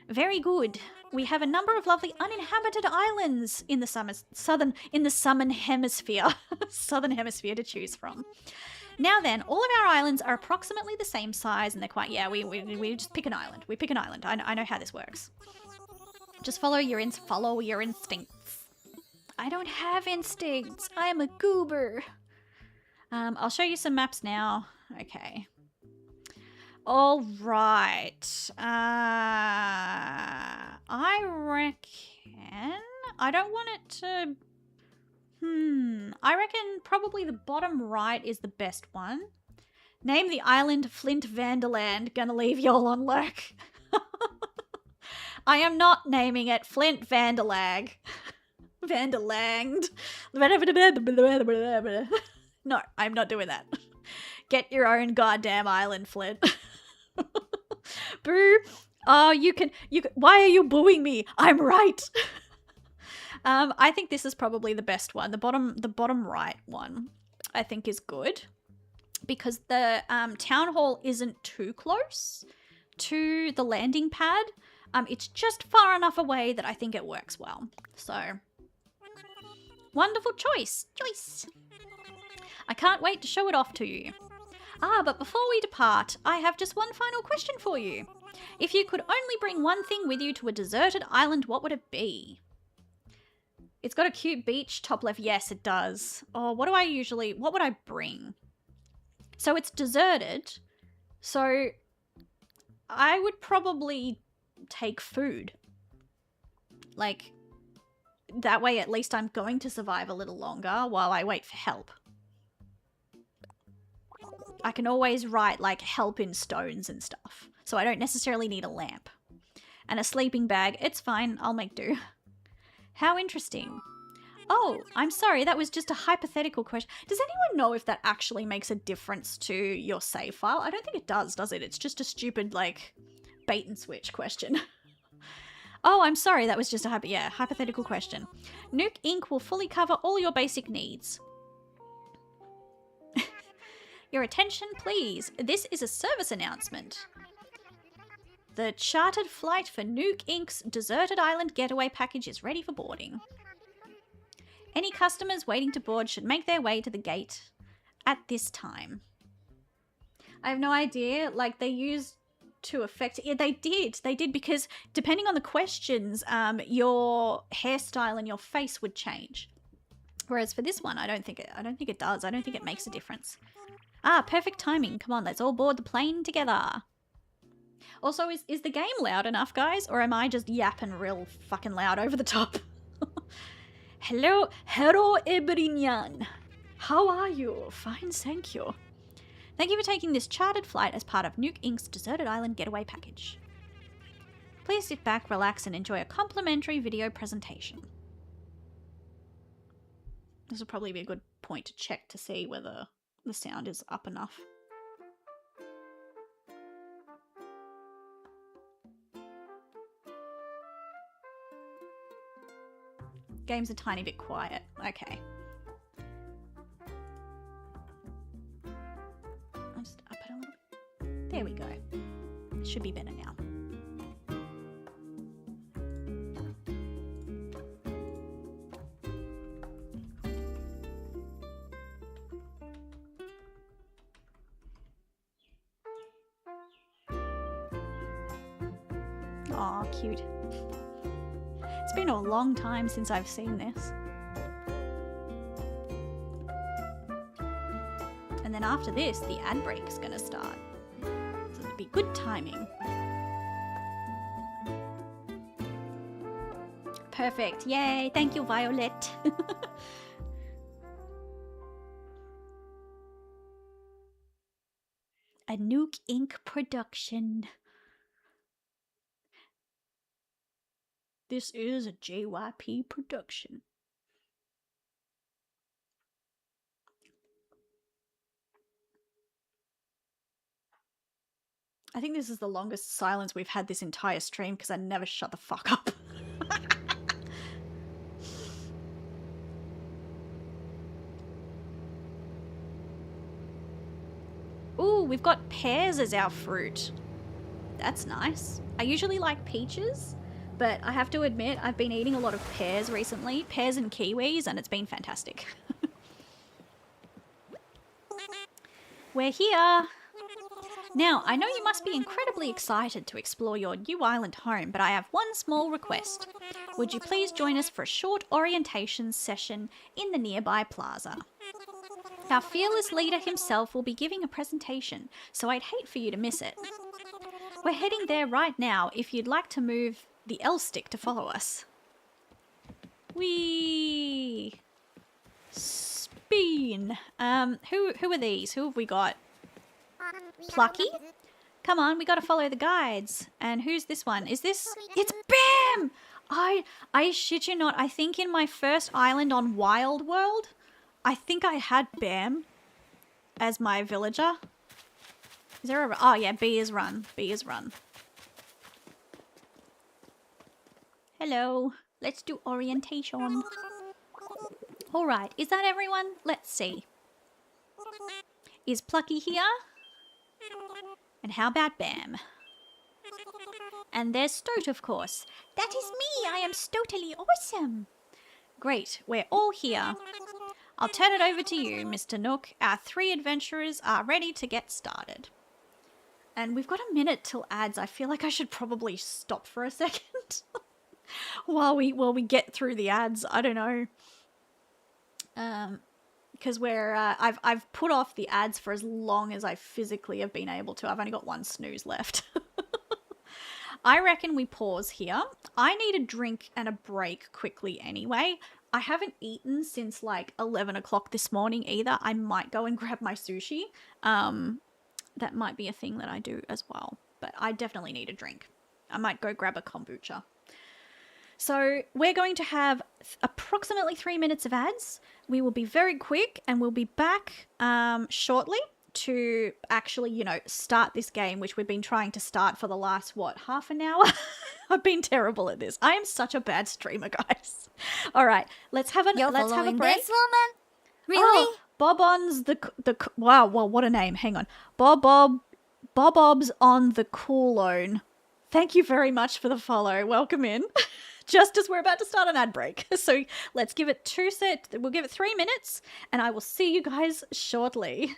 Very good. We have a number of lovely uninhabited islands in the southern hemisphere. Southern hemisphere to choose from. Now then, all of our islands are approximately the same size and they're quite, we just pick an island. We pick an island. I know how this works. Just follow your instincts. I don't have instincts. I am a goober. I'll show you some maps now. Okay. All right. I reckon I don't want it to. I reckon probably the bottom right is the best one. Name the island Flint Vanderland. Gonna leave y'all on lurk. I am not naming it Flint Vanderlag. Vanderlanged. No, I'm not doing that. Get your own goddamn island, Flint. Boo. Oh, you can, why are you booing me? I'm right. I think this is probably the best one. The bottom right one, I think, is good because the town hall isn't too close to the landing pad. It's just far enough away that I think it works well. So, wonderful choice. I can't wait to show it off to you. But before we depart, I have just one final question for you. If you could only bring one thing with you to a deserted island, what would it be? It's got a cute beach, top left. Yes, it does. Oh, what would I bring? So it's deserted. So I would probably take food. Like, that way at least I'm going to survive a little longer while I wait for help. I can always write, like, help in stones and stuff. So I don't necessarily need a lamp. And a sleeping bag. It's fine. I'll make do. How interesting. Oh, I'm sorry. That was just a hypothetical question. Does anyone know if that actually makes a difference to your save file? I don't think it does it? It's just a stupid, like, bait and switch question. Oh, I'm sorry. That was just a hypothetical question. Nuke Inc. will fully cover all your basic needs. Your attention, please. This is a service announcement. The chartered flight for Nuke Inc.'s Deserted Island Getaway Package is ready for boarding. Any customers waiting to board should make their way to the gate at this time. I have no idea. Like, they used to affect... Yeah, they did because depending on the questions, your hairstyle and your face would change. Whereas for this one, I don't think it does. I don't think it makes a difference. Perfect timing. Come on, let's all board the plane together. Also, is the game loud enough, guys? Or am I just yapping real fucking loud over the top? Hello, Ebrinyan. How are you? Fine, thank you. Thank you for taking this chartered flight as part of Nuke Inc.'s Deserted Island Getaway Package. Please sit back, relax, and enjoy a complimentary video presentation. This will probably be a good point to check to see whether the sound is up enough. Game's a tiny bit quiet. Okay. I'll just up it a little bit. There we go. It should be better now. Aw, cute. It's been a long time since I've seen this. And then after this, the ad break is going to start. So it'll be good timing. Perfect. Yay. Thank you, Violet. A Nuke Inc. production. This is a JYP production. I think this is the longest silence we've had this entire stream because I never shut the fuck up. Ooh, we've got pears as our fruit. That's nice. I usually like peaches. But I have to admit, I've been eating a lot of pears recently. Pears and kiwis, and it's been fantastic. We're here! Now, I know you must be incredibly excited to explore your new island home, but I have one small request. Would you please join us for a short orientation session in the nearby plaza? Our fearless leader himself will be giving a presentation, so I'd hate for you to miss it. We're heading there right now if you'd like to move the L stick to follow us. Whee! Spin. Who are these? Who have we got? Plucky? Come on, we gotta follow the guides. And who's this one? Is this... It's Bam! I shit you not, I think in my first island on Wild World, I think I had Bam as my villager. Is there a... Oh yeah, B is run. B is run. Hello. Let's do orientation. All right, is that everyone? Let's see. Is Plucky here? And how about Bam? And there's Stoat, of course. That is me. I am Stotally awesome. Great, we're all here. I'll turn it over to you, Mr. Nook. Our 3 adventurers are ready to get started. And we've got a minute till ads. I feel like I should probably stop for a second while we get through the ads. I don't know. Because I've put off the ads for as long as I physically have been able to. I've only got 1 snooze left. I reckon we pause here. I need a drink and a break quickly anyway. I haven't eaten since like 11 o'clock this morning either. I might go and grab my sushi. That might be a thing that I do as well. But I definitely need a drink. I might go grab a kombucha. So we're going to have approximately 3 minutes of ads. We will be very quick and we'll be back shortly to actually, you know, start this game, which we've been trying to start for the last, half an hour? I've been terrible at this. I am such a bad streamer, guys. All right, let's have a break. This woman? Really? Oh, Bob-on's wow, well, what a name. Hang on. Bob-ob's on the coolone. Thank you very much for the follow. Welcome in. Just as we're about to start an ad break. So let's give it we'll give it 3 minutes and I will see you guys shortly.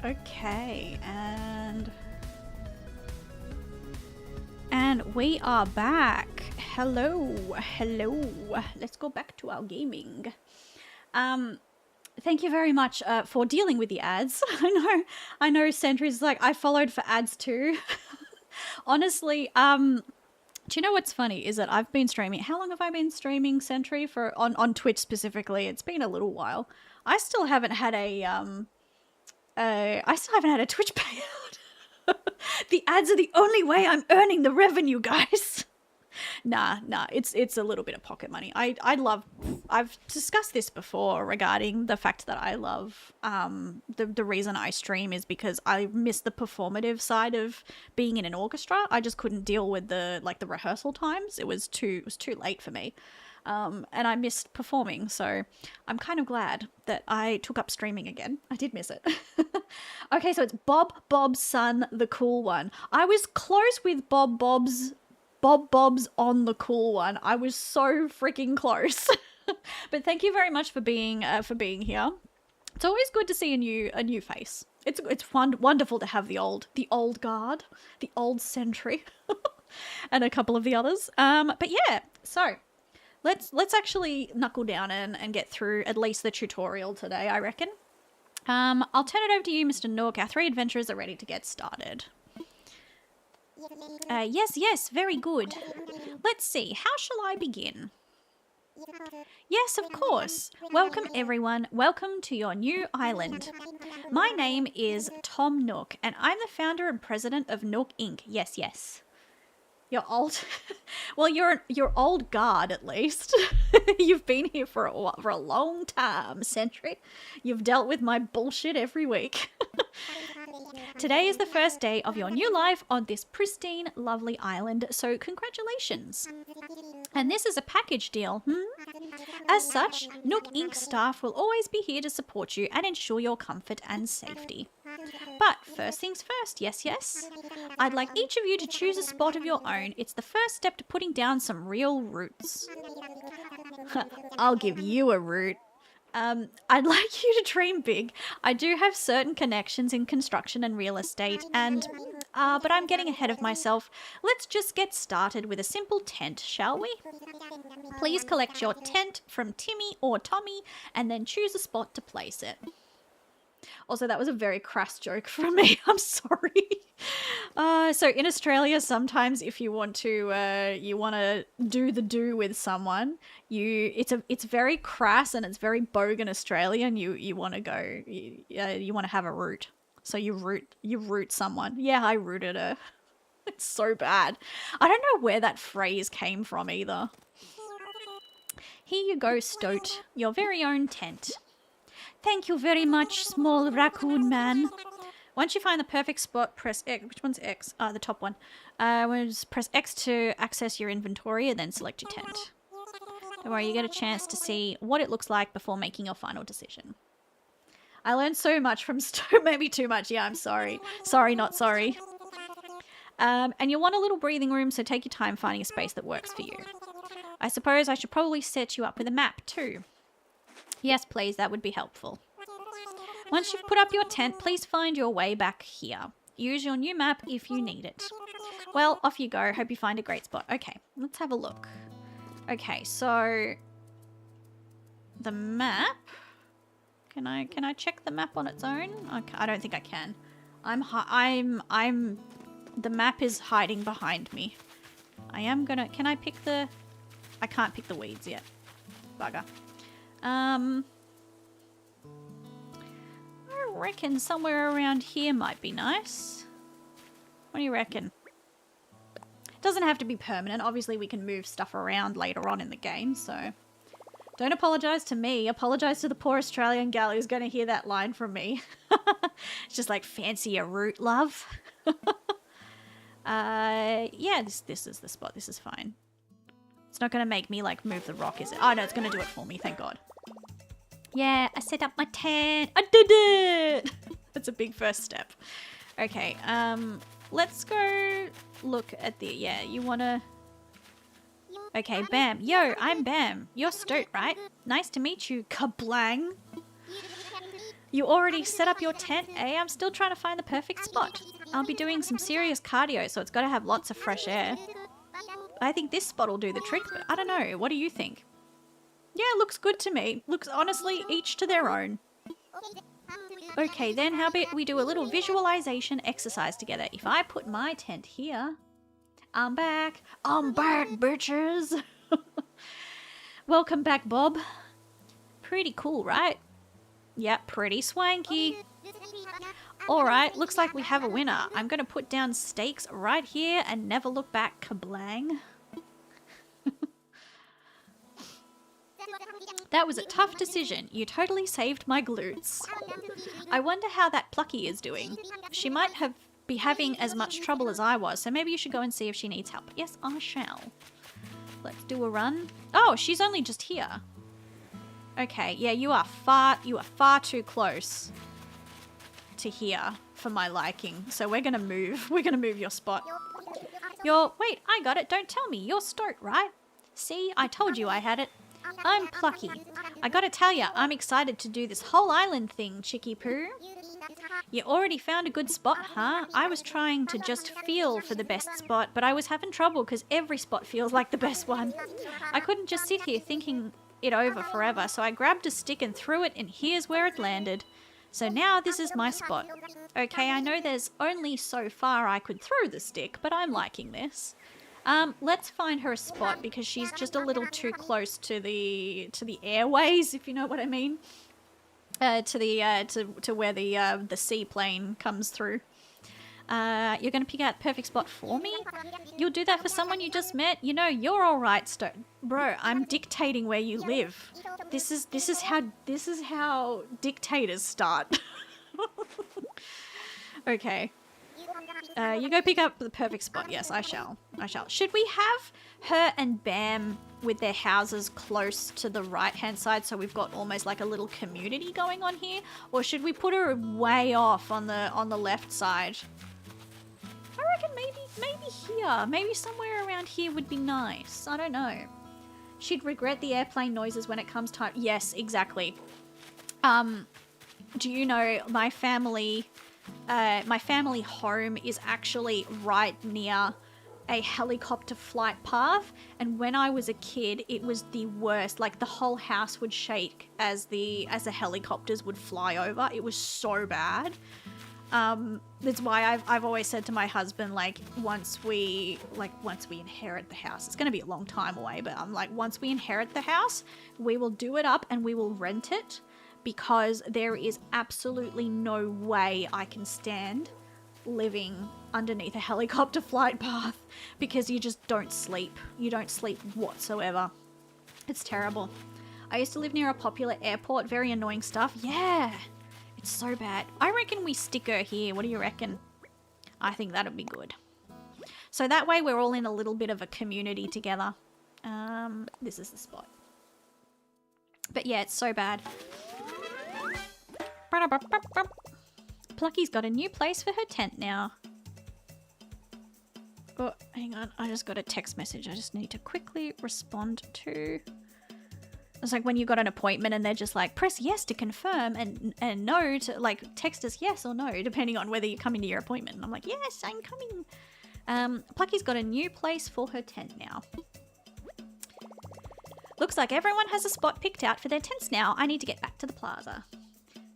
Okay, and we are back. Hello. Let's go back to our gaming. Thank you very much for dealing with the ads. I know Sentry's like, I followed for ads too. Honestly, do you know what's funny is that I've been streaming. How long have I been streaming Sentry for on Twitch specifically? It's been a little while. I still haven't had a Twitch payout. The ads are the only way I'm earning the revenue, guys. Nah, it's a little bit of pocket money. I've discussed this before regarding the fact that I love, the reason I stream is because I miss the performative side of being in an orchestra. I just couldn't deal with the rehearsal times. It was too late for me. And I missed performing, so I'm kind of glad that I took up streaming again. I did miss it. Okay, so it's Bob's son, the cool one. I was close with Bob's on the cool one. I was so freaking close. But thank you very much for being here. It's always good to see a new face. It's wonderful to have the old guard, the old sentry, and a couple of the others. But yeah, so let's actually knuckle down and get through at least the tutorial today, I reckon. I'll turn it over to you, Mr. Nook. Our 3 adventurers are ready to get started. Yes, very good. Let's see, how shall I begin? Yes, of course. Welcome, everyone. Welcome to your new island. My name is Tom Nook, and I'm the founder and president of Nook Inc. Yes. You're old. Well, you're old guard, at least. You've been here for a long time, Sentry. You've dealt with my bullshit every week. Today is the first day of your new life on this pristine, lovely island, so congratulations. And this is a package deal, As such, Nook Inc. staff will always be here to support you and ensure your comfort and safety. But first things first, yes. I'd like each of you to choose a spot of your own. It's the first step to putting down some real roots. I'll give you a root. I'd like you to dream big. I do have certain connections in construction and real estate, and but I'm getting ahead of myself. Let's just get started with a simple tent, shall we? Please collect your tent from Timmy or Tommy, and then choose a spot to place it. Also, that was a very crass joke from me. I'm sorry. So in Australia, sometimes if you want to do with someone, it's very crass and it's very bogan Australian. You want to go, you want to have a root. So you root someone. Yeah, I rooted her. It's so bad. I don't know where that phrase came from either. Here you go, Stoat, your very own tent. Thank you very much, small raccoon man. Once you find the perfect spot, press X. Which one's X? The top one. Just press X to access your inventory and then select your tent. Don't worry, you get a chance to see what it looks like before making your final decision. I learned so much from Stoat, maybe too much. Yeah, I'm sorry. Sorry, not sorry. And you'll want a little breathing room, so take your time finding a space that works for you. I suppose I should probably set you up with a map too. Yes, please, that would be helpful. Once you've put up your tent, please find your way back here. Use your new map if you need it. Well, off you go. Hope you find a great spot. Okay, let's have a look. Okay, so the map. Can I check the map on its own? Okay, I don't think I can. The map is hiding behind me. Can I pick the... I can't pick the weeds yet. Bugger. I reckon somewhere around here might be nice. What do you reckon? It doesn't have to be permanent. Obviously, we can move stuff around later on in the game, so... Don't apologise to me. Apologise to the poor Australian gal who's going to hear that line from me. It's just like, fancy a root, love. Yeah, this is the spot. This is fine. It's not going to make me, like, move the rock, is it? Oh, no, it's going to do it for me. Thank God. Yeah, I set up my tent. I did it! That's a big first step. Okay, let's go look at the... Yeah, you want to... Okay, Bam. Yo, I'm Bam. You're Stoat, right? Nice to meet you, kablang. You already set up your tent, eh? I'm still trying to find the perfect spot. I'll be doing some serious cardio, so it's got to have lots of fresh air. I think this spot will do the trick, but I don't know. What do you think? Yeah, looks good to me. Looks, honestly, each to their own. Okay, then how about we do a little visualization exercise together. If I put my tent here... I'm back. I'm back, bitches. Welcome back, Bob. Pretty cool, right? Yep, pretty swanky. Alright, looks like we have a winner. I'm going to put down stakes right here and never look back, kablang. That was a tough decision. You totally saved my glutes. I wonder how that Plucky is doing. She might be having as much trouble as I was, so maybe you should go and see if she needs help. Yes, I shall. Let's do a run. Oh, she's only just here. Okay, yeah, you are far too close to here for my liking. So we're gonna move. We're gonna move your spot. Wait, I got it. Don't tell me. You're stoked, right? See, I told you I had it. I'm Plucky. I gotta tell ya, I'm excited to do this whole island thing, Chicky Poo. You already found a good spot, huh? I was trying to just feel for the best spot, but I was having trouble because every spot feels like the best one. I couldn't just sit here thinking it over forever, so I grabbed a stick and threw it, and here's where it landed. So now this is my spot. Okay, I know there's only so far I could throw the stick, but I'm liking this. Let's find her a spot because she's just a little too close to the airways, if you know what I mean. To where the seaplane comes through. You're gonna pick out the perfect spot for me? You'll do that for someone you just met? You know, you're alright, bro, I'm dictating where you live. This is how dictators start. Okay. You go pick up the perfect spot. Yes, I shall. Should we have her and Bam with their houses close to the right-hand side so we've got almost like a little community going on here? Or should we put her way off on the left side? I reckon maybe here. Maybe somewhere around here would be nice. I don't know. She'd regret the airplane noises when it comes time. Yes, exactly. Do you know my family home is actually right near a helicopter flight path, and when I was a kid it was the worst. Like the whole house would shake as the helicopters would fly over. It was so bad. That's why I've always said to my husband, like once we inherit the house, it's going to be a long time away, but I'm like, once we inherit the house, we will do it up and we will rent it, because there is absolutely no way I can stand living underneath a helicopter flight path, because you just don't sleep. You don't sleep whatsoever. It's terrible. I used to live near a popular airport. Very annoying stuff. Yeah, it's so bad. I reckon we stick her here. What do you reckon? I think that'll be good. So that way we're all in a little bit of a community together. This is the spot. But yeah, it's so bad. Plucky's got a new place for her tent now. Oh, hang on. I just got a text message I just need to quickly respond to. It's like when you got an appointment and they're just like, press yes to confirm and no to, like, text us yes or no, depending on whether you come into your appointment. And I'm like, yes, I'm coming. Plucky's got a new place for her tent now. Looks like everyone has a spot picked out for their tents now. I need to get back to the plaza.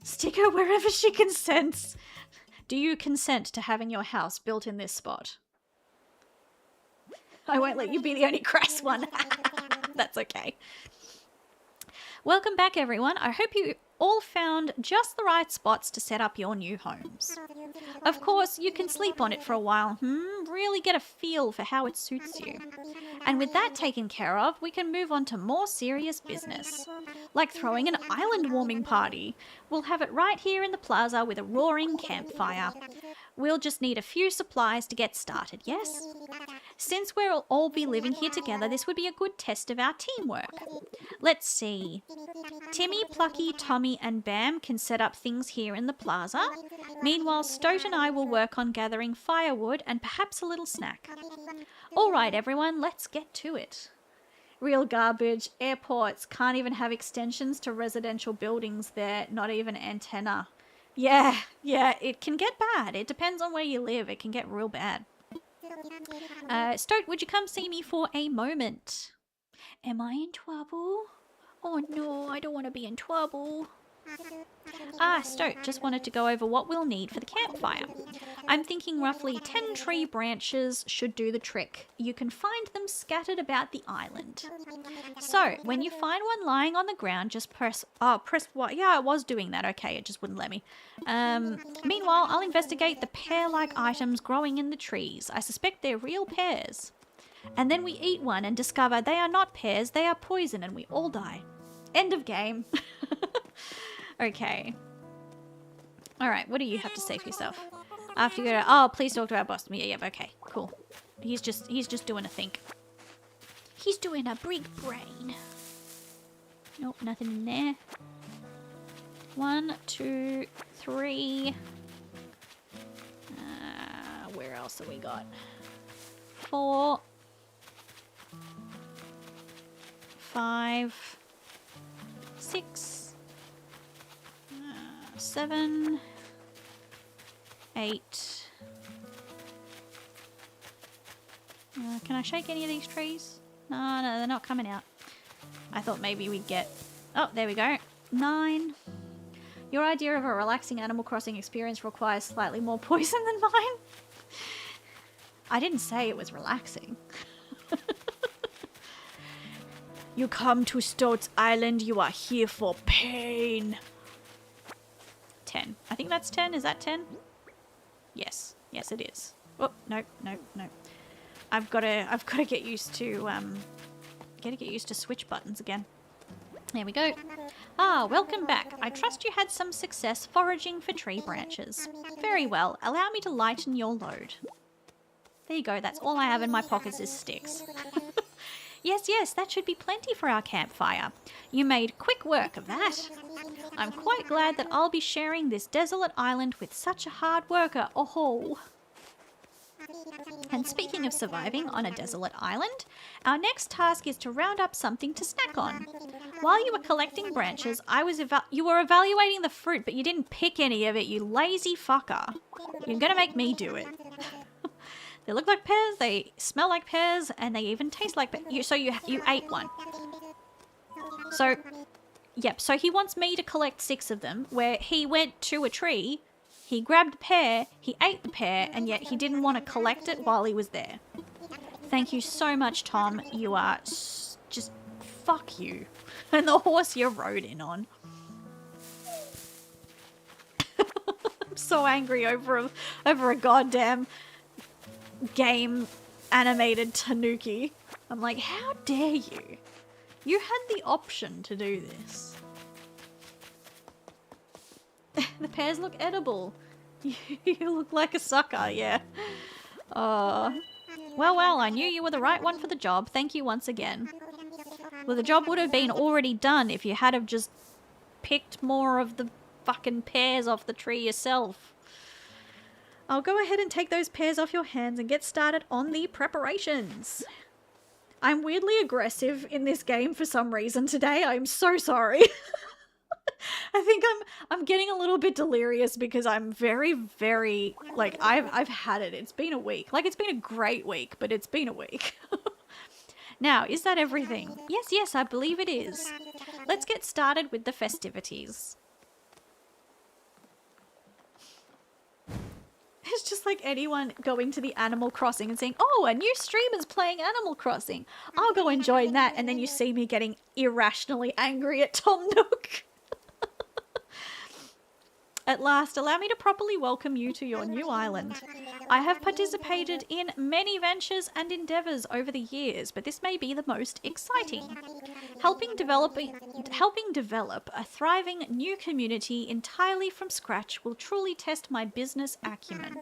Stick her wherever she consents. Do you consent to having your house built in this spot? I won't let you be the only crass one. That's okay. Welcome back, everyone. I hope you all found just the right spots to set up your new homes. Of course, you can sleep on it for a while, really get a feel for how it suits you. And with that taken care of, we can move on to more serious business, like throwing an island warming party. We'll have it right here in the plaza with a roaring campfire. We'll just need a few supplies to get started, yes? Since we'll all be living here together, this would be a good test of our teamwork. Let's see. Timmy, Plucky, Tommy and Bam can set up things here in the plaza. Meanwhile, Stoat and I will work on gathering firewood and perhaps a little snack. All right, everyone, let's get to it. Real garbage. Airports can't even have extensions to residential buildings there, not even antenna. Yeah, it can get bad. It depends on where you live. It can get real bad. Stoat, would you come see me for a moment? Am I in trouble? Oh no, I don't want to be in trouble. Stoat, just wanted to go over what we'll need for the campfire. I'm thinking roughly 10 tree branches should do the trick. You can find them scattered about the island. So, when you find one lying on the ground, just press what? Yeah, I was doing that. Okay, it just wouldn't let me. Meanwhile, I'll investigate the pear-like items growing in the trees. I suspect they're real pears. And then we eat one and discover they are not pears, they are poison, and we all die. End of game. Okay. Alright, what do you have to say for yourself? After you go to, oh, please talk to our boss. Yeah, okay, cool. He's just doing a think. He's doing a big brain. Nope, nothing in there. 1, 2, 3. Where else have we got? 4. 5. 6. 7. 8. Can I shake any of these trees? No, they're not coming out. I thought maybe we'd get... Oh, there we go. 9. Your idea of a relaxing Animal Crossing experience requires slightly more poison than mine. I didn't say it was relaxing. You come to Stoat's Island, you are here for pain. 10. I think that's 10. Is that 10? Yes. Yes, it is. Oh, no. I've got to get used to get used to switch buttons again. There we go. Welcome back. I trust you had some success foraging for tree branches. Very well. Allow me to lighten your load. There you go. That's all I have in my pockets is sticks. Yes, that should be plenty for our campfire. You made quick work of that. I'm quite glad that I'll be sharing this desolate island with such a hard worker. Oh. And speaking of surviving on a desolate island, our next task is to round up something to snack on. While you were collecting branches, you were evaluating the fruit, but you didn't pick any of it, you lazy fucker. You're gonna make me do it. They look like pears, they smell like pears, and they even taste like pears. So you ate one. So, yep, so he wants me to collect 6 of them, where he went to a tree, he grabbed a pear, he ate the pear, and yet he didn't want to collect it while he was there. Thank you so much, Tom. You are just... fuck you. And the horse you rode in on. I'm so angry over a goddamn game animated tanuki. I'm like, how dare you? You had the option to do this. The pears look edible. You look like a sucker, yeah. Oh. Well, I knew you were the right one for the job. Thank you once again. Well, the job would have been already done if you had have just picked more of the fucking pears off the tree yourself. I'll go ahead and take those pears off your hands and get started on the preparations. I'm weirdly aggressive in this game for some reason today. I'm so sorry. I think I'm getting a little bit delirious because I'm very, very, like, I've had it. It's been a week. Like, it's been a great week, but it's been a week. Now, is that everything? Yes, I believe it is. Let's get started with the festivities. It's just like anyone going to the Animal Crossing and saying, oh, a new streamer's playing Animal Crossing. I'll go and join that. And then you see me getting irrationally angry at Tom Nook. At last, allow me to properly welcome you to your new island. I have participated in many ventures and endeavours over the years, but this may be the most exciting. Helping develop a thriving new community entirely from scratch will truly test my business acumen.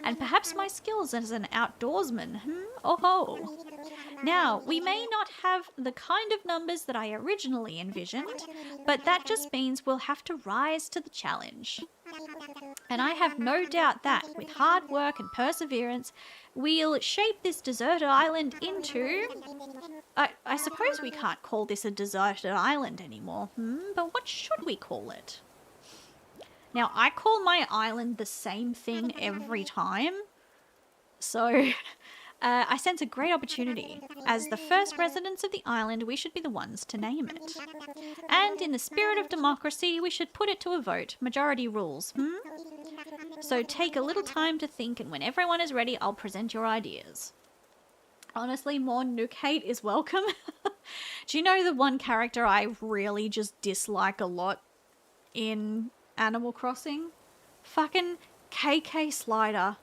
And perhaps my skills as an outdoorsman, Oh ho! Now, we may not have the kind of numbers that I originally envisioned, but that just means we'll have to rise to the challenge. And I have no doubt that, with hard work and perseverance, We'll shape this deserted island into... I suppose we can't call this a deserted island anymore, but what should we call it? Now, I call my island the same thing every time, so I sense a great opportunity. As the first residents of the island, we should be the ones to name it. And in the spirit of democracy, we should put it to a vote. Majority rules, So take a little time to think, and when everyone is ready, I'll present your ideas. Honestly, more Nook hate is welcome. Do you know the one character I really just dislike a lot in Animal Crossing? Fucking KK Slider.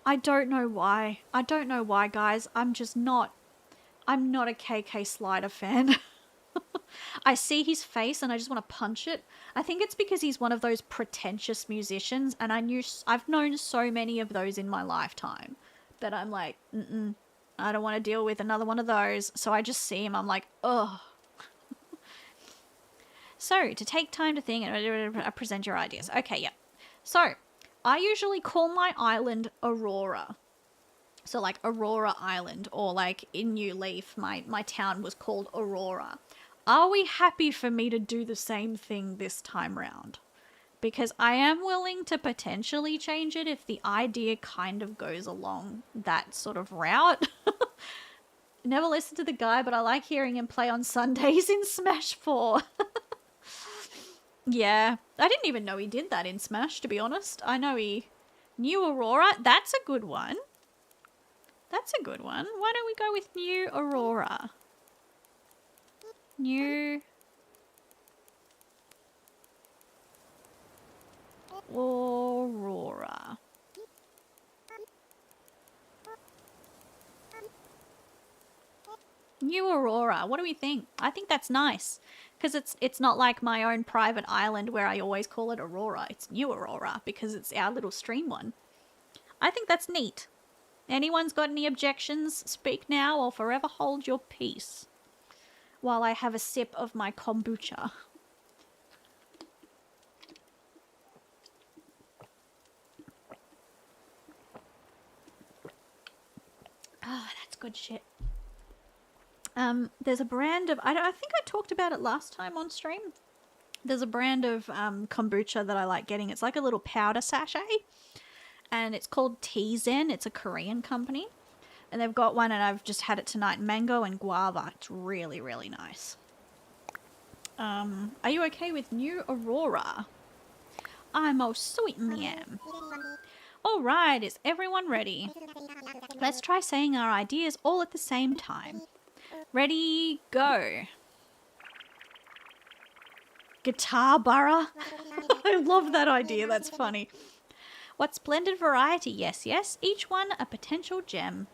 I don't know why. I don't know why, guys. I'm not a KK Slider fan. I see his face and I just want to punch it. I think it's because he's one of those pretentious musicians, and I've known so many of those in my lifetime that I'm like, I don't want to deal with another one of those. So I just see him, I'm like, ugh. So, to take time to think and present your ideas. Okay, yeah. So, I usually call my island Aurora. So, like Aurora Island, or like in New Leaf, my town was called Aurora. Are we happy for me to do the same thing this time round? Because I am willing to potentially change it if the idea kind of goes along that sort of route. Never listened to the guy, but I like hearing him play on Sundays in Smash 4. Yeah, I didn't even know he did that in Smash, to be honest. I know he... New Aurora? That's a good one. That's a good one. Why don't we go with New Aurora? New... Aurora. New Aurora. What do we think? I think that's nice. Because it's not like my own private island where I always call it Aurora. It's New Aurora because it's our little stream one. I think that's neat. Anyone's got any objections? Speak now or forever hold your peace. While I have a sip of my kombucha. Oh, that's good shit. There's a brand of... I think I talked about it last time on stream. There's a brand of kombucha that I like getting. It's like a little powder sachet. And it's called T-Zen. It's a Korean company. And they've got one, and I've just had it tonight. Mango and guava. It's really, really nice. Are you okay with New Aurora? I most certainly am. Alright, is everyone ready? Let's try saying our ideas all at the same time. Ready, go. Guitar Borough? I love that idea, that's funny. What splendid variety, yes, yes. Each one a potential gem.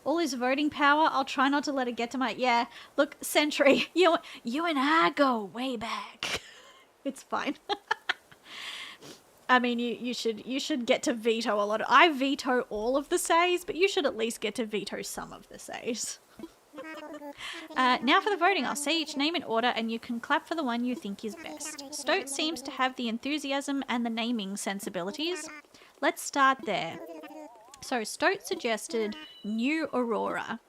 All his voting power, I'll try not to let it get to my... Yeah, look, Sentry, you and I go way back. It's fine. I mean, you should get to veto a lot of... I veto all of the says, but you should at least get to veto some of the says. Now for the voting. I'll say each name in order and you can clap for the one you think is best. Stoat seems to have the enthusiasm and the naming sensibilities. Let's start there. So Stoat suggested New Aurora.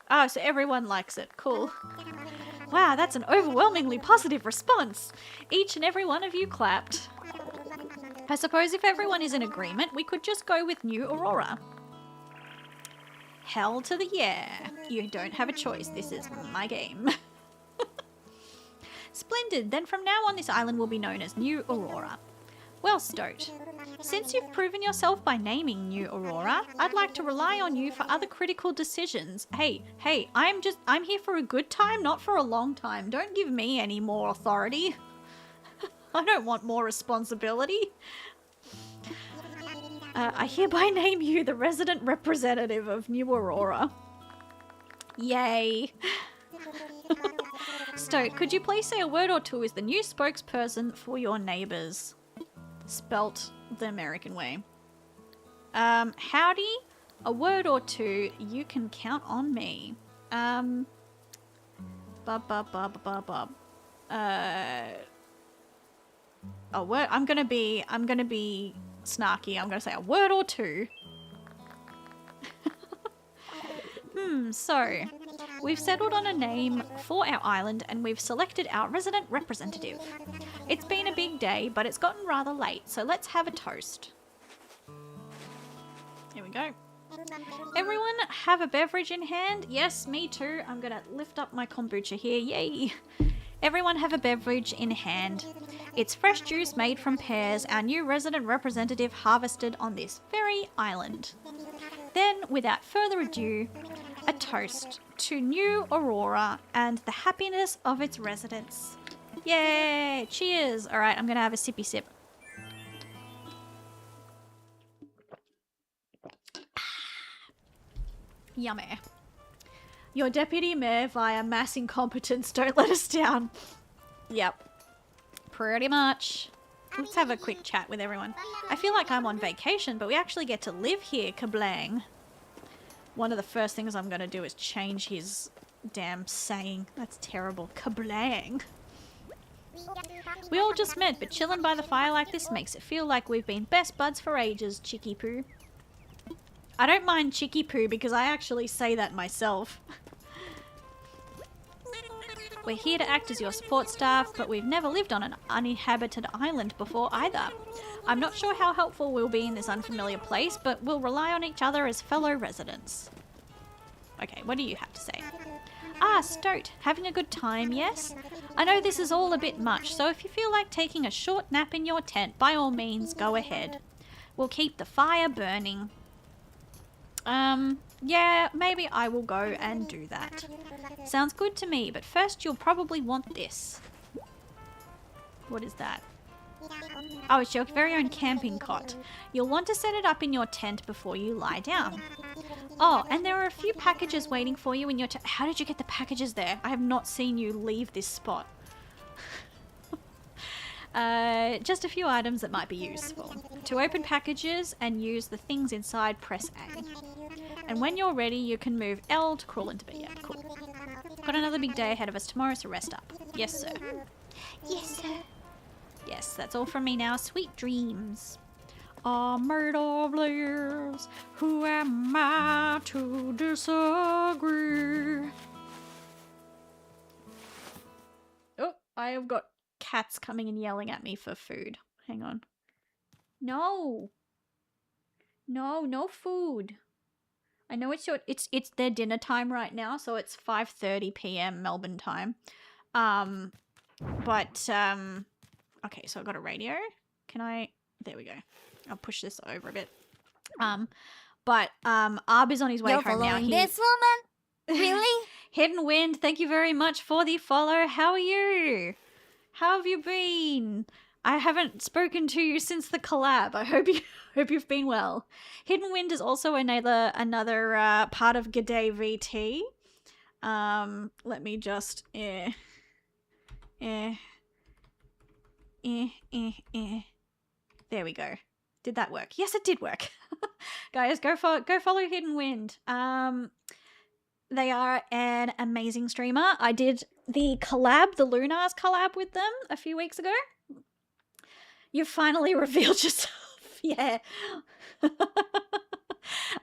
Oh, so everyone likes it. Cool. Wow, that's an overwhelmingly positive response. Each and every one of you clapped. I suppose if everyone is in agreement, we could just go with New Aurora. Hell to the yeah. You don't have a choice. This is my game. Splendid. Then from now on, this island will be known as New Aurora. Well, Stoat, since you've proven yourself by naming New Aurora, I'd like to rely on you for other critical decisions. Hey, I'm here for a good time, not for a long time. Don't give me any more authority. I don't want more responsibility. I hereby name you the resident representative of New Aurora. Yay. Stoat, could you please say a word or two as the new spokesperson for your neighbours? Spelt the American way. Howdy, a word or two, you can count on me. A word, I'm gonna be snarky. I'm gonna say a word or two. So we've settled on a name for our island and we've selected our resident representative. It's been a big day, but it's gotten rather late, so let's have a toast. Here we go. Everyone have a beverage in hand? Yes, me too. I'm gonna lift up my kombucha here. Yay! Everyone have a beverage in hand. It's fresh juice made from pears, our new resident representative harvested on this very island. Then, without further ado, a toast to New Aurora and the happiness of its residents. Yay! Cheers! Alright, I'm gonna have a sippy sip. Yummy. Your deputy mayor via mass incompetence, don't let us down. Yep. Pretty much. Let's have a quick chat with everyone. I feel like I'm on vacation, but we actually get to live here, kablang. One of the first things I'm going to do is change his damn saying. That's terrible. Kablang. We all just met, but chilling by the fire like this makes it feel like we've been best buds for ages, Chicky Poo. I don't mind Chicky Poo because I actually say that myself. We're here to act as your support staff, but we've never lived on an uninhabited island before either. I'm not sure how helpful we'll be in this unfamiliar place, but we'll rely on each other as fellow residents. Okay, what do you have to say? Ah, Stoat, having a good time, yes? I know this is all a bit much, so if you feel like taking a short nap in your tent, by all means, go ahead. We'll keep the fire burning. Yeah, maybe I will go and do that. Sounds good to me, but first you'll probably want this. What is that? Oh, it's your very own camping cot. You'll want to set it up in your tent before you lie down. Oh, and there are a few packages waiting for you in your tent. How did you get the packages there? I have not seen you leave this spot. Just a few items that might be useful. To open packages and use the things inside, press A. And when you're ready, you can move L to crawl into bed. Yeah, cool. Got another big day ahead of us tomorrow, so rest up. Yes, sir. Yes, sir. Yes, that's all from me now. Sweet dreams. Ah, murder blares. Who am I to disagree? Oh, I have got cats coming and yelling at me for food. Hang on. No. No, no food. I know it's their dinner time right now, so it's 5:30 p.m. Melbourne time. Okay, so I've got a radio. There we go. I'll push this over a bit. Arb is on his way You're home now. following this woman? Really? Hidden Wind, thank you very much for the follow. How are you? How have you been? I haven't spoken to you since the collab. I hope you've been well. Hidden Wind is also another part of G'day VT. Let me just There we go. Did that work? Yes, it did work. Guys, go follow Hidden Wind. They are an amazing streamer. I did the Lunars collab with them a few weeks ago. You finally revealed yourself. Yeah.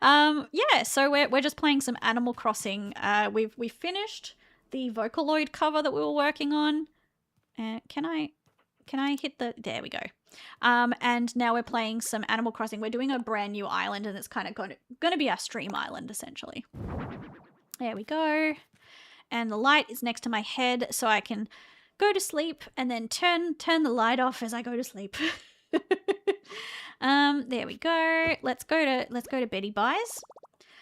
Yeah, so we're just playing some Animal Crossing. We finished the Vocaloid cover that we were working on. Can I hit there we go. And now we're playing some Animal Crossing. We're doing a brand new island and it's kind of going to be our stream island essentially. There we go. And the light is next to my head so I can go to sleep and then turn the light off as I go to sleep. There we go. Let's go to Betty Buys.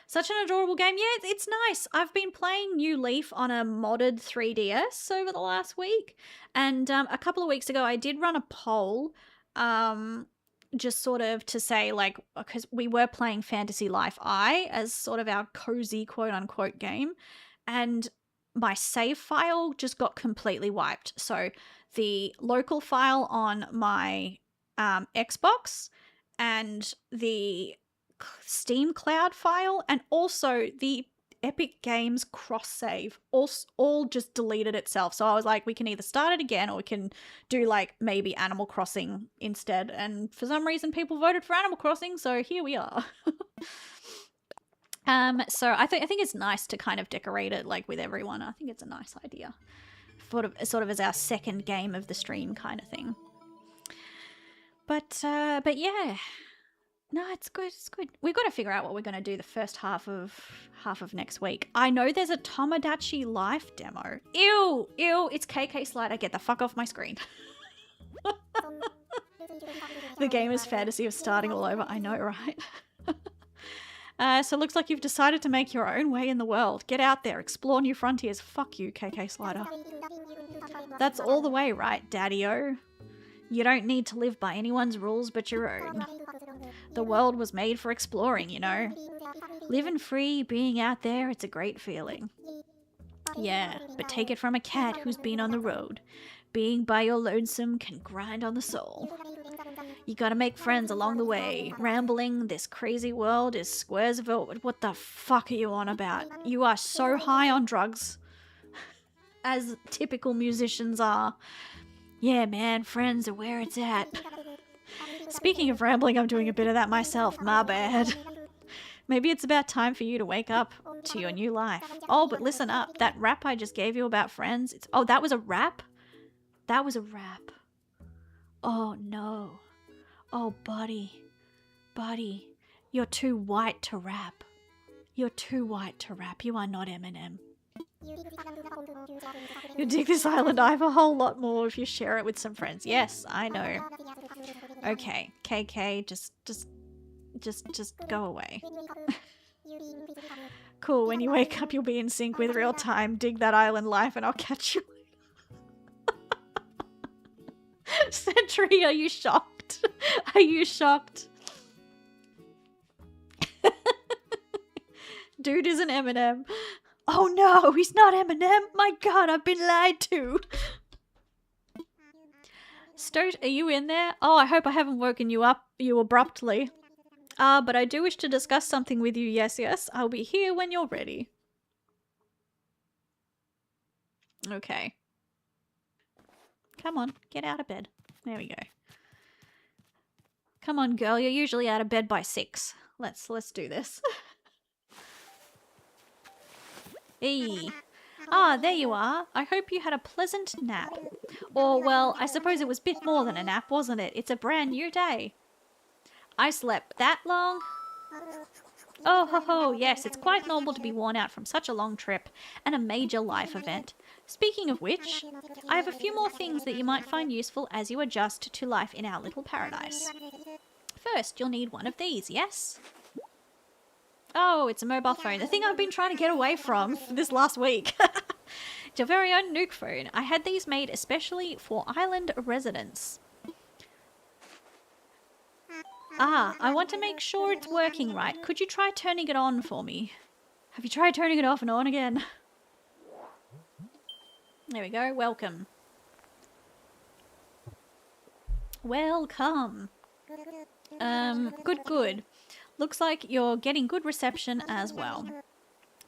Such an adorable game. Yeah, it's nice. I've been playing New Leaf on a modded 3DS over the last week. And a couple of weeks ago, I did run a poll just sort of to say, like, because we were playing Fantasy Life I as sort of our cozy quote-unquote game. And my save file just got completely wiped. So the local file on my Xbox and the Steam Cloud file and also the Epic Games cross-save all just deleted itself. So I was like, we can either start it again or we can do like maybe Animal Crossing instead. And for some reason people voted for Animal Crossing, so here we are. So I think it's nice to kind of decorate it like with everyone. I think it's a nice idea. Sort of as our second game of the stream kind of thing. But yeah. No, it's good. It's good. We've got to figure out what we're going to do the first half of next week. I know there's a Tomodachi Life demo. Ew, it's KK Slider. Get the fuck off my screen. The gamer's fantasy of starting all over. I know, right? So it looks like you've decided to make your own way in the world. Get out there, explore new frontiers. Fuck you, KK Slider. That's all the way, right, Daddy-o? You don't need to live by anyone's rules but your own. The world was made for exploring, you know. Living free, being out there, it's a great feeling. Yeah, but take it from a cat who's been on the road. Being by your lonesome can grind on the soul. You gotta make friends along the way. Rambling this crazy world is squares of it. What the fuck are you on about? You are so high on drugs. As typical musicians are. Yeah, man, friends are where it's at. Speaking of rambling, I'm doing a bit of that myself. My bad. Maybe it's about time for you to wake up to your new life. Oh, but listen up. That rap I just gave you about friends. Oh, that was a rap? That was a rap. Oh, no. Oh, buddy. Buddy. You're too white to rap. You're too white to rap. You are not Eminem. You'll dig this island life a whole lot more if you share it with some friends. Yes, I know. Okay, KK, just go away. Cool, when you wake up you'll be in sync with real time. Dig that island life and I'll catch you. Sentry, are you shocked? Are you shocked? Dude isn't Eminem. Oh no, he's not Eminem. My god, I've been lied to. Stoat, are you in there? Oh, I hope I haven't woken you up abruptly. But I do wish to discuss something with you. Yes, yes. I'll be here when you're ready. Okay. Come on, get out of bed. There we go. Come on, girl. You're usually out of bed by 6. Let's do this. Hey. Ah, there you are. I hope you had a pleasant nap. Or, well, I suppose it was a bit more than a nap, wasn't it? It's a brand new day. I slept that long? Oh ho ho, yes, it's quite normal to be worn out from such a long trip and a major life event. Speaking of which, I have a few more things that you might find useful as you adjust to life in our little paradise. First, you'll need one of these, yes? Oh, it's a mobile phone. The thing I've been trying to get away from for this last week. It's your very own Nuke phone. I had these made especially for island residents. Ah, I want to make sure it's working right. Could you try turning it on for me? Have you tried turning it off and on again? There we go. Welcome. Welcome. Good. Looks like you're getting good reception as well.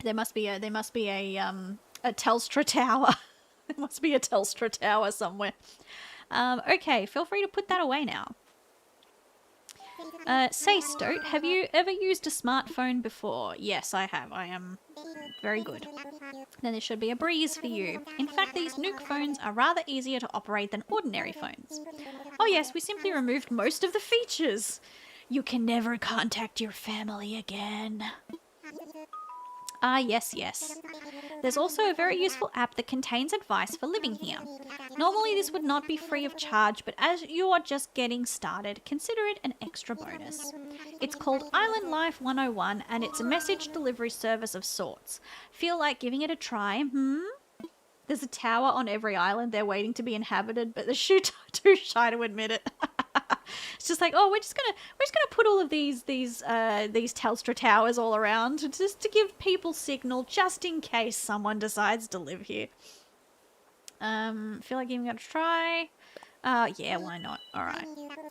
There must be a Telstra tower. There must be a Telstra tower somewhere. Okay, feel free to put that away now. Say, Stoat, have you ever used a smartphone before? Yes, I have. I am very good. Then this should be a breeze for you. In fact, these Nuke phones are rather easier to operate than ordinary phones. Oh yes, we simply removed most of the features. You can never contact your family again. Ah, yes. There's also a very useful app that contains advice for living here. Normally this would not be free of charge, but as you are just getting started, consider it an extra bonus. It's called Island Life 101 and it's a message delivery service of sorts. Feel like giving it a try? There's a tower on every island. They're waiting to be inhabited, but they're too shy to admit it. It's just like, oh, we're just gonna put all of these Telstra towers all around just to give people signal, just in case someone decides to live here. Feel like giving it a try? Yeah, why not? All right.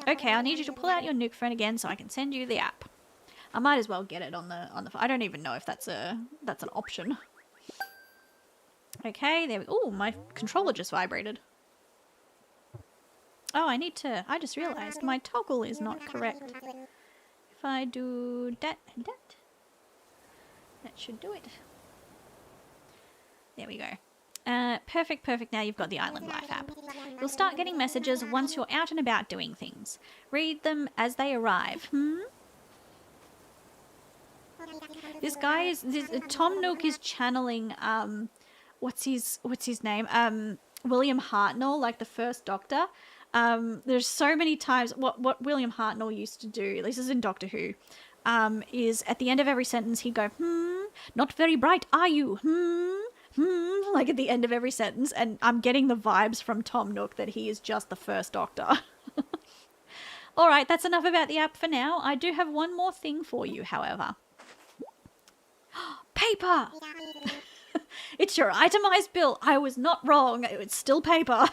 Okay, I need you to pull out your Nuke phone again so I can send you the app. I might as well get it on the. I don't even know if that's an option. Okay, there we. Oh, my controller just vibrated. Oh, I just realized my toggle is not correct. If I do that and that. That should do it. There we go. Perfect, perfect. Now you've got the Island Life app. You'll start getting messages once you're out and about doing things. Read them as they arrive. This guy is... Tom Nook is channeling... what's his name? William Hartnell, like the first Doctor. There's so many times... What William Hartnell used to do, this is in Doctor Who, is at the end of every sentence he'd go, not very bright, are you? Like at the end of every sentence, and I'm getting the vibes from Tom Nook that he is just the first Doctor. Alright, that's enough about the app for now. I do have one more thing for you, however. Paper! It's your itemized bill. I was not wrong. It's still paper.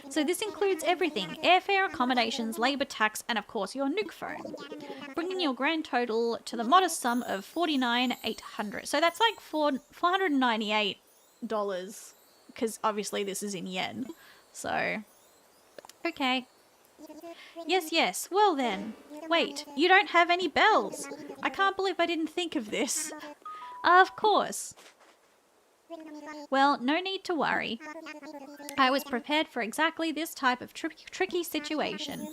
So this includes everything. Airfare, accommodations, labour tax, and of course your Nook phone. Bringing your grand total to the modest sum of $49,800. So that's like $498. Because obviously this is in yen. So, okay. Yes. Well then. Wait, you don't have any bells. I can't believe I didn't think of this. Of course. Well, no need to worry. I was prepared for exactly this type of tricky situation.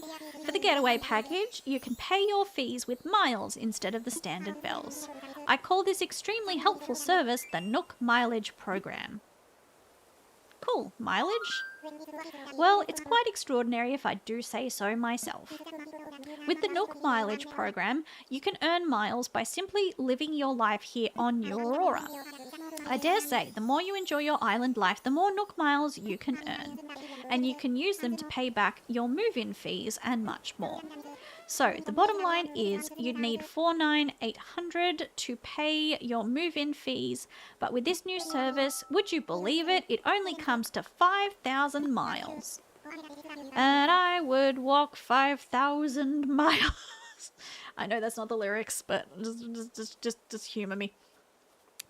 For the getaway package, you can pay your fees with miles instead of the standard bells. I call this extremely helpful service the Nook Mileage Program. Cool. Mileage? Well, it's quite extraordinary if I do say so myself. With the Nook Mileage Program, you can earn miles by simply living your life here on New Aurora. I dare say, the more you enjoy your island life, the more Nook miles you can earn. And you can use them to pay back your move-in fees and much more. So, the bottom line is you'd need $49,800 to pay your move-in fees, but with this new service, would you believe it, it only comes to 5,000 miles. And I would walk 5,000 miles. I know that's not the lyrics, but just humor me.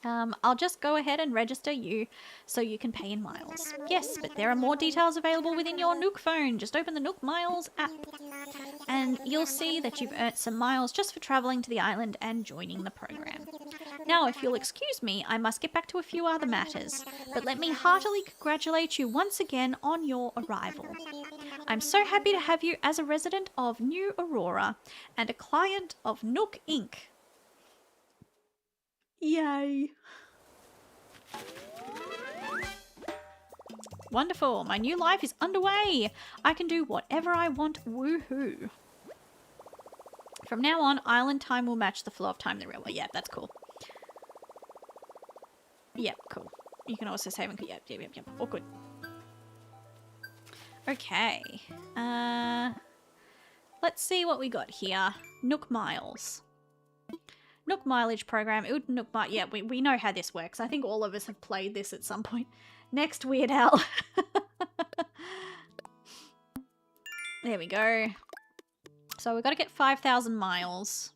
I'll just go ahead and register you so you can pay in miles. Yes, but there are more details available within your Nook phone. Just open the Nook Miles app and you'll see that you've earned some miles just for travelling to the island and joining the program. Now, if you'll excuse me, I must get back to a few other matters, but let me heartily congratulate you once again on your arrival. I'm so happy to have you as a resident of New Aurora and a client of Nook Inc. Yay. Wonderful. My new life is underway. I can do whatever I want. Woohoo. From now on, island time will match the flow of time in the railway. Yeah, that's cool. Yep, cool. You can also save and... Yep. All good. Okay. Let's see what we got here. Nook Miles. Nook Mileage Program. Yeah, we know how this works. I think all of us have played this at some point. Next, Weird Al. There we go. So we've got to get 5,000 miles.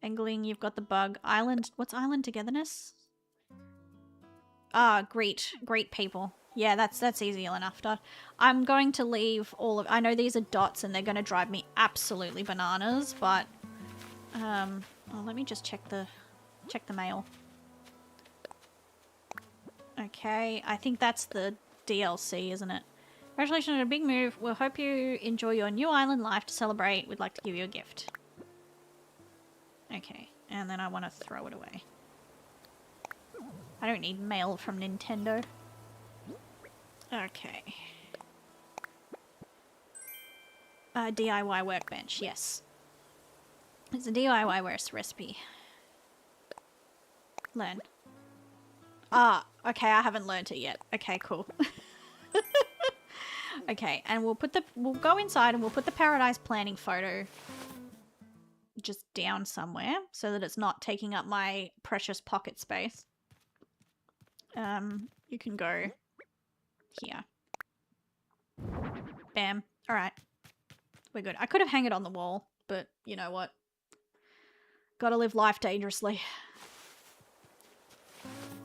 Engling, you've got the bug. Island. What's island togetherness? Ah, great people. Yeah, that's easy enough. I'm going to leave all of... I know these are dots and they're going to drive me absolutely bananas, but... Oh, let me just check the mail. Okay, I think that's the DLC, isn't it? Congratulations on a big move. We'll hope you enjoy your new island life. To celebrate, we'd like to give you a gift. Okay, and then I want to throw it away. I don't need mail from Nintendo. Okay. DIY workbench, yes. It's a DIY recipe. Learn. Ah, okay, I haven't learned it yet. Okay, cool. Okay, and we'll go inside and we'll put the Paradise Planning photo just down somewhere so that it's not taking up my precious pocket space. You can go here. Bam. Alright. We're good. I could have hung it on the wall, but you know what? Gotta live life dangerously.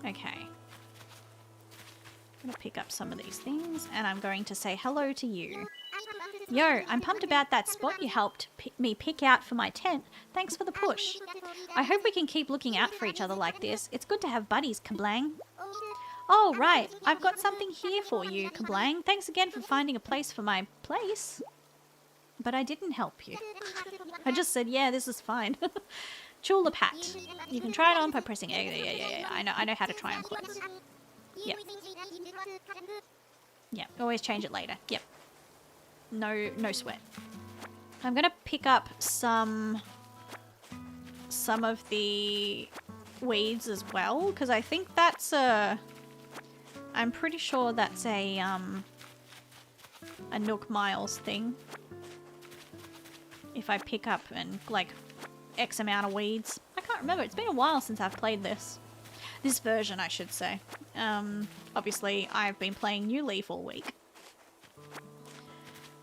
Okay. I'm gonna pick up some of these things and I'm going to say hello to you. Yo, I'm pumped about that spot you helped me pick out for my tent. Thanks for the push. I hope we can keep looking out for each other like this. It's good to have buddies, Kablang. Oh, right. I've got something here for you, Kablang. Thanks again for finding a place for my place. But I didn't help you. I just said, yeah, this is fine. Tulip hat. You can try it on by pressing A. Yeah. I know how to try on clothes. Yep. Yep. Always change it later. Yep. No sweat. I'm gonna pick up some of the weeds as well, because I think that's a... I'm pretty sure that's a Nook Miles thing. If I pick up and like X amount of weeds. I can't remember. It's been a while since I've played this. This version, I should say. Obviously, I've been playing New Leaf all week.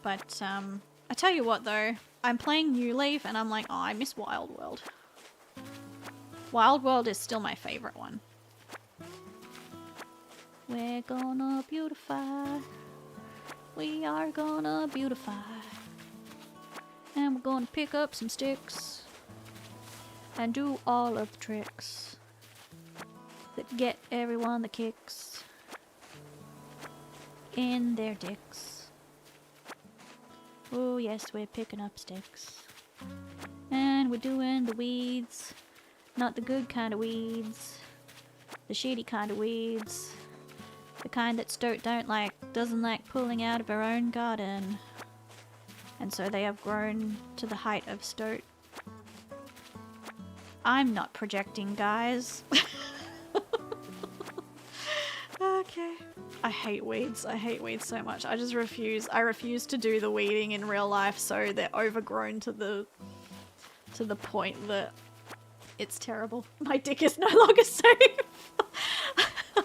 But, I tell you what though, I'm playing New Leaf and I'm like, oh, I miss Wild World. Wild World is still my favourite one. We're gonna beautify. We are gonna beautify. And we're gonna pick up some sticks. And do all of the tricks that get everyone the kicks in their dicks. Oh yes, we're picking up sticks. And we're doing the weeds. Not the good kind of weeds. The shitty kind of weeds. The kind that Stoat doesn't like pulling out of her own garden. And so they have grown to the height of Stoat. I'm not projecting, guys. Okay. I hate weeds. I hate weeds so much. I just refuse. I refuse to do the weeding in real life, so they're overgrown to the point that it's terrible. My dick is no longer safe.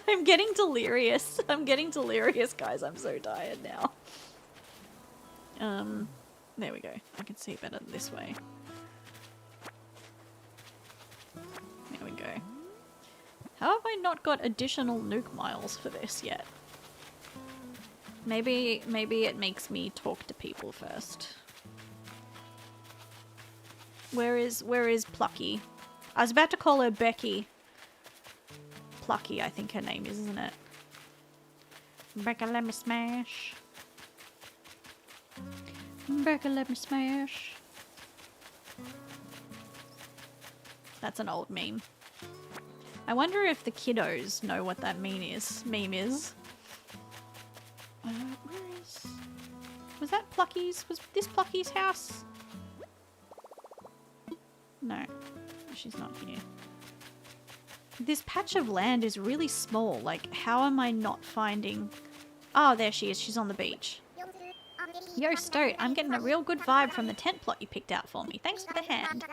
I'm getting delirious. I'm getting delirious, guys. I'm so tired now. There we go. I can see better this way. There we go. How have I not got additional nuke miles for this yet? Maybe it makes me talk to people first. Where is Plucky? I was about to call her Becky. Plucky, I think her name is, isn't it? Becca, let me smash. Becca, let me smash. That's an old meme. I wonder if the kiddos know what that meme is. Where is... Was that Plucky's? Was this Plucky's house? No. She's not here. This patch of land is really small. Like, how am I not finding... Oh, there she is. She's on the beach. Yo, Stoat, I'm getting a real good vibe from the tent plot you picked out for me. Thanks for the hand.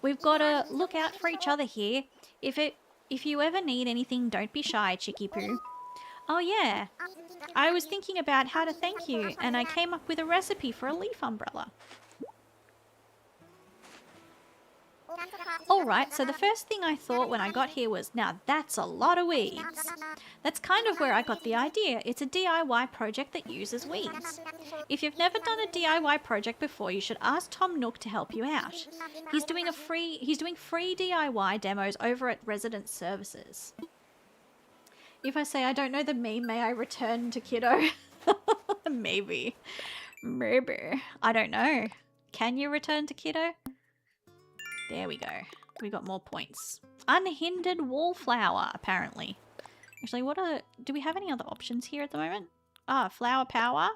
We've got to look out for each other here. If you ever need anything, don't be shy, Chicky Poo. Oh yeah, I was thinking about how to thank you, and I came up with a recipe for a leaf umbrella. Alright, so the first thing I thought when I got here was, now that's a lot of weeds. That's kind of where I got the idea. It's a DIY project that uses weeds. If you've never done a DIY project before, you should ask Tom Nook to help you out. He's doing free DIY demos over at Resident Services. If I say I don't know the meme, may I return to Kiddo? Maybe. I don't know. Can you return to Kiddo? There we go. We got more points. Unhindered wallflower, apparently. Actually, do we have any other options here at the moment? Ah, flower power.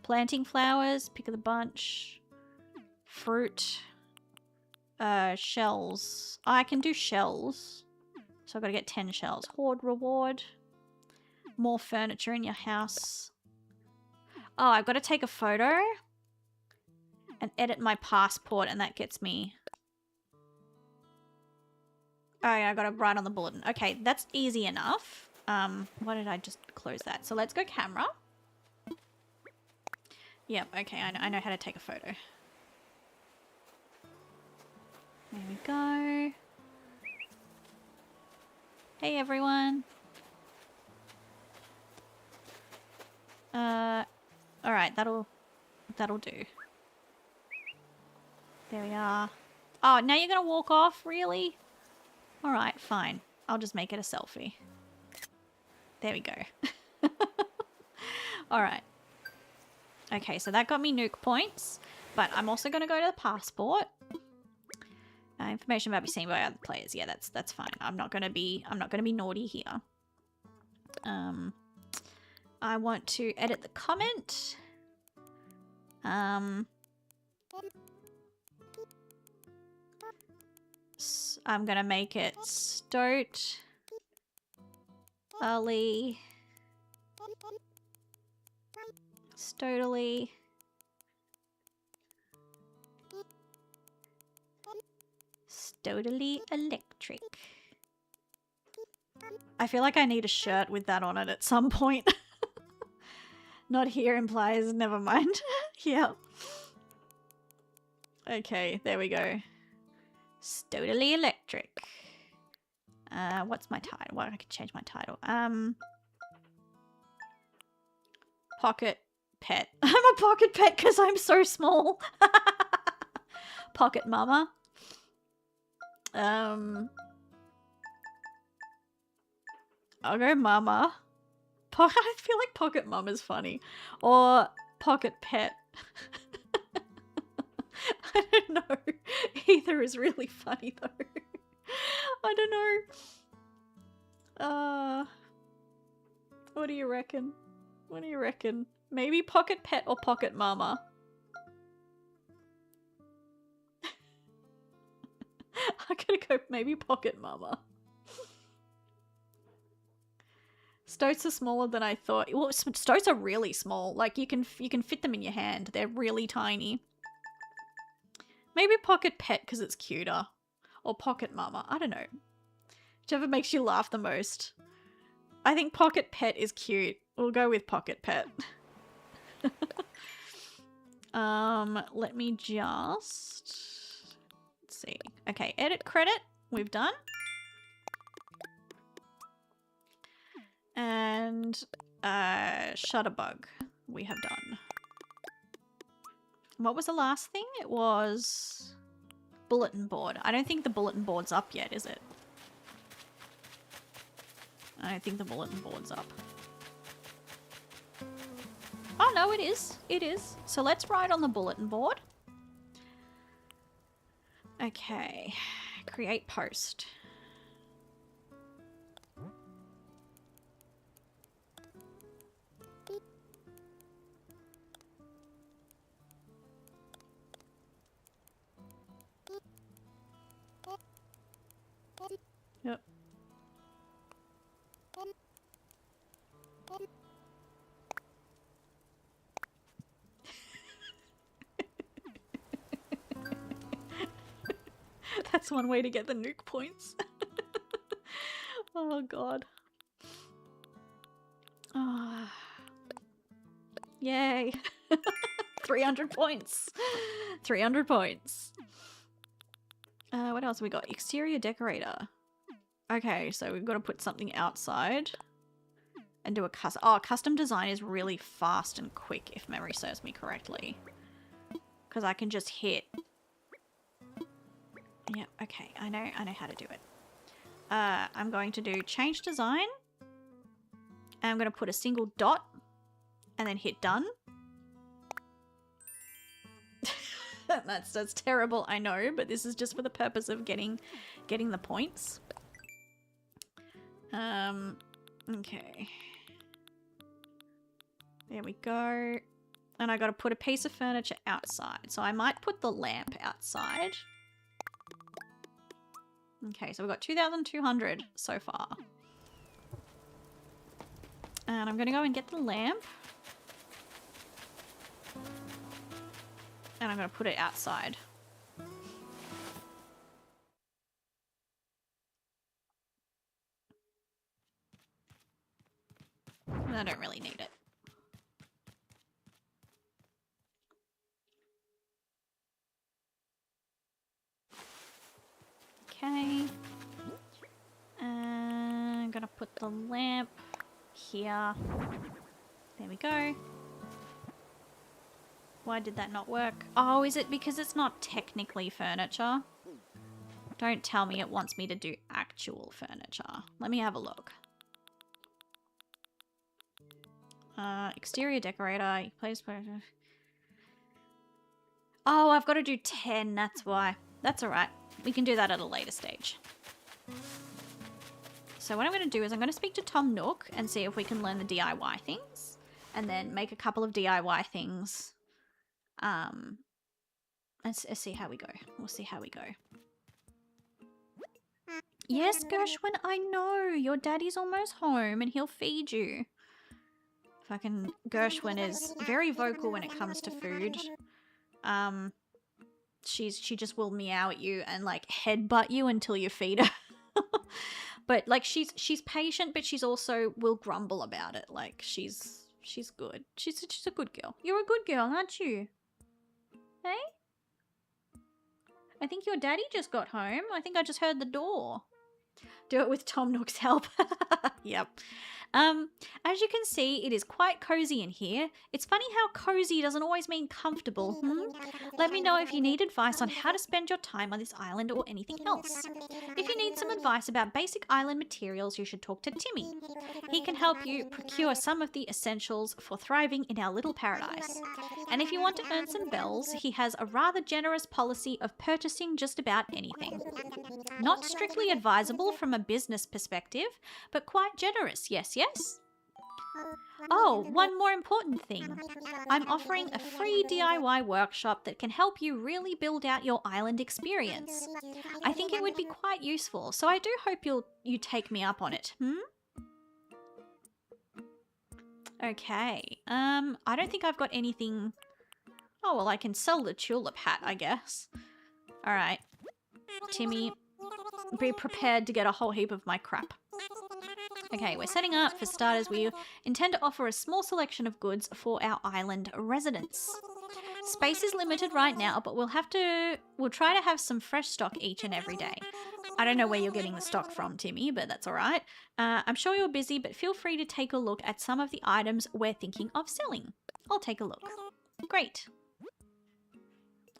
Planting flowers, pick of the bunch. Fruit. Shells. Oh, I can do shells. So I've got to get 10 shells. Hoard reward. More furniture in your house. Oh, I've got to take a photo and edit my passport, and that gets me... Oh yeah, I got to write on the bulletin. Okay, that's easy enough. Why did I just close that? So let's go camera. Yep, okay, I know how to take a photo. There we go. Hey everyone. Alright, that'll do. There we are. Oh, now you're gonna walk off? Really? Alright, fine. I'll just make it a selfie. There we go. Alright. Okay, so that got me nuke points. But I'm also gonna go to the passport. Information about be seen by other players. Yeah, that's fine. I'm not gonna be naughty here. I want to edit the comment. I'm gonna make it Stoat Ali Stotally Stotally Electric. I feel like I need a shirt with that on it at some point. Not here implies never mind. Yeah. Okay, there we go. Totally electric. What's my title? Well, I can change my title. Pocket pet. I'm a pocket pet because I'm so small. Pocket mama. I'll go mama. I feel like pocket mum is funny. Or pocket pet. I don't know. Either is really funny though. I don't know. What do you reckon? What do you reckon? Maybe pocket pet or pocket mama? I'm gonna go maybe pocket mama. Stoats are smaller than I thought. Well, stoats are really small. Like you can fit them in your hand. They're really tiny. Maybe pocket pet because it's cuter. Or pocket mama. I don't know. Whichever makes you laugh the most. I think pocket pet is cute. We'll go with pocket pet. Let me just... Let's see. Okay, edit credit. We've done. And Shutterbug. We have done. What was the last thing? It was bulletin board. I don't think the bulletin board's up yet, is it? I don't think the bulletin board's up. Oh no, it is. It is. So let's write on the bulletin board. Okay. Create post. Yep. That's one way to get the nuke points. Oh god. Oh. Yay. 300 points. 300 points. What else have we got? Exterior decorator. Okay, so we've got to put something outside and do a custom. Oh, custom design is really fast and quick if memory serves me correctly. Because I can just hit. Yeah, okay, I know how to do it. I'm going to do change design. And I'm going to put a single dot and then hit done. That's terrible, I know, but this is just for the purpose of getting the points. Okay. There we go. And I gotta put a piece of furniture outside. So I might put the lamp outside. Okay, so we've got 2,200 so far. And I'm gonna go and get the lamp. And I'm gonna put it outside. I don't really need it. Okay. I'm gonna put the lamp here. There we go. Why did that not work? Oh, is it because it's not technically furniture? Don't tell me it wants me to do actual furniture. Let me have a look. Exterior decorator. Place. Oh, I've got to do 10. That's why. That's all right. We can do that at a later stage. So what I'm going to do is I'm going to speak to Tom Nook and see if we can learn the DIY things. And then make a couple of DIY things. Let's see how we go. We'll see how we go. Yes, Gershwin, I know. Your daddy's almost home and he'll feed you. Fucking Gershwin is very vocal when it comes to food. She just will meow at you and like headbutt you until you feed her. But like she's patient, but she's also will grumble about it. Like she's good. She's a good girl. You're a good girl, aren't you? Hey? I think your daddy just got home. I think I just heard the door. Do it with Tom Nook's help. Yep. As you can see, it is quite cozy in here. It's funny how cozy doesn't always mean comfortable. Let me know if you need advice on how to spend your time on this island or anything else. If you need some advice about basic island materials, you should talk to Timmy. He can help you procure some of the essentials for thriving in our little paradise. And if you want to earn some bells, he has a rather generous policy of purchasing just about anything. Not strictly advisable from a business perspective, but quite generous, yes, yes? Oh, one more important thing. I'm offering a free DIY workshop that can help you really build out your island experience. I think it would be quite useful, so I do hope you take me up on it, Okay, I don't think I've got anything... Oh, well, I can sell the tulip hat, I guess. Alright. Timmy, be prepared to get a whole heap of my crap. Okay, we're setting up. For starters, we intend to offer a small selection of goods for our island residents. Space is limited right now, but we'll try to have some fresh stock each and every day. I don't know where you're getting the stock from, Timmy, but that's all right. I'm sure you're busy, but feel free to take a look at some of the items we're thinking of selling. I'll take a look. Great.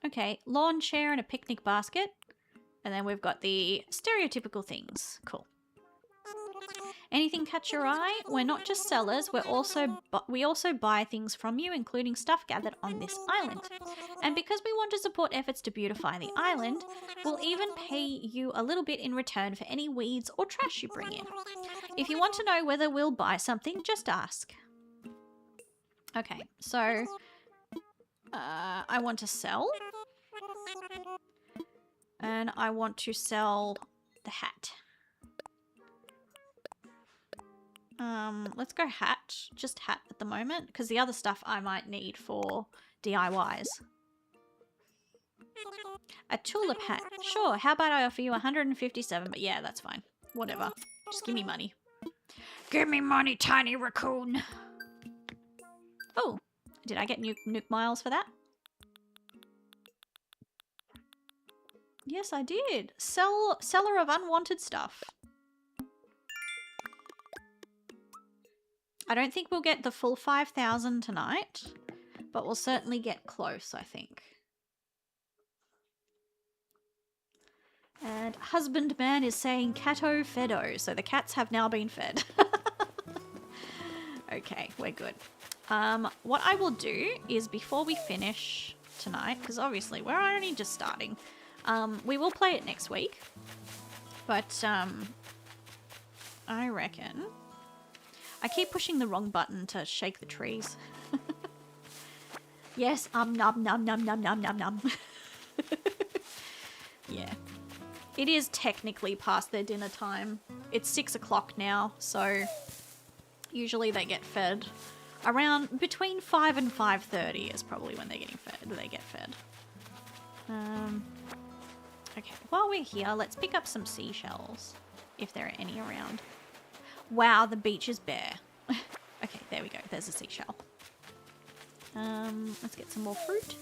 Okay, lawn chair and a picnic basket. And then we've got the stereotypical things. Cool. Anything catch your eye? We're not just sellers, we also buy things from you, including stuff gathered on this island. And because we want to support efforts to beautify the island, we'll even pay you a little bit in return for any weeds or trash you bring in. If you want to know whether we'll buy something, just ask. Okay, so I want to sell. And I want to sell the hat. Let's go hat. Just hat at the moment, because the other stuff I might need for DIYs. A tulip hat. Sure, how about I offer you 157, but yeah, that's fine. Whatever. Just give me money. Give me money, tiny raccoon! Oh, did I get nuke miles for that? Yes, I did. Seller of unwanted stuff. I don't think we'll get the full 5,000 tonight, but we'll certainly get close, I think. And husbandman is saying catto fedo, so the cats have now been fed. Okay, we're good. What I will do is before we finish tonight, because obviously we're only just starting, we will play it next week, but I reckon... I keep pushing the wrong button to shake the trees. Yes, nom nom nom nom nom nom. Yeah. It is technically past their dinner time. It's 6 o'clock now, so usually they get fed around between 5 and 5:30 is probably when they get fed. Okay, while we're here, let's pick up some seashells, if there are any around. Wow, the beach is bare. Okay, there we go. There's a seashell. Let's get some more fruit.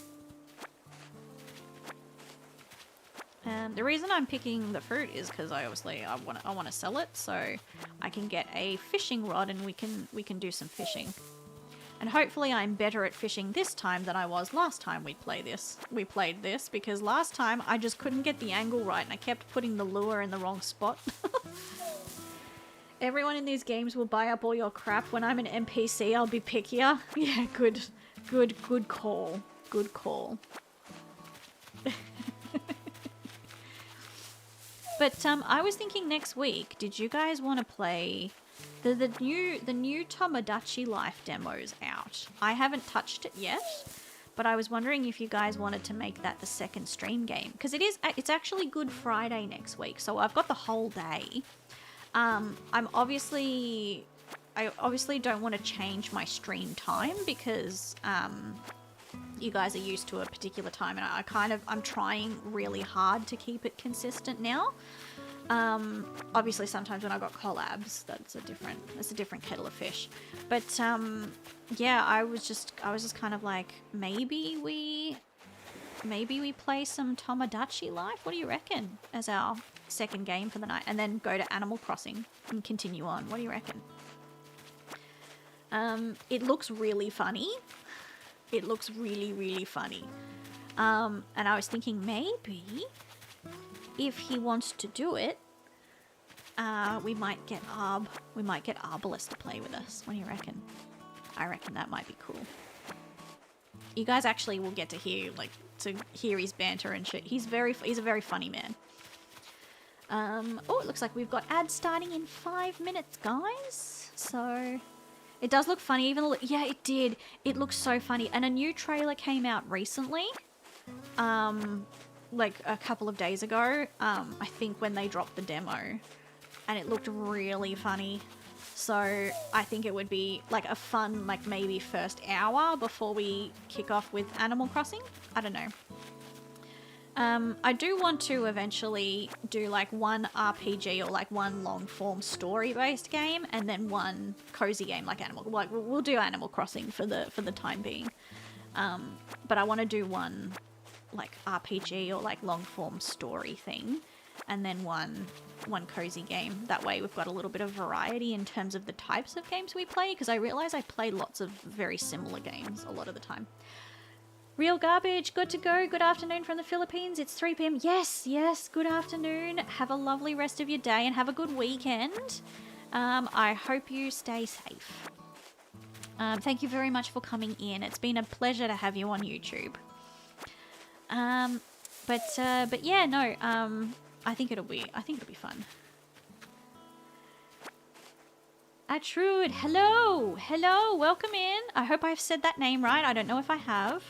The reason I'm picking the fruit is because I want to sell it, so I can get a fishing rod and we can do some fishing. And hopefully I'm better at fishing this time than I was last time we played this, because last time I just couldn't get the angle right and I kept putting the lure in the wrong spot. Everyone in these games will buy up all your crap. When I'm an NPC, I'll be pickier. Yeah, good call. Good call. But I was thinking next week, did you guys want to play the new Tomodachi Life demo's out? I haven't touched it yet, but I was wondering if you guys wanted to make that the second stream game, because it's actually Good Friday next week, so I've got the whole day. I obviously don't want to change my stream time because you guys are used to a particular time, and I'm trying really hard to keep it consistent now. Obviously sometimes when I got collabs, that's a different kettle of fish. But yeah, I was just kind of like, maybe we play some Tomodachi Life. What do you reckon as our second game for the night, and then go to Animal Crossing and continue on? What do you reckon? It looks really funny. It looks really, really funny. And I was thinking maybe if he wants to do it, we might get Arbalest to play with us. What do you reckon? I reckon that might be cool. You guys actually will get to hear his banter and shit. He's a very funny man. Oh, it looks like we've got ads starting in 5 minutes, guys. So it does look funny. Yeah, it did. It looks so funny. And a new trailer came out recently. Like a couple of days ago. I think when they dropped the demo. And it looked really funny. So I think it would be like a fun, like maybe first hour before we kick off with Animal Crossing. I don't know. I do want to eventually do like one RPG or like one long form story based game, and then one cozy game like we'll do Animal Crossing for the time being. But I want to do one like RPG or like long form story thing, and then one cozy game. That way we've got a little bit of variety in terms of the types of games we play, because I realize I play lots of very similar games a lot of the time. Real Garbage, good to go. Good afternoon from the Philippines. It's 3 p.m. Yes, good afternoon. Have a lovely rest of your day and have a good weekend. I hope you stay safe. Thank you very much for coming in. It's been a pleasure to have you on YouTube. But yeah, no, I think it'll be fun. Atrud, hello, welcome in. I hope I've said that name right. I don't know if I have.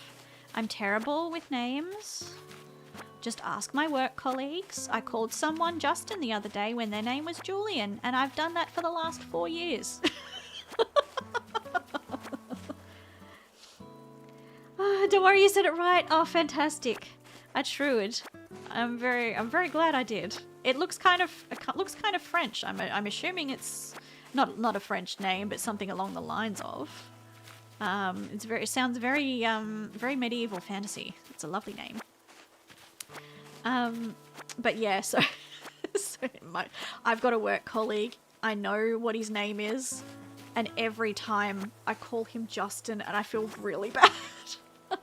I'm terrible with names. Just ask my work colleagues. I called someone Justin the other day when their name was Julian, and I've done that for the last 4 years. Oh, don't worry, you said it right. Oh, fantastic. Atrud. I'm very glad I did. It looks kind of French. I'm assuming it's not a French name, but something along the lines of. It sounds very medieval fantasy. It's a lovely name. But yeah, so I've got a work colleague. I know what his name is, and every time I call him Justin, and I feel really bad.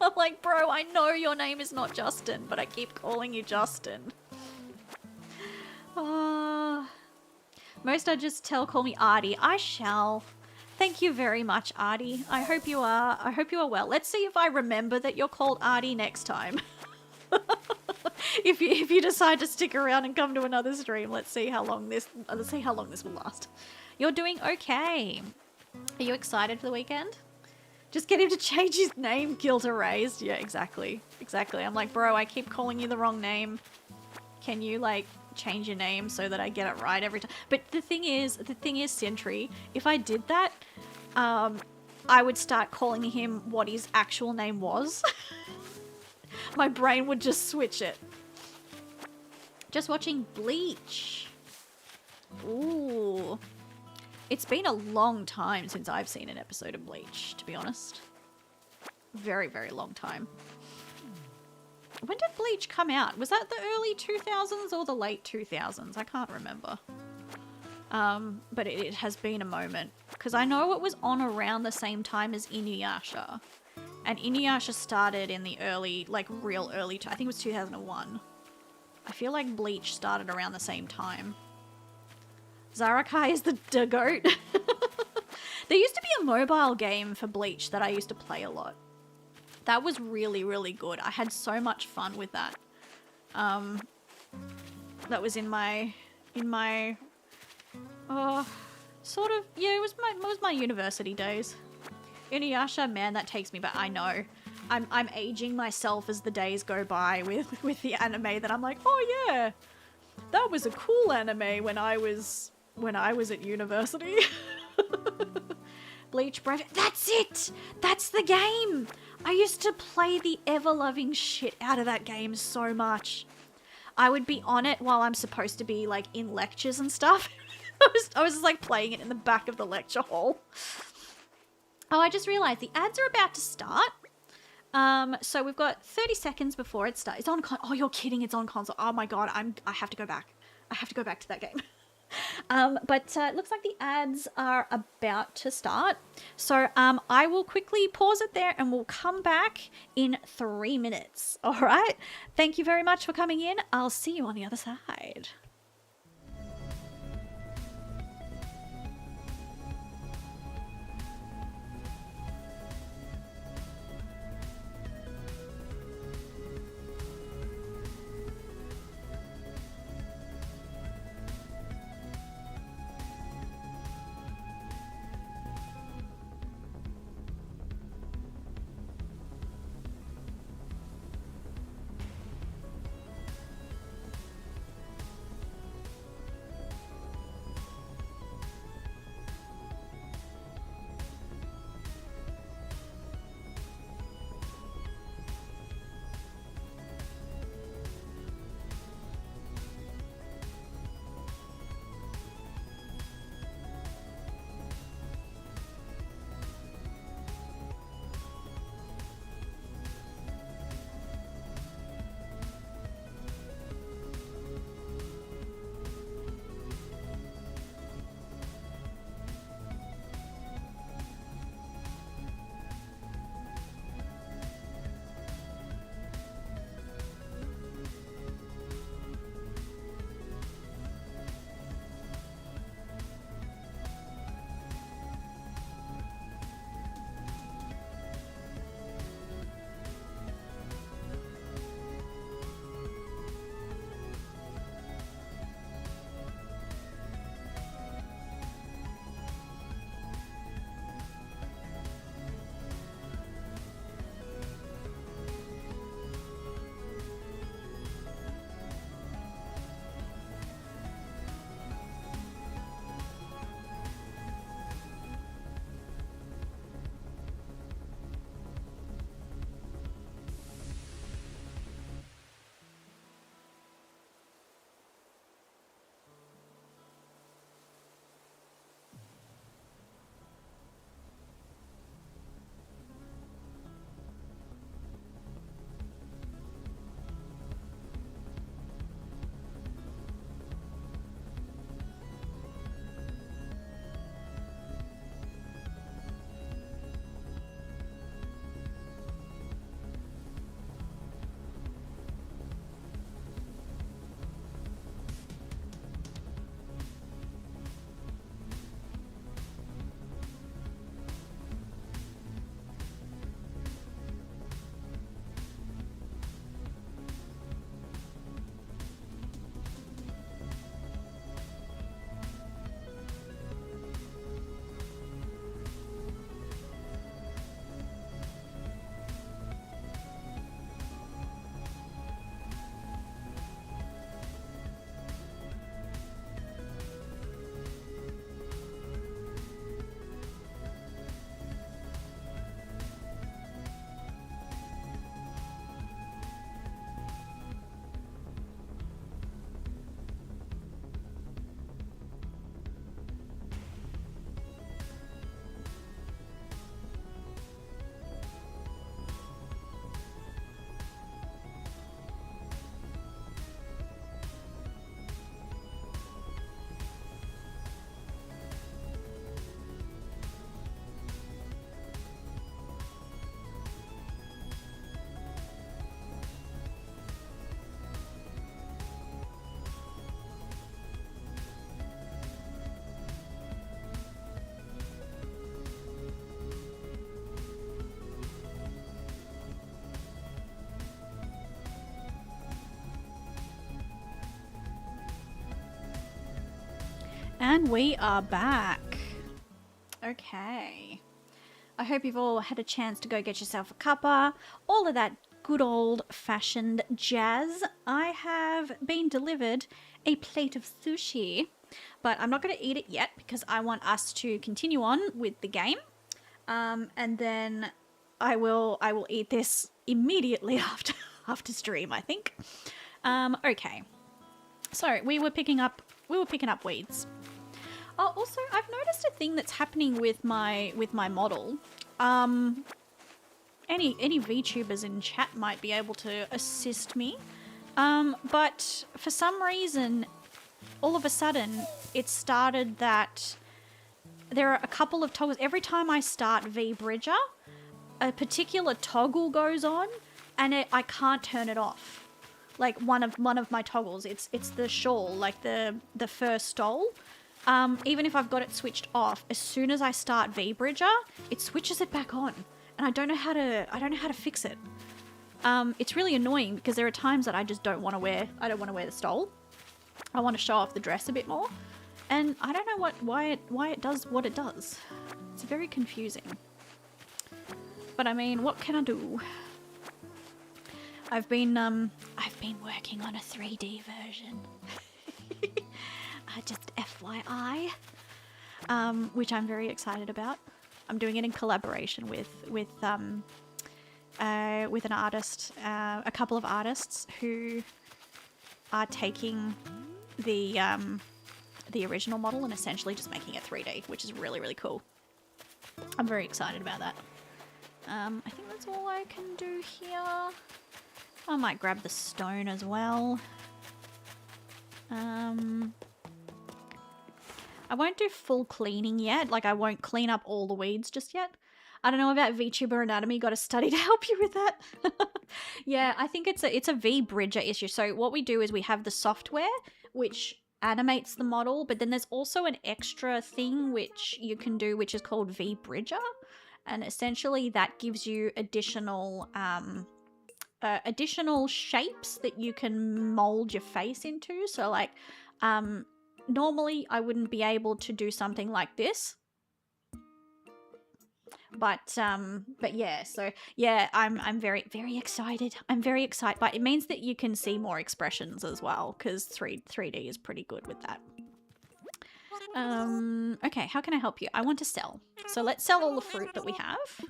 I'm like, bro, I know your name is not Justin, but I keep calling you Justin. Most I just call me Artie. I shall. Thank you very much, Artie. I hope you are well. Let's see if I remember that you're called Artie next time. If you decide to stick around and come to another stream, let's see how long this will last. You're doing okay. Are you excited for the weekend? Just get him to change his name, guilt erased. Yeah, exactly. I'm like, bro, I keep calling you the wrong name. Can you like change your name so that I get it right every time? But the thing is, Sentry, if I did that, I would start calling him what his actual name was. My brain would just switch it. Just watching Bleach. Ooh. It's been a long time since I've seen an episode of Bleach, to be honest. Very, very long time. When did Bleach come out? Was that the early 2000s or the late 2000s? I can't remember. But it has been a moment. Because I know it was on around the same time as Inuyasha. And Inuyasha started in the early, like real early, I think it was 2001. I feel like Bleach started around the same time. Zarakai is the goat. There used to be a mobile game for Bleach that I used to play a lot. That was really, really good. I had so much fun with that. That was in my sort of, yeah, it was my university days. Inuyasha, man, that takes me back. I know. I'm aging myself as the days go by with the anime that I'm like, oh yeah, that was a cool anime when I was at university. Bleach Brave. That's it! That's the game! I used to play the ever-loving shit out of that game so much. I would be on it while I'm supposed to be like in lectures and stuff. I was just like playing it in the back of the lecture hall. Oh, I just realized the ads are about to start. So we've got 30 seconds before it starts. It's on oh, you're kidding, it's on console. Oh my god, I have to go back. I have to go back to that game. But it looks like the ads are about to start. So I will quickly pause it there and we'll come back in 3 minutes. All right. Thank you very much for coming in. I'll see you on the other side. And we are back. Okay. I hope you've all had a chance to go get yourself a cuppa. All of that good old-fashioned jazz. I have been delivered a plate of sushi, but I'm not going to eat it yet because I want us to continue on with the game. And then I will eat this immediately after stream, I think. Okay. So we were picking up weeds. Oh, also, I've noticed a thing that's happening with my model. Any VTubers in chat might be able to assist me. But for some reason, all of a sudden, it started that there are a couple of toggles. Every time I start VBridger, a particular toggle goes on, and I can't turn it off. Like one of my toggles, it's the shawl, like the fur stole. Even if I've got it switched off, as soon as I start VBridger, it switches it back on, and I don't know how to fix it. It's really annoying because there are times that I just don't want to wear the stole. I want to show off the dress a bit more, and I don't know why it does what it does. It's very confusing. But I mean, what can I do? I've been working on a 3D version. Just FYI, which I'm very excited about. I'm doing it in collaboration with an artist, a couple of artists who are taking the original model and essentially just making it 3D, which is really, really cool. I'm very excited about that. I think that's all I can do here. I might grab the stone as well. I won't do full cleaning yet. Like, I won't clean up all the weeds just yet. I don't know about VTuber anatomy. Got a study to help you with that. Yeah, I think it's a VBridger issue. So what we do is we have the software which animates the model, but then there's also an extra thing which you can do, which is called VBridger, and essentially that gives you additional shapes that you can mold your face into. So like, normally I wouldn't be able to do something like this. But yeah, so yeah, I'm very, very excited. I'm very excited, but it means that you can see more expressions as well, because 3D is pretty good with that. Okay, how can I help you? I want to sell. So let's sell all the fruit that we have.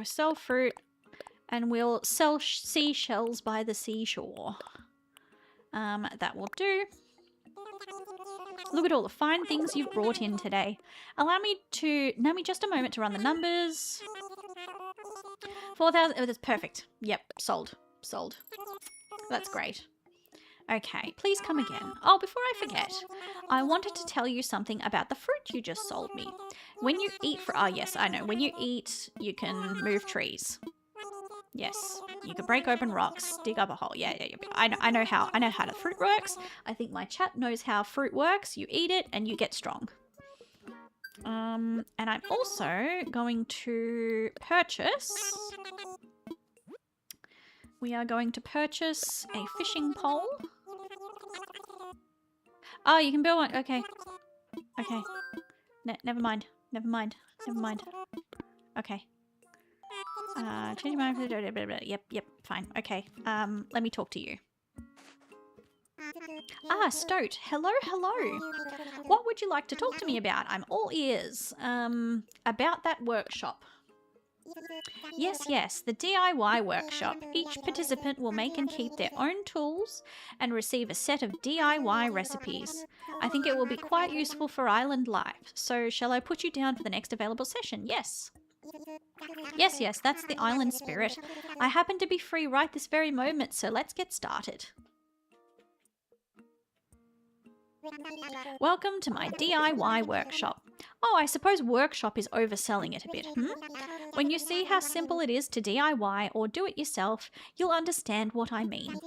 Sell fruit, and we'll sell seashells by the seashore. That will do. Look at all the fine things you've brought in today. Allow me just a moment to run the numbers. 4,000. Oh, that's perfect. Yep, sold. Sold. That's great. Okay, please come again. Oh, before I forget, I wanted to tell you something about the fruit you just sold me. When you eat oh yes, I know. When you eat, you can move trees. Yes, you can break open rocks, dig up a hole. Yeah. I know how the fruit works. I think my chat knows how fruit works. You eat it and you get strong. And I'm also going to purchase. We are going to purchase a fishing pole. Oh, you can build one. Okay. Okay. Never mind. Okay. Change my mind. Yep, fine. Okay. Let me talk to you. Ah, Stoat. Hello. What would you like to talk to me about? I'm all ears. About that workshop. Yes, the DIY workshop. Each participant will make and keep their own tools and receive a set of DIY recipes. I think it will be quite useful for island life. So shall I put you down for the next available session? Yes. Yes, that's the island spirit. I happen to be free right this very moment, so let's get started. Welcome to my DIY workshop. Oh, I suppose workshop is overselling it a bit, When you see how simple it is to DIY or do it yourself, you'll understand what I mean.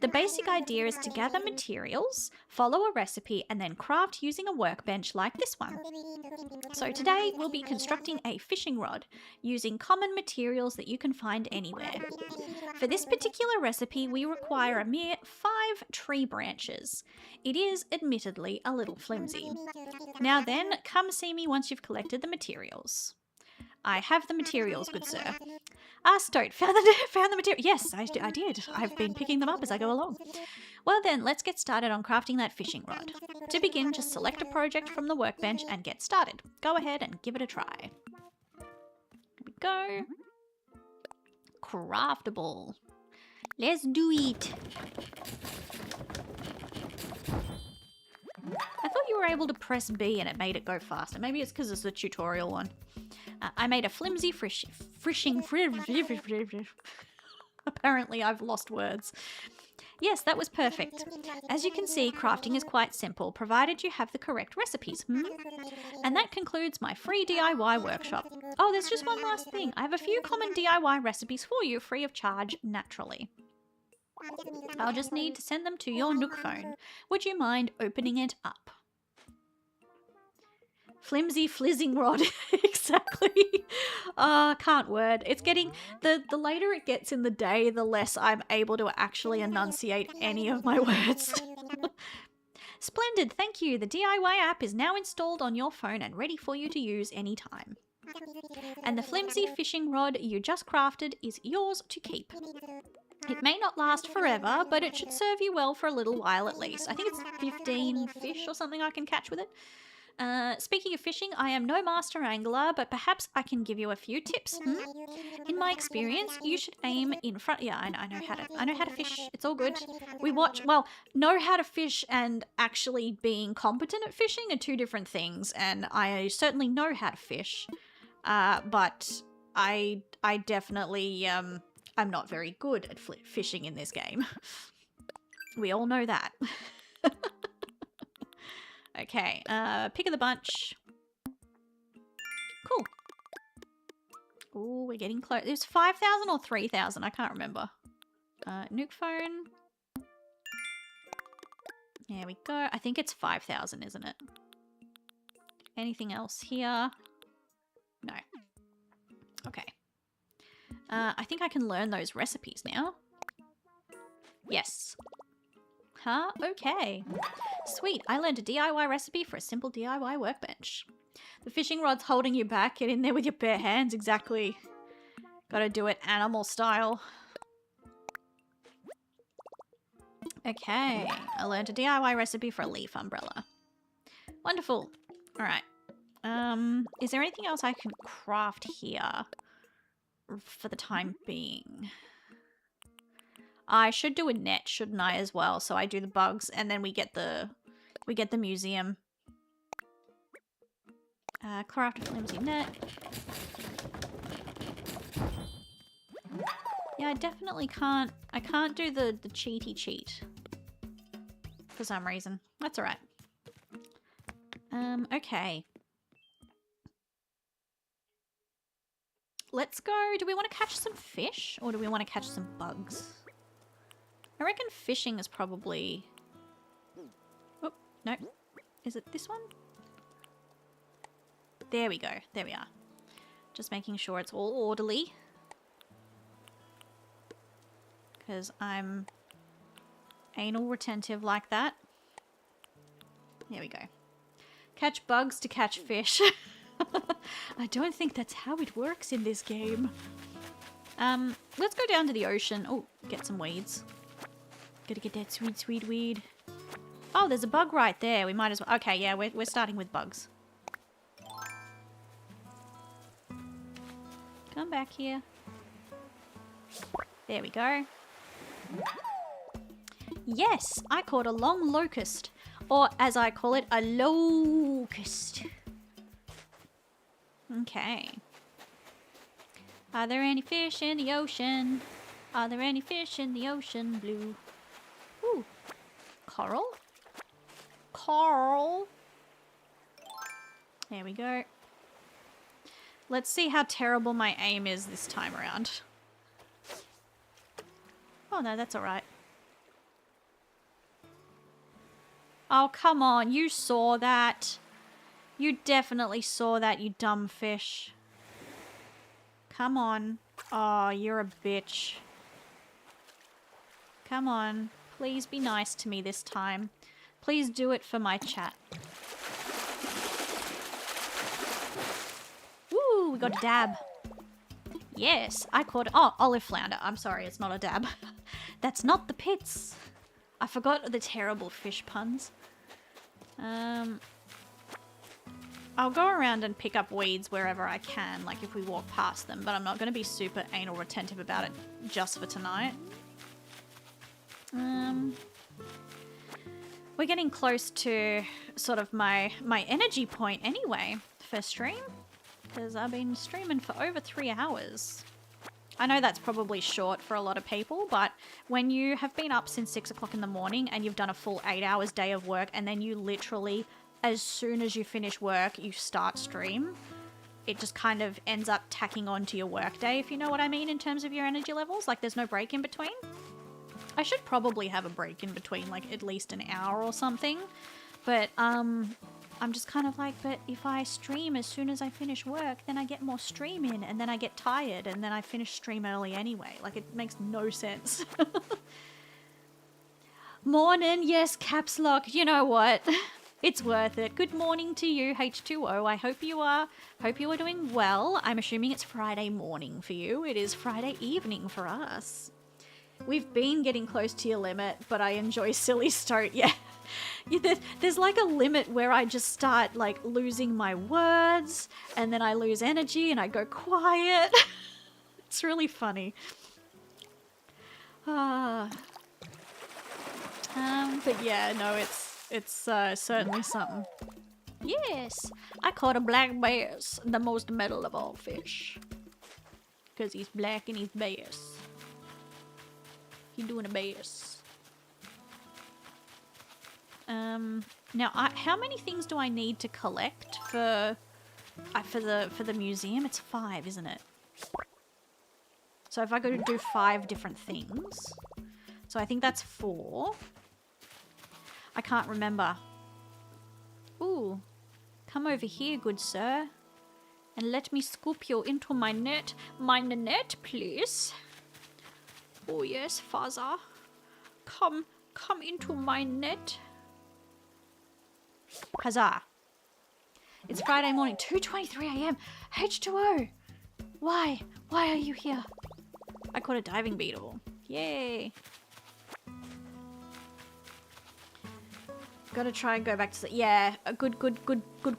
The basic idea is to gather materials, follow a recipe, and then craft using a workbench like this one. So today we'll be constructing a fishing rod using common materials that you can find anywhere. For this particular recipe, we require a mere 5 tree branches. It is admittedly a little flimsy. Now then, come see me once you've collected the materials. I have the materials, good sir. Stoat, found the material. Yes, I did. I've been picking them up as I go along. Well then, let's get started on crafting that fishing rod. To begin, just select a project from the workbench and get started. Go ahead and give it a try. Here we go. Craftable. Let's do it. I thought you were able to press B and it made it go faster. Maybe it's because it's the tutorial one. I made a flimsy fishing... Apparently I've lost words. Yes, that was perfect. As you can see, crafting is quite simple, provided you have the correct recipes. And that concludes my free DIY workshop. Oh, there's just one last thing. I have a few common DIY recipes for you, free of charge, naturally. I'll just need to send them to your Nook phone. Would you mind opening it up? Flimsy flizzing rod. Exactly. Can't word. It's getting... The later it gets in the day, the less I'm able to actually enunciate any of my words. Splendid, thank you. The DIY app is now installed on your phone and ready for you to use anytime. And the flimsy fishing rod you just crafted is yours to keep. It may not last forever, but it should serve you well for a little while at least. I think it's 15 fish or something I can catch with it. Speaking of fishing, I am no master angler, but perhaps I can give you a few tips. In my experience, you should aim in front. Yeah, I know how to fish. It's all good. Know how to fish and actually being competent at fishing are two different things, and I certainly know how to fish, but I definitely I'm not very good at fishing in this game. We all know that. Okay, pick of the bunch. Cool. Ooh, we're getting close. It was 5,000 or 3,000, I can't remember. Nook phone. There we go. I think it's 5,000, isn't it? Anything else here? No. Okay. I think I can learn those recipes now. Yes. Huh? Okay. Sweet, I learned a DIY recipe for a simple DIY workbench. The fishing rod's holding you back. Get in there with your bare hands, exactly. Gotta do it animal style. Okay, I learned a DIY recipe for a leaf umbrella. Wonderful. Alright. Is there anything else I can craft here for the time being? I should do a net, shouldn't I, as well? So I do the bugs, and then we get the museum. Craft a flimsy net. Yeah, I definitely can't. I can't do the cheaty cheat for some reason. That's alright. Okay. Let's go. Do we want to catch some fish, or do we want to catch some bugs? I reckon fishing is probably... Oh, no. Is it this one? There we go. There we are. Just making sure it's all orderly. Because I'm anal retentive like that. There we go. Catch bugs to catch fish. I don't think that's how it works in this game. Let's go down to the ocean. Oh, get some weeds. Gotta get that sweet, sweet weed. Oh, there's a bug right there. We might as well... Okay, yeah, we're starting with bugs. Come back here. There we go. Yes, I caught a long locust. Or, as I call it, a locust. Okay. Are there any fish in the ocean? Are there any fish in the ocean blue? Ooh. Coral? Coral. There we go. Let's see how terrible my aim is this time around. Oh no, that's alright. Oh, come on. You saw that. You definitely saw that, you dumb fish. Come on. Oh, you're a bitch. Come on. Please be nice to me this time. Please do it for my chat. Woo, we got a dab. Yes, I caught... Oh, olive flounder. I'm sorry, it's not a dab. That's not the pits. I forgot the terrible fish puns. I'll go around and pick up weeds wherever I can, like if we walk past them, but I'm not going to be super anal retentive about it just for tonight. We're getting close to sort of my energy point anyway for stream, because I've been streaming for over 3 hours. I know that's probably short for a lot of people, but when you have been up since 6 o'clock in the morning and you've done a full 8 hours day of work, and then you literally, as soon as you finish work, you start stream, it just kind of ends up tacking on to your work day, if you know what I mean, in terms of your energy levels. Like, there's no break in between. I should probably have a break in between, like at least an hour or something, but I'm just kind of like, but if I stream as soon as I finish work, then I get more stream in, and then I get tired, and then I finish stream early anyway. Like, it makes no sense. Morning, yes, caps lock. You know what? It's worth it. Good morning to you, H2O. I hope you are doing well. I'm assuming it's Friday morning for you. It is Friday evening for us. We've been getting close to your limit, but I enjoy silly stoat. Yeah. There's like a limit where I just start like losing my words, and then I lose energy and I go quiet. It's really funny. But yeah, no, it's certainly something. Yes, I caught a black bass, the most metal of all fish. Because he's black and he's bass. He's doing a bass. Now, how many things do I need to collect for the museum? It's 5, isn't it? So if I go to do 5 different things, so I think that's 4. I can't remember. Ooh, come over here, good sir, and let me scoop you into my net. My net, please. Oh yes, Faza. Come into my net. Huzzah. It's Friday morning, 2:23 AM. H2O. Why are you here? I caught a diving beetle. Yay. Gotta try and go back to sleep. Yeah, a good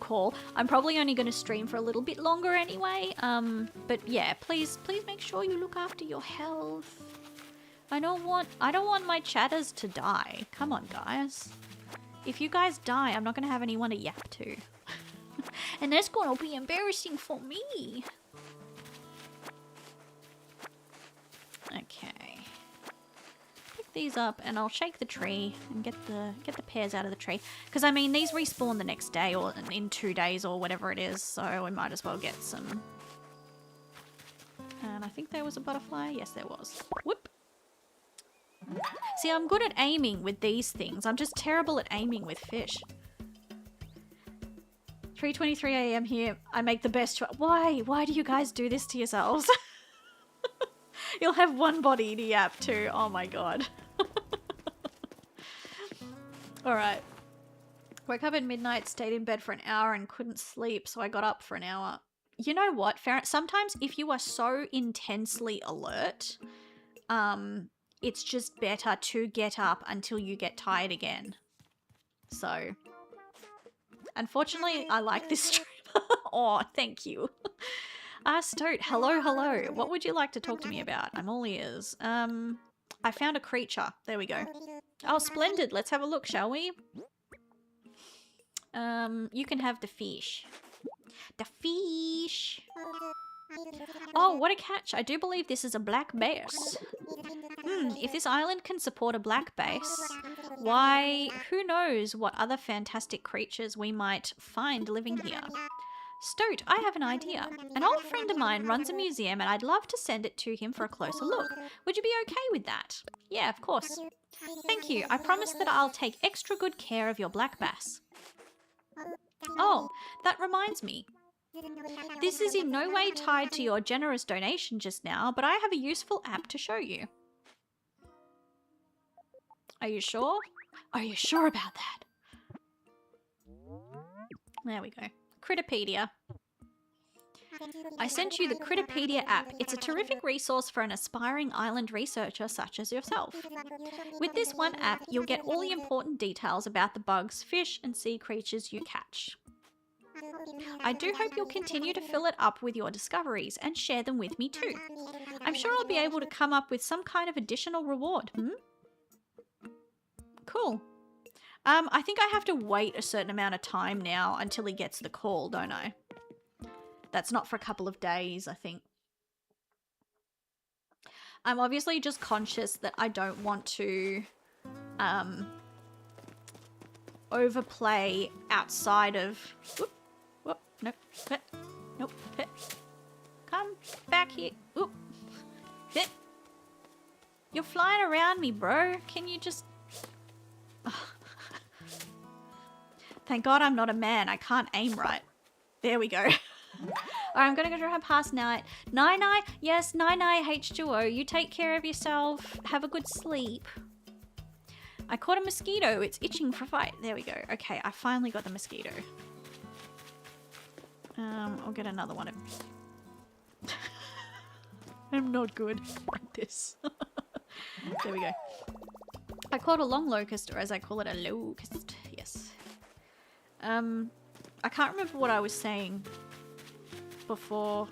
call. I'm probably only gonna stream for a little bit longer anyway. But yeah, please make sure you look after your health. I don't want my chatters to die. Come on, guys. If you guys die, I'm not gonna have anyone to yap to. And that's gonna be embarrassing for me. Okay. Pick these up and I'll shake the tree and get the pears out of the tree. Because I mean, these respawn the next day or in 2 days or whatever it is, so we might as well get some. And I think there was a butterfly. Yes, there was. Whoop. See, I'm good at aiming with these things. I'm just terrible at aiming with fish. 3:23 AM here. I make the best choice. Why? Why do you guys do this to yourselves? You'll have one body to yap to. Oh my god. Alright. Woke up at midnight, stayed in bed for an hour and couldn't sleep, so I got up for an hour. You know what, Farron? Sometimes if you are so intensely alert, it's just better to get up until you get tired again. So, unfortunately, I like this stream. Oh, thank you. Stoat, hello. What would you like to talk to me about? I'm all ears. I found a creature. There we go. Oh, splendid. Let's have a look, shall we? You can have the fish. The fish. Oh, what a catch. I do believe this is a black bass. If this island can support a black bass, why, who knows what other fantastic creatures we might find living here. Stoat, I have an idea. An old friend of mine runs a museum and I'd love to send it to him for a closer look. Would you be okay with that? Yeah, of course. Thank you. I promise that I'll take extra good care of your black bass. Oh, that reminds me. This is in no way tied to your generous donation just now, but I have a useful app to show you. Are you sure? Are you sure about that? There we go. Critterpedia. I sent you the Critterpedia app. It's a terrific resource for an aspiring island researcher such as yourself. With this one app, you'll get all the important details about the bugs, fish, and sea creatures you catch. I do hope you'll continue to fill it up with your discoveries and share them with me too. I'm sure I'll be able to come up with some kind of additional reward. Cool. I think I have to wait a certain amount of time now until he gets the call, don't I? That's not for a couple of days, I think. I'm obviously just conscious that I don't want to overplay outside of... Whoop, whoop, nope, hit, nope, hit. Come back here. Oop, hit. You're flying around me, bro. Can you just... Thank God I'm not a man. I can't aim right. There we go. Alright, I'm gonna go drive past Night. Night, yes, Night, H2O. You take care of yourself. Have a good sleep. I caught a mosquito. It's itching for a fight. There we go. Okay, I finally got the mosquito. I'll get another one. I'm not good at this. There we go. I caught a long locust, or as I call it, a locust. Yes. I can't remember what I was saying beforehand.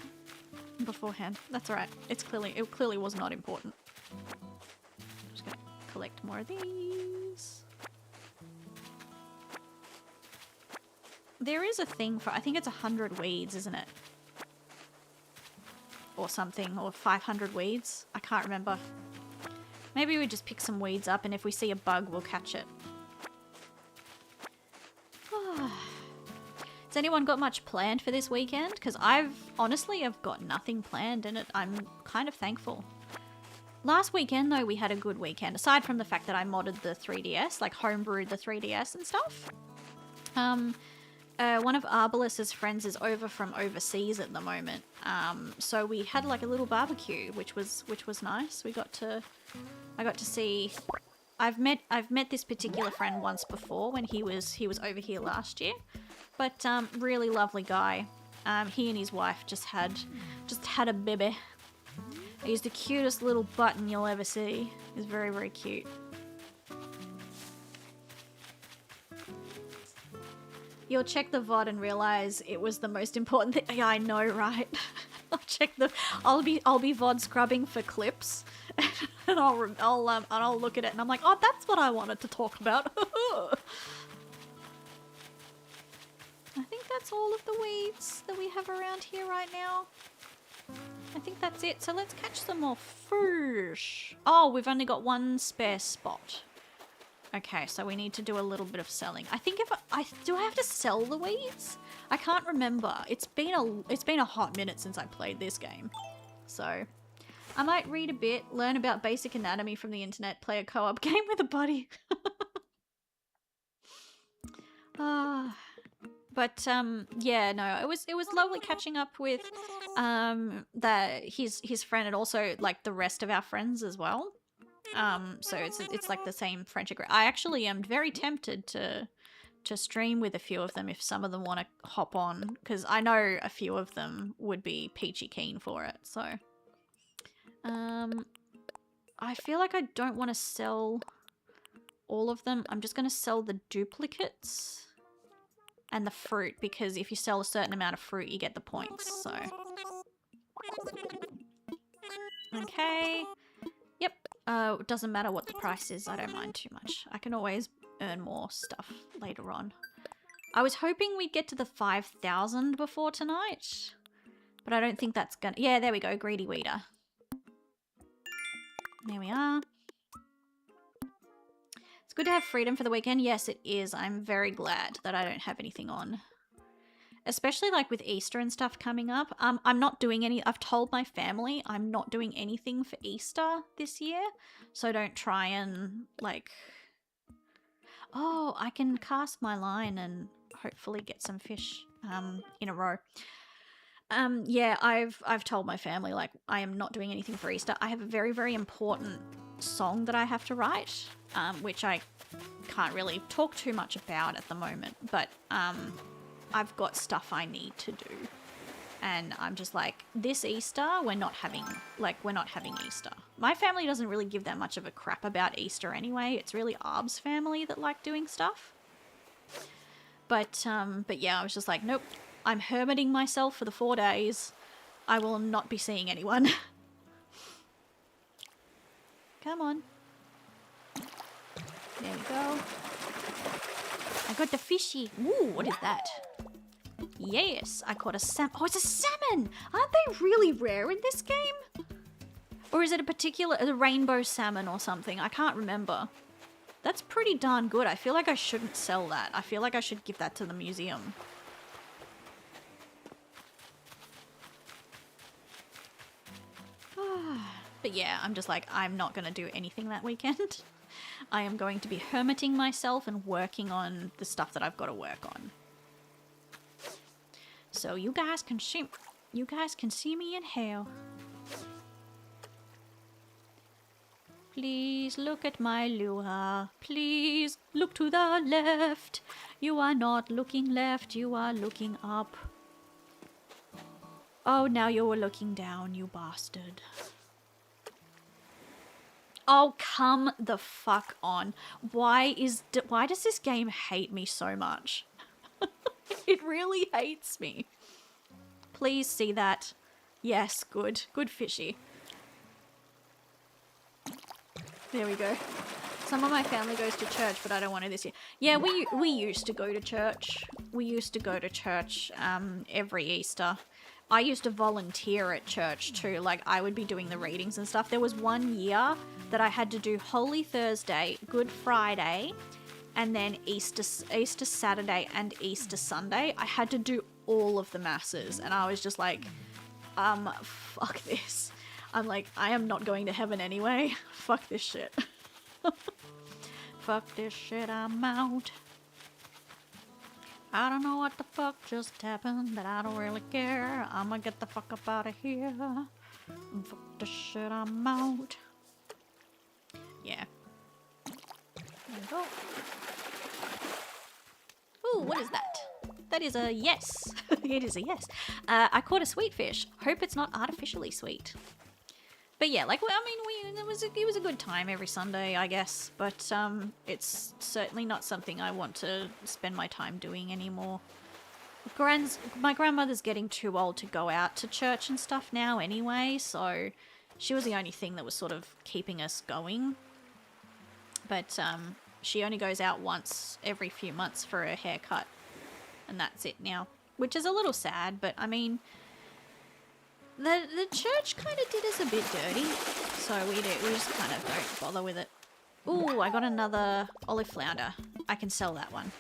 That's alright. It clearly was not important. I'm just gonna collect more of these. There is a thing for, I think it's 100 weeds, isn't it? Or something, or 500 weeds. I can't remember. Maybe we just pick some weeds up and if we see a bug, we'll catch it. Has anyone got much planned for this weekend? Because I've got nothing planned and I'm kind of thankful. Last weekend though, we had a good weekend. Aside from the fact that I modded the 3DS, like homebrewed the 3DS and stuff. One of Arbalest's friends is over from overseas at the moment. So we had like a little barbecue, which was nice. I got to see. I've met this particular friend once before when he was over here last year. But really lovely guy. He and his wife just had a baby. He's the cutest little button you'll ever see. He's very, very cute. You'll check the VOD and realize it was the most important thing. Yeah, I know, right? I'll be VOD scrubbing for clips, and I'll look at it and I'm like, oh, that's what I wanted to talk about. I think that's all of the weeds that we have around here right now. I think that's it. So let's catch some more fish. Oh, we've only got one spare spot. Okay, so we need to do a little bit of selling. I think do I have to sell the weeds? I can't remember. It's been a hot minute since I played this game. So I might read a bit, learn about basic anatomy from the internet, play a co-op game with a buddy. But yeah, no, it was lovely catching up with his friend and also like the rest of our friends as well. So it's like the same friendship group. I actually am very tempted to stream with a few of them if some of them want to hop on, because I know a few of them would be peachy keen for it. So I feel like I don't want to sell all of them. I'm just going to sell the duplicates and the fruit, because if you sell a certain amount of fruit, you get the points, so. Okay. Yep. It doesn't matter what the price is. I don't mind too much. I can always earn more stuff later on. I was hoping we'd get to the 5,000 before tonight, but I don't think that's gonna... Yeah, there we go. Greedy Weeder. There we are. Good to have freedom for the weekend. Yes, it is. I'm very glad that I don't have anything on. especially like with Easter and stuff coming up. I'm not doing I've told my family I'm not doing anything for Easter this year, so don't try and like. Oh, I can cast my line and hopefully get some fish in a row. Yeah, I've told my family like I am not doing anything for Easter. I have a very, very important song that I have to write, which I can't really talk too much about at the moment, but I've got stuff I need to do. And I'm just like, this Easter, we're not having Easter. My family doesn't really give that much of a crap about Easter anyway. It's really Arb's family that like doing stuff. But yeah, I was just like, nope, I'm hermiting myself for the 4 days. I will not be seeing anyone. Come on. There we go. I got the fishy. Ooh, what is that? Yes, I caught a salmon. Oh, it's a salmon! Aren't they really rare in this game? Or is it a rainbow salmon or something? I can't remember. That's pretty darn good. I feel like I shouldn't sell that. I feel like I should give that to the museum. But yeah, I'm just like, I'm not going to do anything that weekend. I am going to be hermiting myself and working on the stuff that I've got to work on. So you guys can see me in hell. Please look at my lure. Please look to the left. You are not looking left, you are looking up. Oh, now you're looking down, you bastard. Oh, come the fuck on. Why does this game hate me so much? It really hates me. Please see that. Yes, good. Good fishy. There we go. Some of my family goes to church, but I don't want to this year. Yeah, we used to go to church. We used to go to church every Easter. I used to volunteer at church too. Like, I would be doing the readings and stuff. There was one year that I had to do Holy Thursday, Good Friday, and then Easter Saturday and Easter Sunday. I had to do all of the masses, and I was just like, fuck this. I'm like, I am not going to heaven anyway. Fuck this shit. Fuck this shit, I'm out. I don't know what the fuck just happened, but I don't really care. I'ma get the fuck up out of here. Fuck this shit, I'm out. Yeah. There we go. Ooh, what is that? That is a yes. It is a yes. I caught a sweet fish. Hope it's not artificially sweet. But yeah, like, well, I mean, it was a good time every Sunday, I guess. But it's certainly not something I want to spend my time doing anymore. My grandmother's getting too old to go out to church and stuff now anyway, so she was the only thing that was sort of keeping us going. But she only goes out once every few months for her haircut, and that's it now, which is a little sad, but I mean, the church kind of did us a bit dirty, so we just kind of don't bother with it. Ooh, I got another olive flounder. I can sell that one.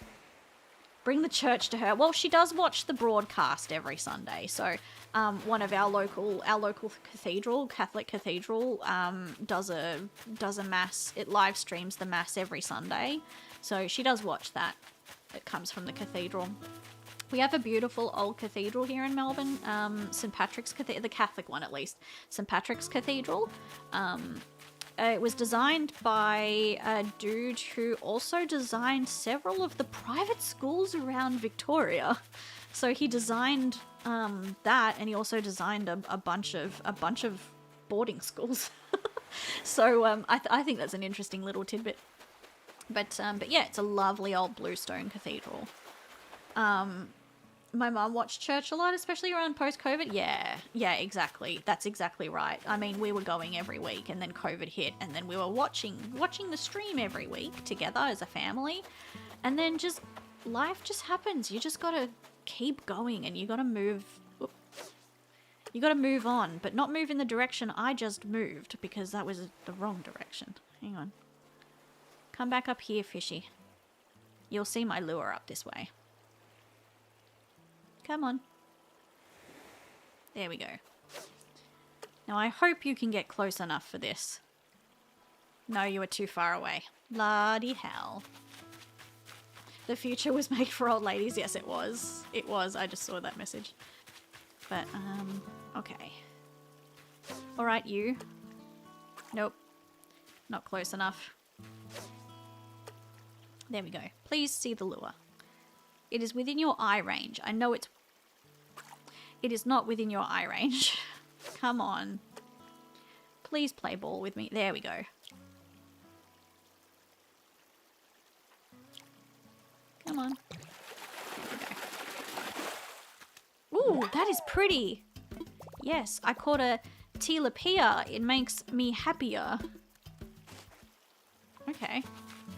Bring the church to her. Well, she does watch the broadcast every Sunday, so one of our local cathedral, Catholic cathedral, does a mass. It live streams the mass every Sunday, so she does watch that. It comes from the cathedral. We have a beautiful old cathedral here in Melbourne, St. Patrick's Cathedral, the Catholic one at least, St. Patrick's Cathedral. It was designed by a dude who also designed several of the private schools around Victoria. So he designed that, and he also designed a bunch of boarding schools. So I think that's an interesting little tidbit. But yeah, it's a lovely old bluestone cathedral. My mum watched church a lot, especially around post-COVID. Yeah, exactly. That's exactly right. I mean, we were going every week, and then COVID hit, and then we were watching the stream every week together as a family, and then just life just happens. You just gotta keep going, and you gotta move. You gotta move on, but not move in the direction I just moved, because that was the wrong direction. Hang on. Come back up here, fishy. You'll see my lure up this way. Come on. There we go. Now I hope you can get close enough for this. No, you were too far away. Bloody hell. The future was made for old ladies. Yes, it was. It was. I just saw that message. But, okay. Alright, you. Nope. Not close enough. There we go. Please see the lure. It is within your eye range. I know it's... It is not within your eye range. Come on. Please play ball with me. There we go. Come on. There we go. Ooh, that is pretty. Yes, I caught a tilapia. It makes me happier. Okay.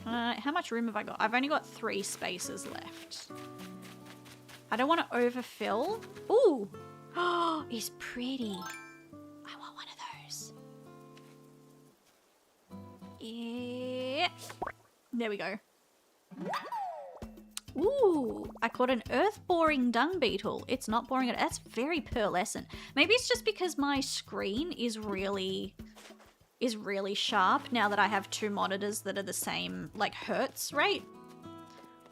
How much room have I got? I've only got 3 spaces left. I don't want to overfill. Ooh. Oh, it's pretty. I want one of those. Yeah. There we go. Ooh, I caught an earth-boring dung beetle. It's not boring. That's very pearlescent. Maybe it's just because my screen is really sharp now that I have 2 monitors that are the same, like, hertz rate.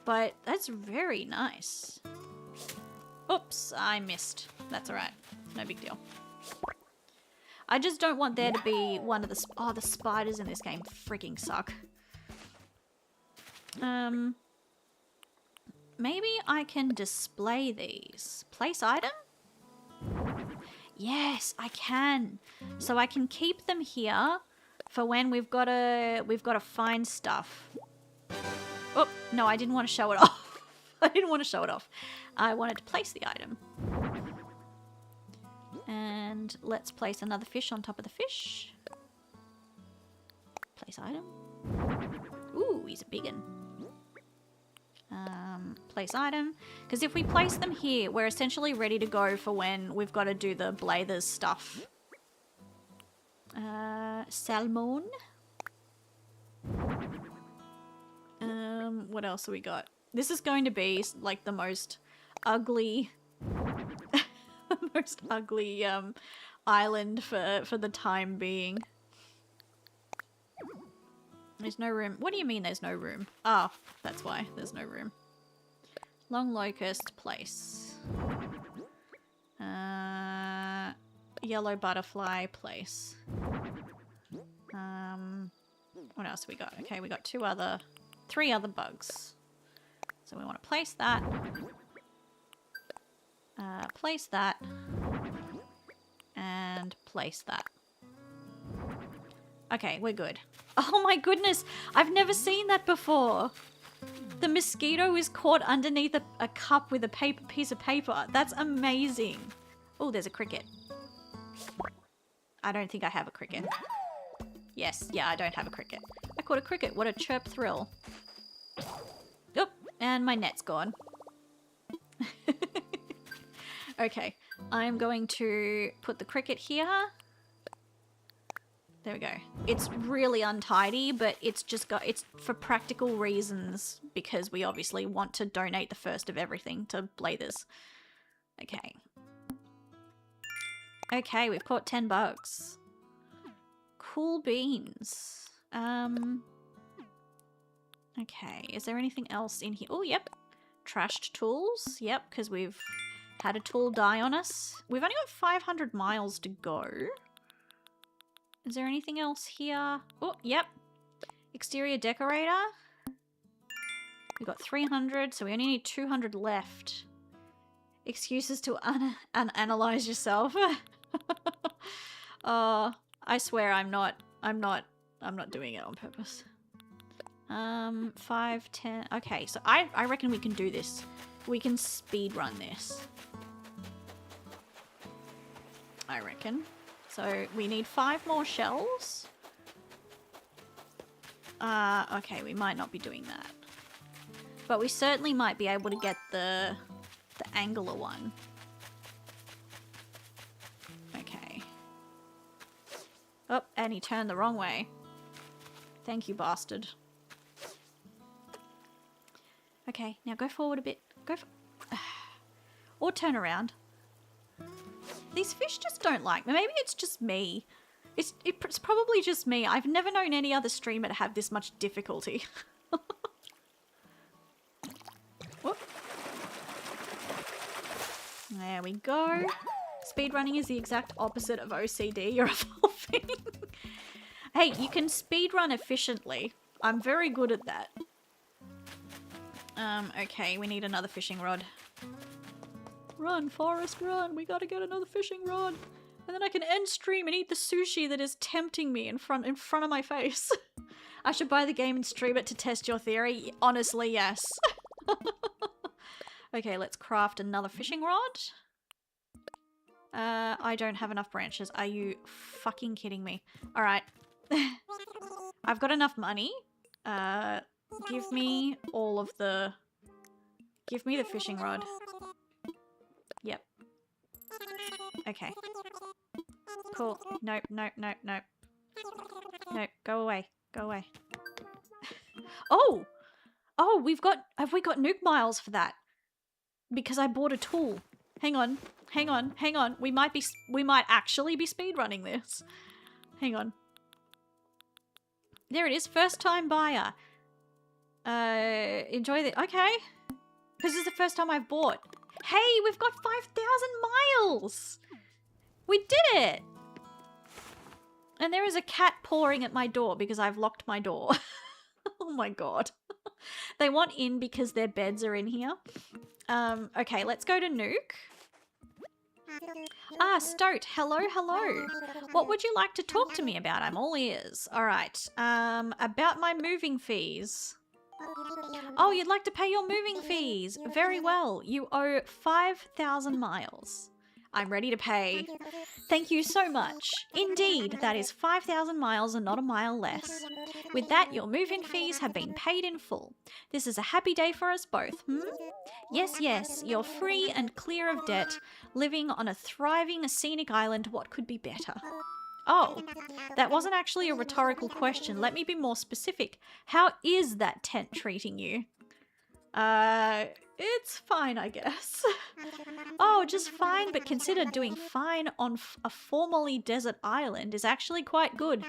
But that's very nice. Oops, I missed. That's alright. No big deal. I just don't want there to be one of the... Oh, the spiders in this game freaking suck. Maybe I can display these. Place item? Yes, I can. So I can keep them here for when we've got to find stuff. Oh, no, I didn't want to show it off. I didn't want to show it off. I wanted to place the item. And let's place another fish on top of the fish. Place item. Ooh, he's a big one. Place item. Because if we place them here, we're essentially ready to go for when we've got to do the Blathers stuff. Salmon. What else have we got? This is going to be like the most ugly... the most ugly island for the time being. There's no room. What do you mean there's no room? Oh, that's why there's no room. Long locust place. Yellow butterfly place. What else have we got? Okay, we got 3 other bugs. So we want to place that. Place that. And place that. Okay, we're good. Oh my goodness, I've never seen that before. The mosquito is caught underneath a cup with a piece of paper. That's amazing. Oh, there's a cricket. I don't think I have a cricket. Yes, yeah, I don't have a cricket. I caught a cricket. What a chirp thrill. Oh, and my net's gone. Okay, I'm going to put the cricket here. There we go. It's really untidy, but it's for practical reasons because we obviously want to donate the first of everything to Blathers. Okay. Okay, we've caught 10 bugs. Cool beans. Okay, is there anything else in here? Oh, yep. Trashed tools. Yep, because we've had a tool die on us. We've only got 500 miles to go. Is there anything else here? Oh, yep. Exterior decorator. We've got 300, so we only need 200 left. Excuses to analyze yourself. I swear I'm not doing it on purpose. 5, 10. Okay, so I reckon we can do this. We can speed run this. I reckon. So we need 5 more shells. Okay, we might not be doing that. But we certainly might be able to get the angular one. Okay. Oh, and he turned the wrong way. Thank you, bastard. Okay, now go forward a bit. Go for... Or turn around. These fish just don't like me. Maybe it's just me. It's probably just me. I've never known any other streamer to have this much difficulty. Whoop. There we go. Speedrunning is the exact opposite of OCD. You're evolving. Hey, you can speedrun efficiently. I'm very good at that. Okay, we need another fishing rod. Run, Forrest, run. We gotta get another fishing rod. And then I can end stream and eat the sushi that is tempting me in front of my face. I should buy the game and stream it to test your theory. Honestly, yes. Okay, let's craft another fishing rod. I don't have enough branches. Are you fucking kidding me? Alright. I've got enough money. Give me all of the... Give me the fishing rod. Yep. Okay. Cool. Nope, nope, nope, nope. Nope, go away. Go away. Oh! Oh, have we got nuke miles for that? Because I bought a tool. Hang on. Hang on. Hang on. We might actually be speedrunning this. Hang on. There it is. First time buyer. Enjoy the... Okay. This is the first time I've bought. Hey, we've got 5,000 miles! We did it! And there is a cat pawing at my door because I've locked my door. Oh my god. They want in because their beds are in here. Okay, let's go to Nuke. Ah, Stoat, hello, hello. What would you like to talk to me about? I'm all ears. Alright, about my moving fees. Oh, you'd like to pay your moving fees. Very well. You owe 5,000 miles. I'm ready to pay. Thank you so much. Indeed, that is 5,000 miles and not a mile less. With that, your move-in fees have been paid in full. This is a happy day for us both, Yes, yes, you're free and clear of debt, living on a thriving scenic island. What could be better? Oh, that wasn't actually a rhetorical question. Let me be more specific. How is that tent treating you? It's fine, I guess. Oh, just fine, but consider doing fine on a formerly desert island is actually quite good,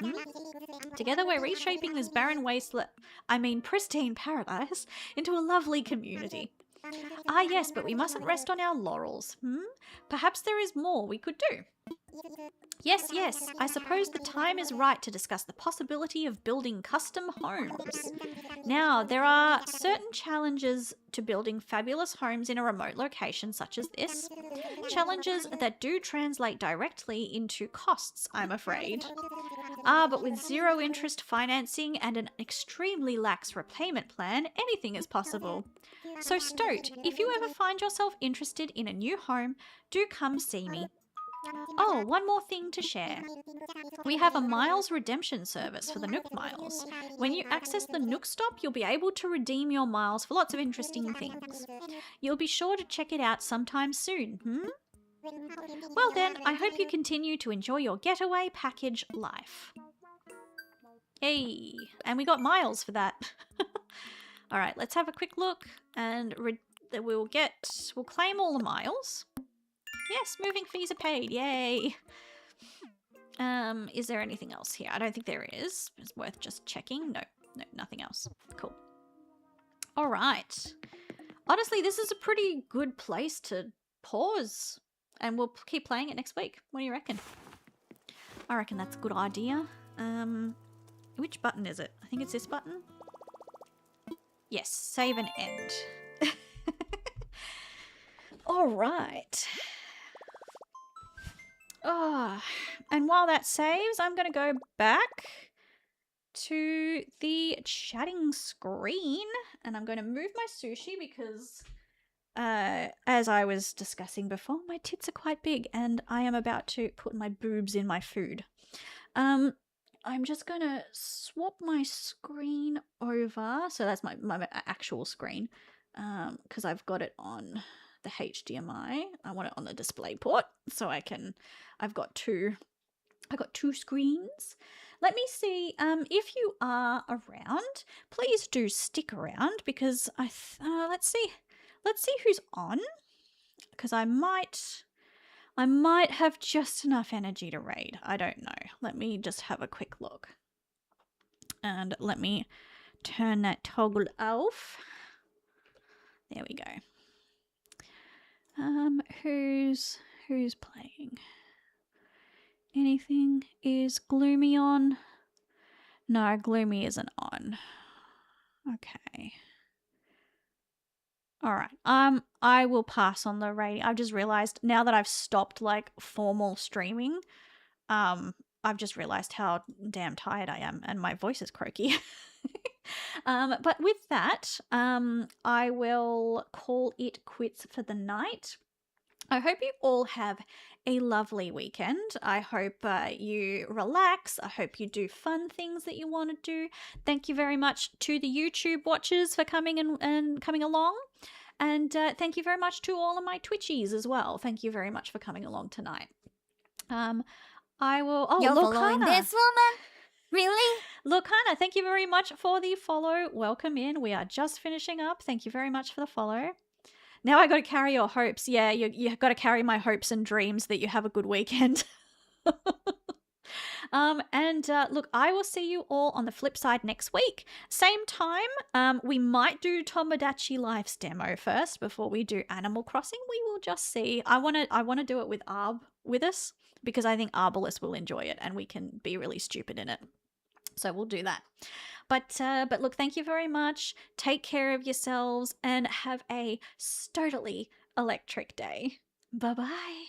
Together we're reshaping this barren wasteland, pristine paradise, into a lovely community. Ah, yes, but we mustn't rest on our laurels, Perhaps there is more we could do. Yes, yes, I suppose the time is right to discuss the possibility of building custom homes. Now, there are certain challenges to building fabulous homes in a remote location such as this. Challenges that do translate directly into costs, I'm afraid. Ah, but with zero interest financing and an extremely lax repayment plan, anything is possible. So Stoat, if you ever find yourself interested in a new home, do come see me. Oh, one more thing to share. We have a miles redemption service for the Nook Miles. When you access the Nook Stop, you'll be able to redeem your miles for lots of interesting things. You'll be sure to check it out sometime soon, Well then, I hope you continue to enjoy your getaway package life. Hey, and we got miles for that. Alright, let's have a quick look and we'll claim all the miles. Yes, moving fees are paid. Yay. Is there anything else here? I don't think there is. It's worth just checking. No, nothing else. Cool. All right. Honestly, this is a pretty good place to pause. And we'll keep playing it next week. What do you reckon? I reckon that's a good idea. Which button is it? I think it's this button. Yes, save and end. All right. Oh, and while that saves, I'm going to go back to the chatting screen and I'm going to move my sushi because, as I was discussing before, my tits are quite big and I am about to put my boobs in my food. I'm just going to swap my screen over. So that's my actual screen because I've got it on the HDMI. I want it on the display port so I've got two screens. Let me see, if you are around, please do stick around because let's see who's on, because because I might have just enough energy to raid. I don't know. Let me just have a quick look. And let me turn that toggle off. There we go. Who's playing? Anything? Is Gloomy on? No, Gloomy isn't on. Okay. All right. I will pass on the rating. I've just realized now that I've stopped like formal streaming, I've just realized how damn tired I am and my voice is croaky. But with that, I will call it quits for the night. I hope you all have a lovely weekend. I hope you relax. I hope you do fun things that you want to do. Thank you very much to the YouTube watchers for coming and coming along. And thank you very much to all of my Twitchies as well. Thank you very much for coming along tonight. I will... Oh, You're following Lorcana. this woman? Really? Lorcana, thank you very much for the follow. Welcome in. We are just finishing up. Thank you very much for the follow. Now I got to carry your hopes. Yeah, you got to carry my hopes and dreams that you have a good weekend. Look, I will see you all on the flip side next week. Same time. We might do Tomodachi Life's demo first before we do Animal Crossing. We will just see. I wanna do it with Arb with us because I think Arbalist will enjoy it and we can be really stupid in it. So we'll do that. But look, thank you very much. Take care of yourselves and have a sturdily electric day. Bye-bye.